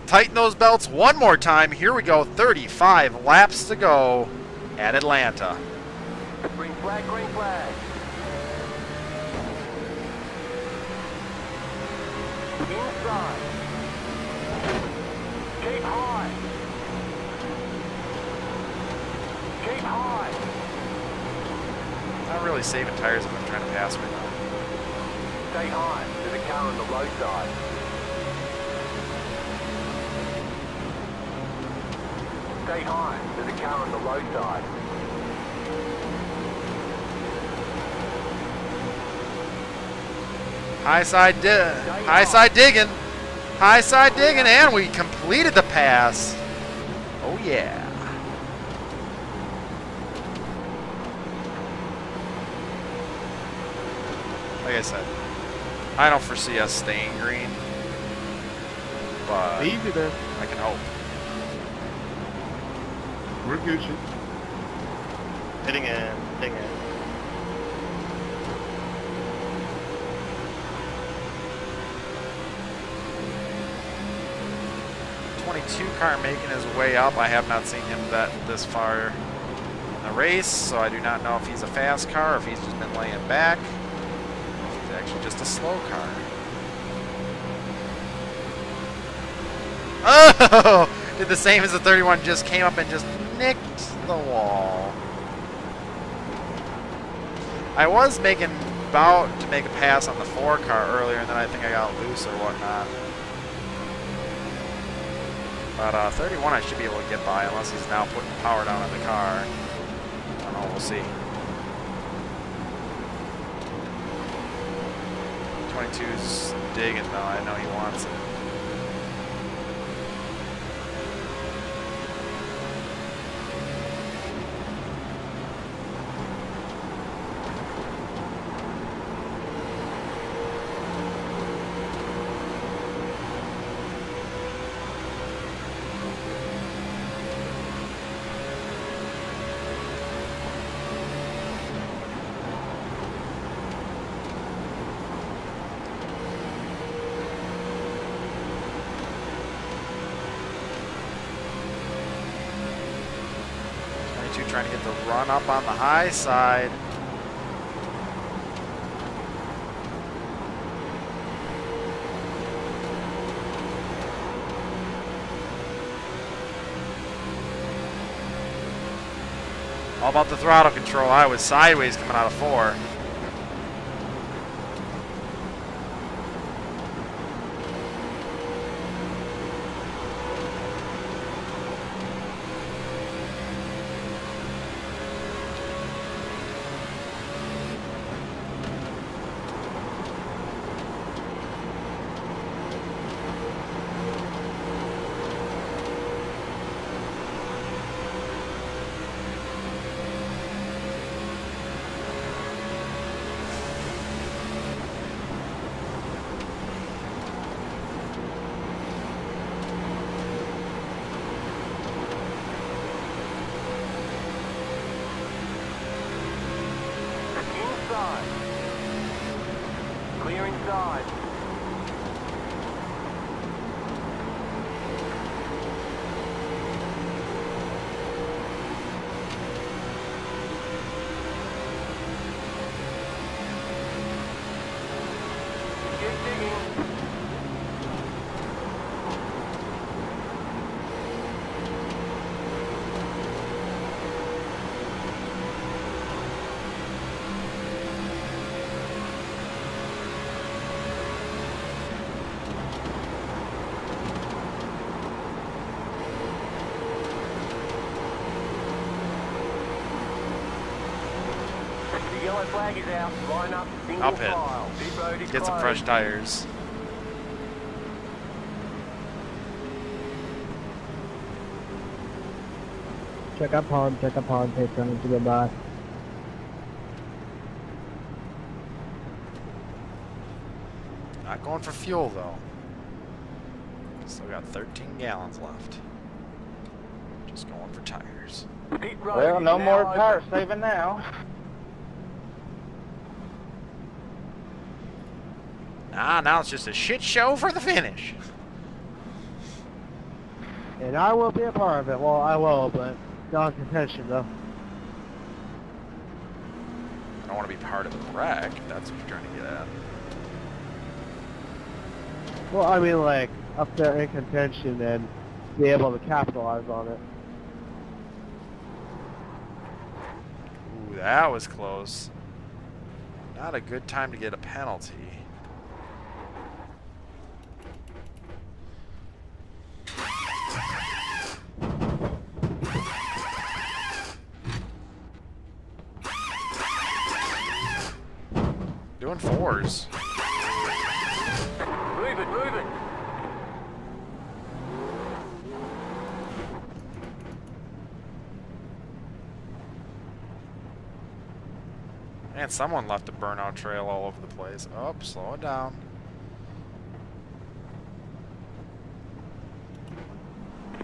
Tighten those belts one more time. Here we go. 35 laps to go at Atlanta. Green flag, green flag. Inside. Keep high. Keep high. Not really saving tires if I'm trying to pass right now. Stay high to the car on the low side. Stay high to the car on the low side. High side digging. High side digging, and we completed the pass. Oh yeah. Like I said, I don't foresee us staying green, but Easy there. I can hope. We're Gucci. Hitting in, hitting in. 22 car making his way up. I have not seen him this far in the race, so I do not know if he's a fast car or if he's just been laying back. If he's actually just a slow car. Oh! Did the same as the 31, just came up and just nicked the wall. I was about to make a pass on the 4 car earlier, and then I think I got loose or whatnot. But 31 I should be able to get by unless he's now putting power down on the car. I don't know, we'll see. 22's digging though, I know he wants it. Trying to get the run up on the high side. All about the throttle control. I was sideways coming out of 4. Clear inside. Keep digging. Yellow flag is out. Line up. Single Up it. file. Pit road is Get some closed. fresh tires. Check up hard, take turns to get by. Not going for fuel though. Still got 13 gallons left. Just going for tires. Pit road Well, is no now more open. tire saving now. Nah, now it's just a shit show for the finish. And I will be a part of it. Well, I will, but not in contention, though. I don't want to be part of the wreck. That's what you're trying to get at. Well, I mean, like, up there in contention and be able to capitalize on it. Ooh, that was close. Not a good time to get a penalty. Doing 4s. Move it, move it. Man, someone left a burnout trail all over the place. Oh, slow it down.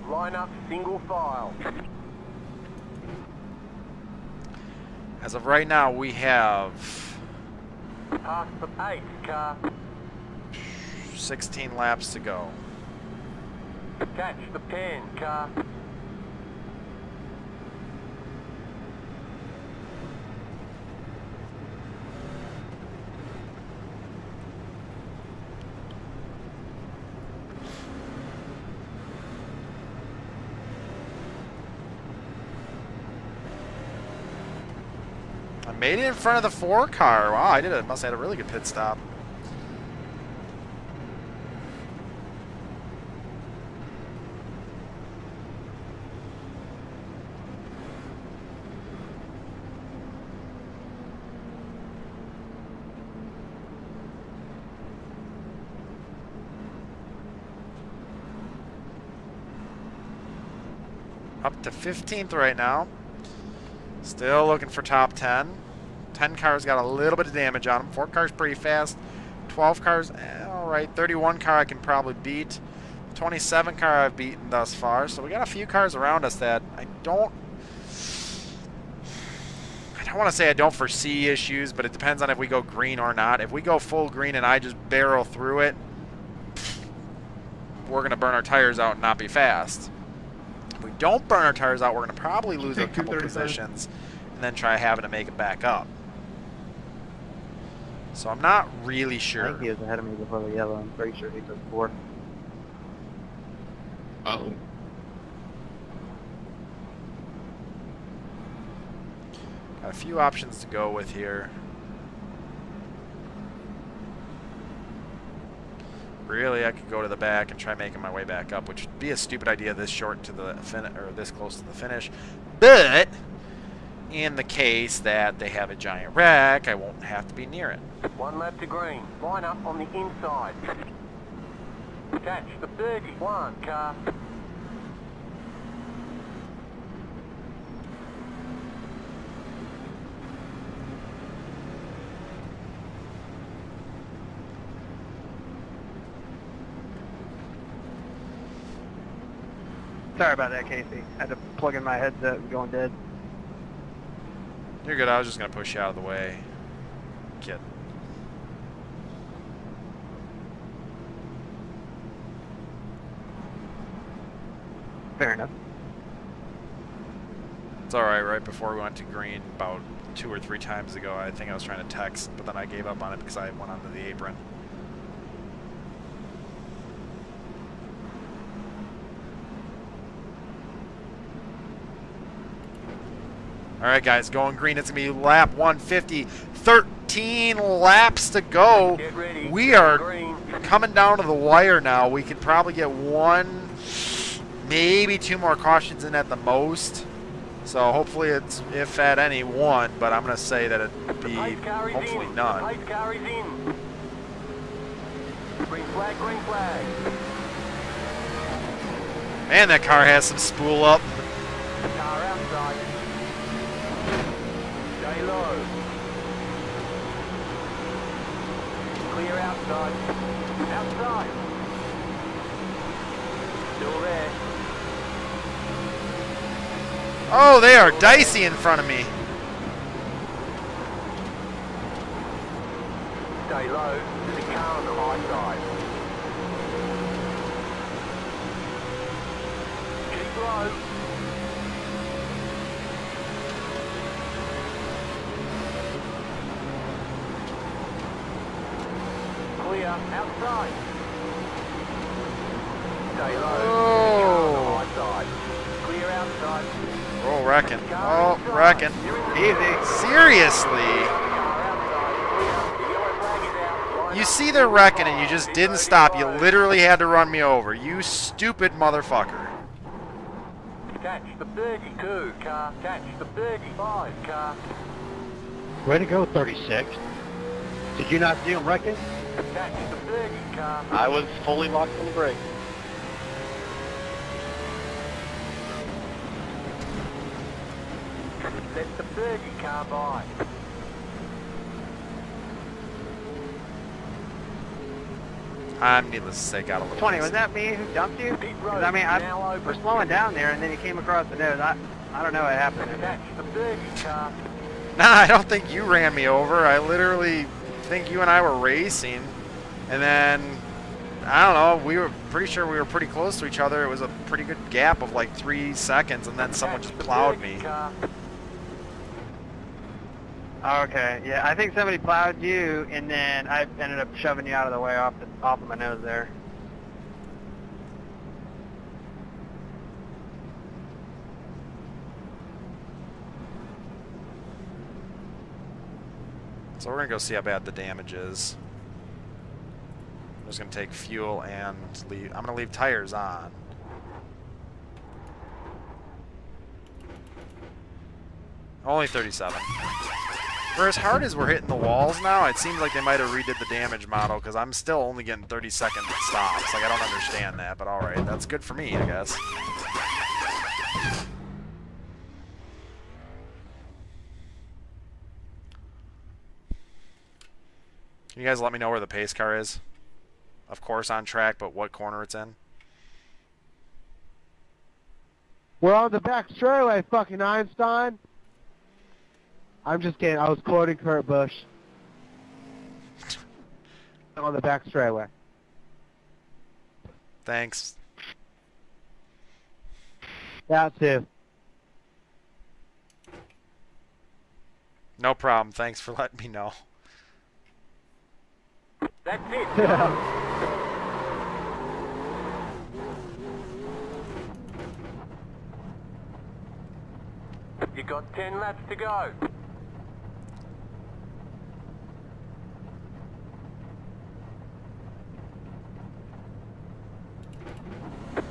Line up, single file. As of right now, we have Past the 8 car. 16 laps to go. Catch the 10 car. I made it in front of the 4 car. Wow, I did it. Must have had a really good pit stop. Up to 15th right now. Still looking for top 10. 10 cars got a little bit of damage on them. 4 cars pretty fast. 12 cars, all right. 31 car I can probably beat. 27 car I've beaten thus far. So we got a few cars around us that I don't want to say I don't foresee issues, but it depends on if we go green or not. If we go full green and I just barrel through it, we're going to burn our tires out and not be fast. If we don't burn our tires out, we're going to probably lose a couple positions and then try having to make it back up. So I'm not really sure. I think he was ahead of me before the yellow. I'm pretty sure he took 4. Uh-oh. Got a few options to go with here. Really, I could go to the back and try making my way back up, which would be a stupid idea this short to the or this close to the finish. But in the case that they have a giant wreck, I won't have to be near it. 1 lap to green. Line up on the inside. Catch the 31 car. Sorry about that, Casey. I had to plug in my headset. It was going dead. You're good. I was just going to push you out of the way. Kid. Fair enough. It's alright. Right before we went to green about 2 or 3 times ago, I think I was trying to text, but then I gave up on it because I went onto the apron. Alright guys, going green. It's going to be lap 150. 13 laps to go. We are coming down to the wire now. We could probably get 1, maybe 2 more cautions in at the most. So hopefully it's, if at any, 1, but I'm going to say that it'd be hopefully none. Green flag, green flag. Man, that car has some spool up. Car outside. Stay low. Clear outside. Outside. Still there. Oh, they are dicey in front of me. Stay low. There's a car on the high side. Keep low. Clear outside. Stay low. Oh. There's a car on the high side. Clear outside. Oh, wrecking. Oh, wrecking. Easy. Seriously? You see they're wrecking and you just didn't stop. You literally had to run me over. You stupid motherfucker. Catch the 32 car. Catch the 35 car. Way to go, 36. Did you not see him wrecking? Catch the 30 car. I was fully locked on the brake. Let the 30 car by. I'm needless to say got a little 20, was that me who dumped you? 'Cause, I mean, we're slowing down there, and then he came across the nose. I don't know what happened. Catch the 30 car. Nah, I don't think you ran me over. I literally think you and I were racing, and then I don't know. We were pretty sure we were pretty close to each other. It was a pretty good gap of like 3 seconds, and then someone just plowed me. Okay, yeah, I think somebody plowed you, and then I ended up shoving you out of the way off of my nose there. So we're gonna go see how bad the damage is. I'm just gonna take fuel and leave. I'm gonna leave tires on. Only 37. For as hard as we're hitting the walls now, it seems like they might have redid the damage model, because I'm still only getting 30-second stops. Like, I don't understand that, but alright, that's good for me, I guess. Can you guys let me know where the pace car is? Of course on track, but what corner it's in? We're on the back straightaway, fucking Einstein. I'm just kidding. I was quoting Kurt Busch. I'm on the back straightaway. Thanks. That too. No problem. Thanks for letting me know. That's it. Go. You got 10 laps to go.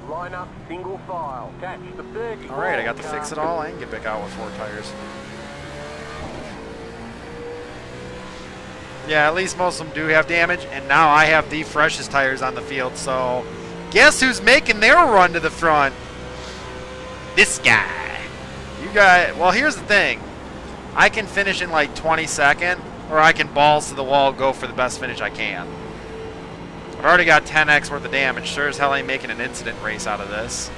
Line up, single file. Catch the 30. Alright, I got to fix it all and get back out with 4 tires. Yeah, at least most of them do have damage, and now I have the freshest tires on the field, so guess who's making their run to the front? This guy. You guys, well, here's the thing. I can finish in like 22nd, or I can balls to the wall, go for the best finish I can. I've already got 10x worth of damage. Sure as hell ain't making an incident race out of this.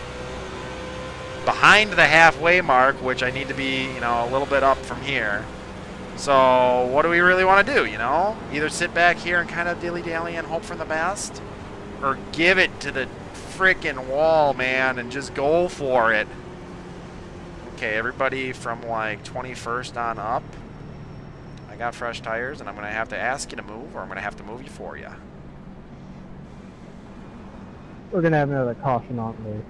Behind the halfway mark, which I need to be, you know, a little bit up from here. So, what do we really want to do, you know? Either sit back here and kind of dilly-dally and hope for the best, or give it to the frickin' wall, man, and just go for it. Okay, everybody from like 21st on up. I got fresh tires, and I'm going to have to ask you to move, or I'm going to have to move you for you. We're going to have another caution on there.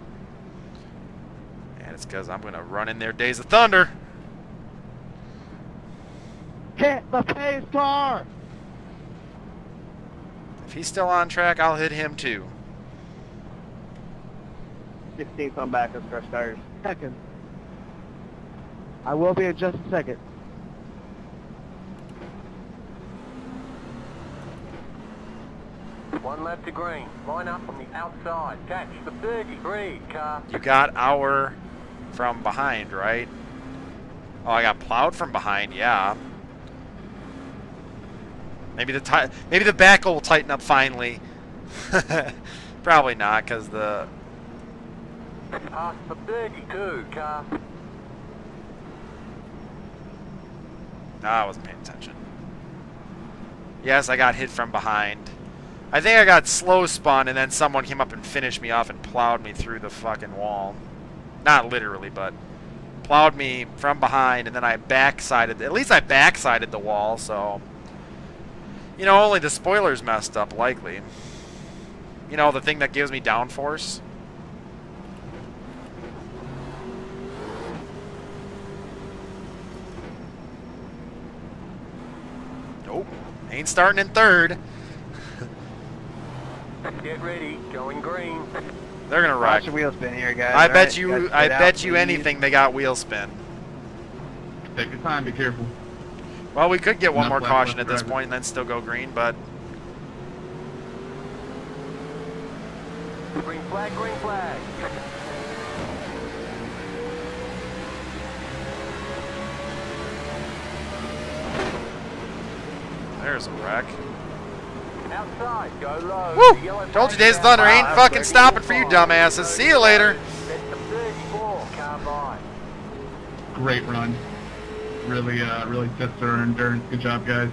And it's because I'm going to run in their Days of Thunder. Hit the pace car! If he's still on track, I'll hit him too. 16th on back of fresh tires. Second. I will be in just a second. One lap to green. Line up on the outside. Catch the 33 car. You got our from behind, right? Oh, I got plowed from behind, yeah. Maybe the back will tighten up finally. Probably not, because the... Past the 32 car. No, I wasn't paying attention. Yes, I got hit from behind. I think I got slow spun, and then someone came up and finished me off and plowed me through the fucking wall. Not literally, but plowed me from behind, and then I backsided. At least I backsided the wall, so... You know, only the spoiler's messed up, likely. You know, the thing that gives me downforce. Nope. Ain't starting in third. Get ready. Going green. They're gonna wreck. Watch the wheel spin here, guys. I All bet right, you. guys, I get bet out, you please. anything they got wheel spin. Take your time, be careful. Well, we could get one Enough more left, caution left at this driver. point and then still go green, but Green flag, green flag. there's a wreck. Outside, go low. Woo! The yellow Told you flag Days of Thunder out. ain't fucking stopping for you dumbasses. See you later. That's the 34 car by. Great run. Really, really tests our endurance. Good job, guys.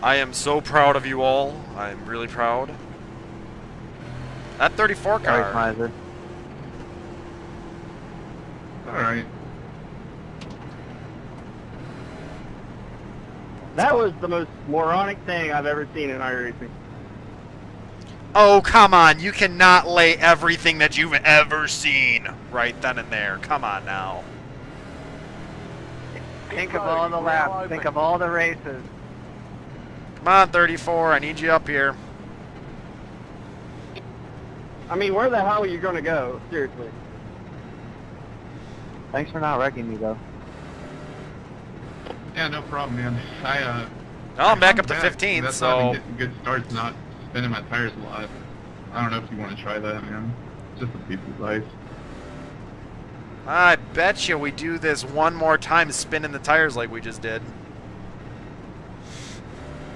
I am so proud of you all. I'm really proud. That 34 Sorry, car. Miser. Alright. That was the most moronic thing I've ever seen in iRacing. Oh, come on. You cannot lay everything that you've ever seen right then and there. Come on now. Think of all the laps. Think of all the races. Come on, 34. I need you up here. I mean, where the hell are you going to go? Seriously. Thanks for not wrecking me, though. Yeah, no problem, man. Well, I'm back I'm up to 15th, That's so... why I've been getting good starts, not spinning my tires a lot. I don't know if you want to try that, man. Just a piece of advice. I bet you we do this one more time spinning the tires like we just did.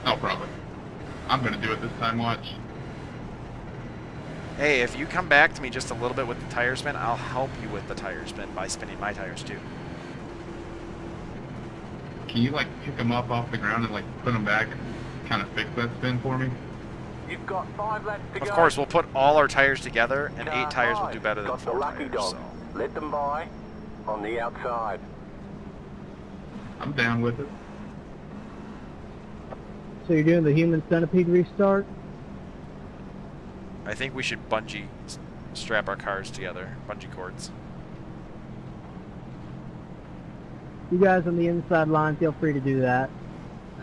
No problem. I'm going to do it this time, watch. Hey, if you come back to me just a little bit with the tire spin, I'll help you with the tire spin by spinning my tires too. Can you, like, pick them up off the ground and, like, put them back, kind of fix that spin for me? You've got 5 laps to go. Of course, we'll put all our tires together, and Car 8 tires will five. do better than Got 4 the lucky tires. dog. So. Let them by on the outside. I'm down with it. So you're doing the human centipede restart? I think we should bungee strap our cars together, bungee cords. You guys on the inside line, feel free to do that.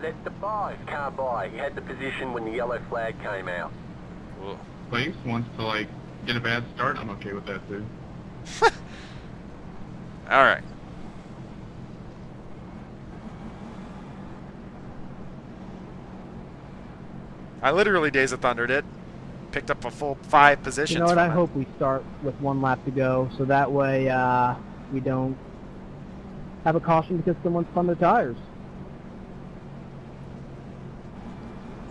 Let the buys car by. He had the position when the yellow flag came out. Whoa. Place wants to, like, get a bad start, I'm okay with that, too. Alright. I literally Days of Thundered it. Picked up a full 5 positions. You know what, I from it. hope we start with 1 lap to go, so that way we don't have a caution because someone spun their tires.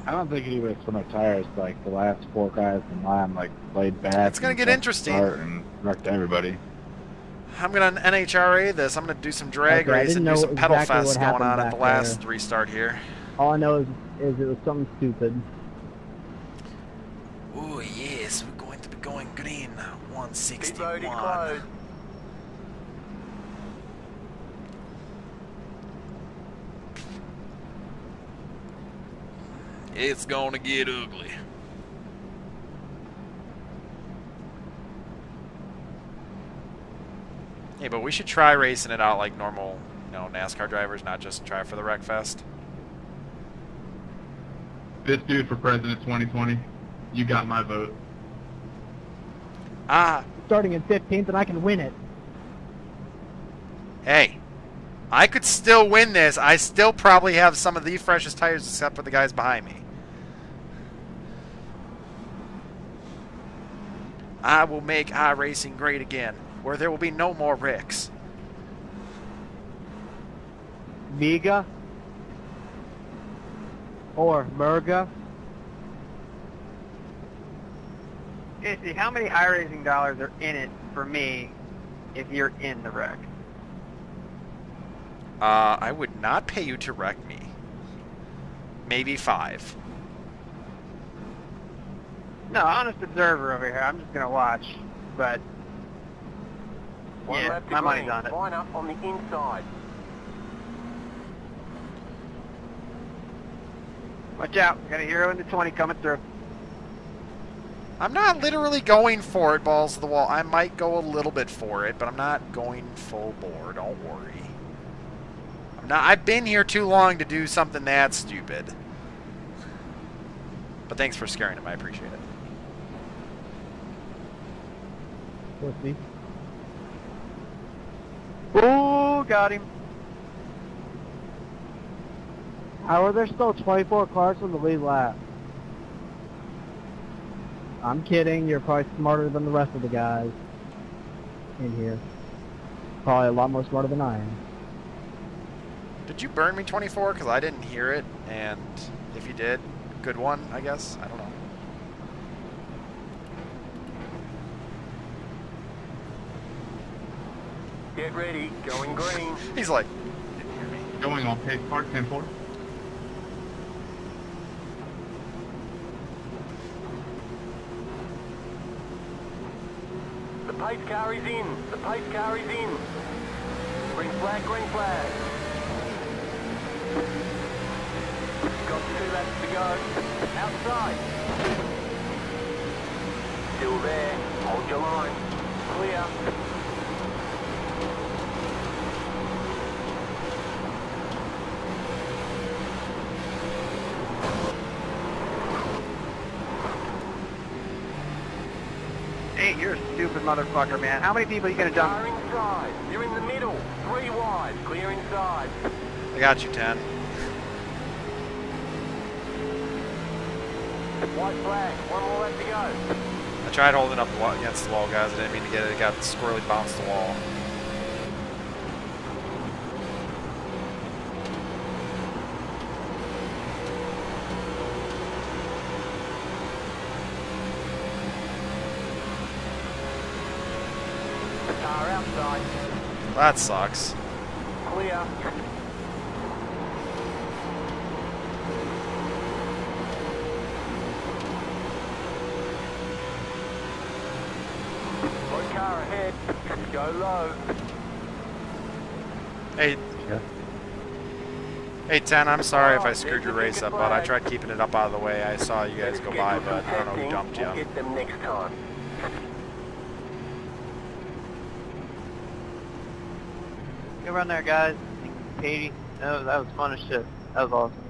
I don't think he would spin our tires. Like the last 4 guys in line, like played bad. It's gonna get from interesting. start and wrecked everybody. I'm gonna NHRA this. I'm gonna do some drag Okay, I race didn't and do know some pedal exactly fest what going on happened at the back last there. restart here. All I know is it was something stupid. Oh yes, we're going to be going green. Pit road is 161. closed. It's gonna get ugly. Hey, but we should try racing it out like normal, you know, NASCAR drivers, not just try for the Wreckfest. This dude for president 2020, you got my vote. Ah, Starting in 15th, and I can win it. hey, I could still win this. I still probably have some of the freshest tires except for the guys behind me. I will make iRacing great again, where there will be no more wrecks. Miga or Murga. Casey, how many iRacing dollars are in it for me if you're in the wreck? I would not pay you to wreck me. Maybe 5. No, honest observer over here. I'm just gonna watch, but 1 yeah, lap to my money's green. on it. Line up on the inside. Watch out! We got a hero in the 20 coming through. I'm not literally going for it, balls to the wall. I might go a little bit for it, but I'm not going full bore. Don't worry. I've been here too long to do something that stupid. But thanks for scaring him. I appreciate it. Pussy. Ooh, got him. How are there still 24 cars on the lead lap? I'm kidding. You're probably smarter than the rest of the guys in here. Probably a lot more smarter than I am. Did you burn me 24? Because I didn't hear it. And if you did, good one, I guess. I don't know. Get ready. Going green. He's like, Going on pace car 10-4. pace car is in. The pace car is in. Green flag, green flag. Got 2 laps to go. Outside. Still there. Hold your line. Clear. Hey, you're a stupid motherfucker, man. How many people are you gonna dump? Car inside. You're in the middle. 3 wide. Clear inside. I got you, 10. White flag. 1 more lap to go. I tried holding up against the wall, guys. I didn't mean to get it. It got squirrely bounced the wall. Car outside. That sucks. Clear. One car ahead. Go low. Hey. Yeah. Hey, 10, I'm sorry if I screwed your race up, but I tried keeping it up out of the way. I saw you guys go by, but I don't know who dumped you. We'll get them next time. Good run there, guys. 80. That was fun as shit. That was awesome.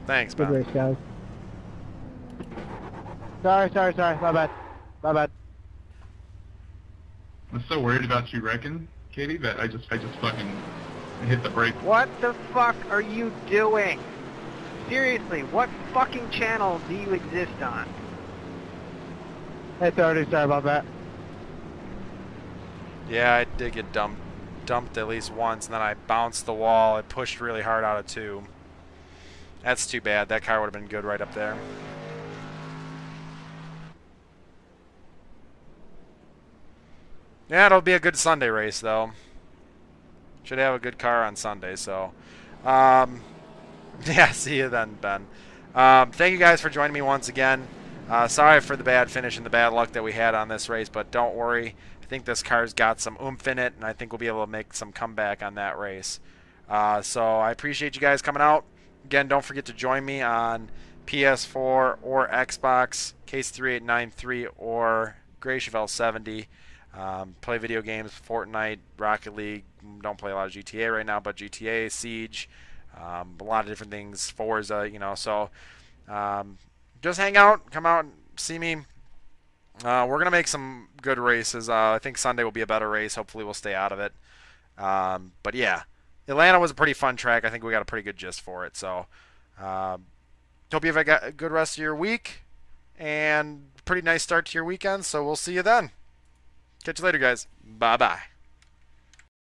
Thanks, Good man. race, guys. Sorry. My bad. I'm so worried about you wrecking, Katie, that I just fucking hit the brake. What the fuck are you doing? Seriously, what fucking channel do you exist on? Hey, sorry about that. Yeah, I did get dumped at least once, and then I bounced the wall. I pushed really hard out of 2. That's too bad. That car would have been good right up there. Yeah, it'll be a good Sunday race, though. Should have a good car on Sunday, so... yeah, see you then, Ben. Thank you guys for joining me once again. Sorry for the bad finish and the bad luck that we had on this race, but don't worry. I think this car's got some oomph in it, and I think we'll be able to make some comeback on that race. So I appreciate you guys coming out. Again, don't forget to join me on PS4 or Xbox, Case3893 or Graychevelle70. Play video games, Fortnite, Rocket League. Don't play a lot of GTA right now, but GTA, Siege, a lot of different things, Forza, you know. So just hang out, come out and see me. We're going to make some good races. I think Sunday will be a better race. Hopefully we'll stay out of it. But yeah, Atlanta was a pretty fun track. I think we got a pretty good gist for it. So hope you have a good rest of your week and pretty nice start to your weekend. So we'll see you then. Catch you later, guys. Bye-bye.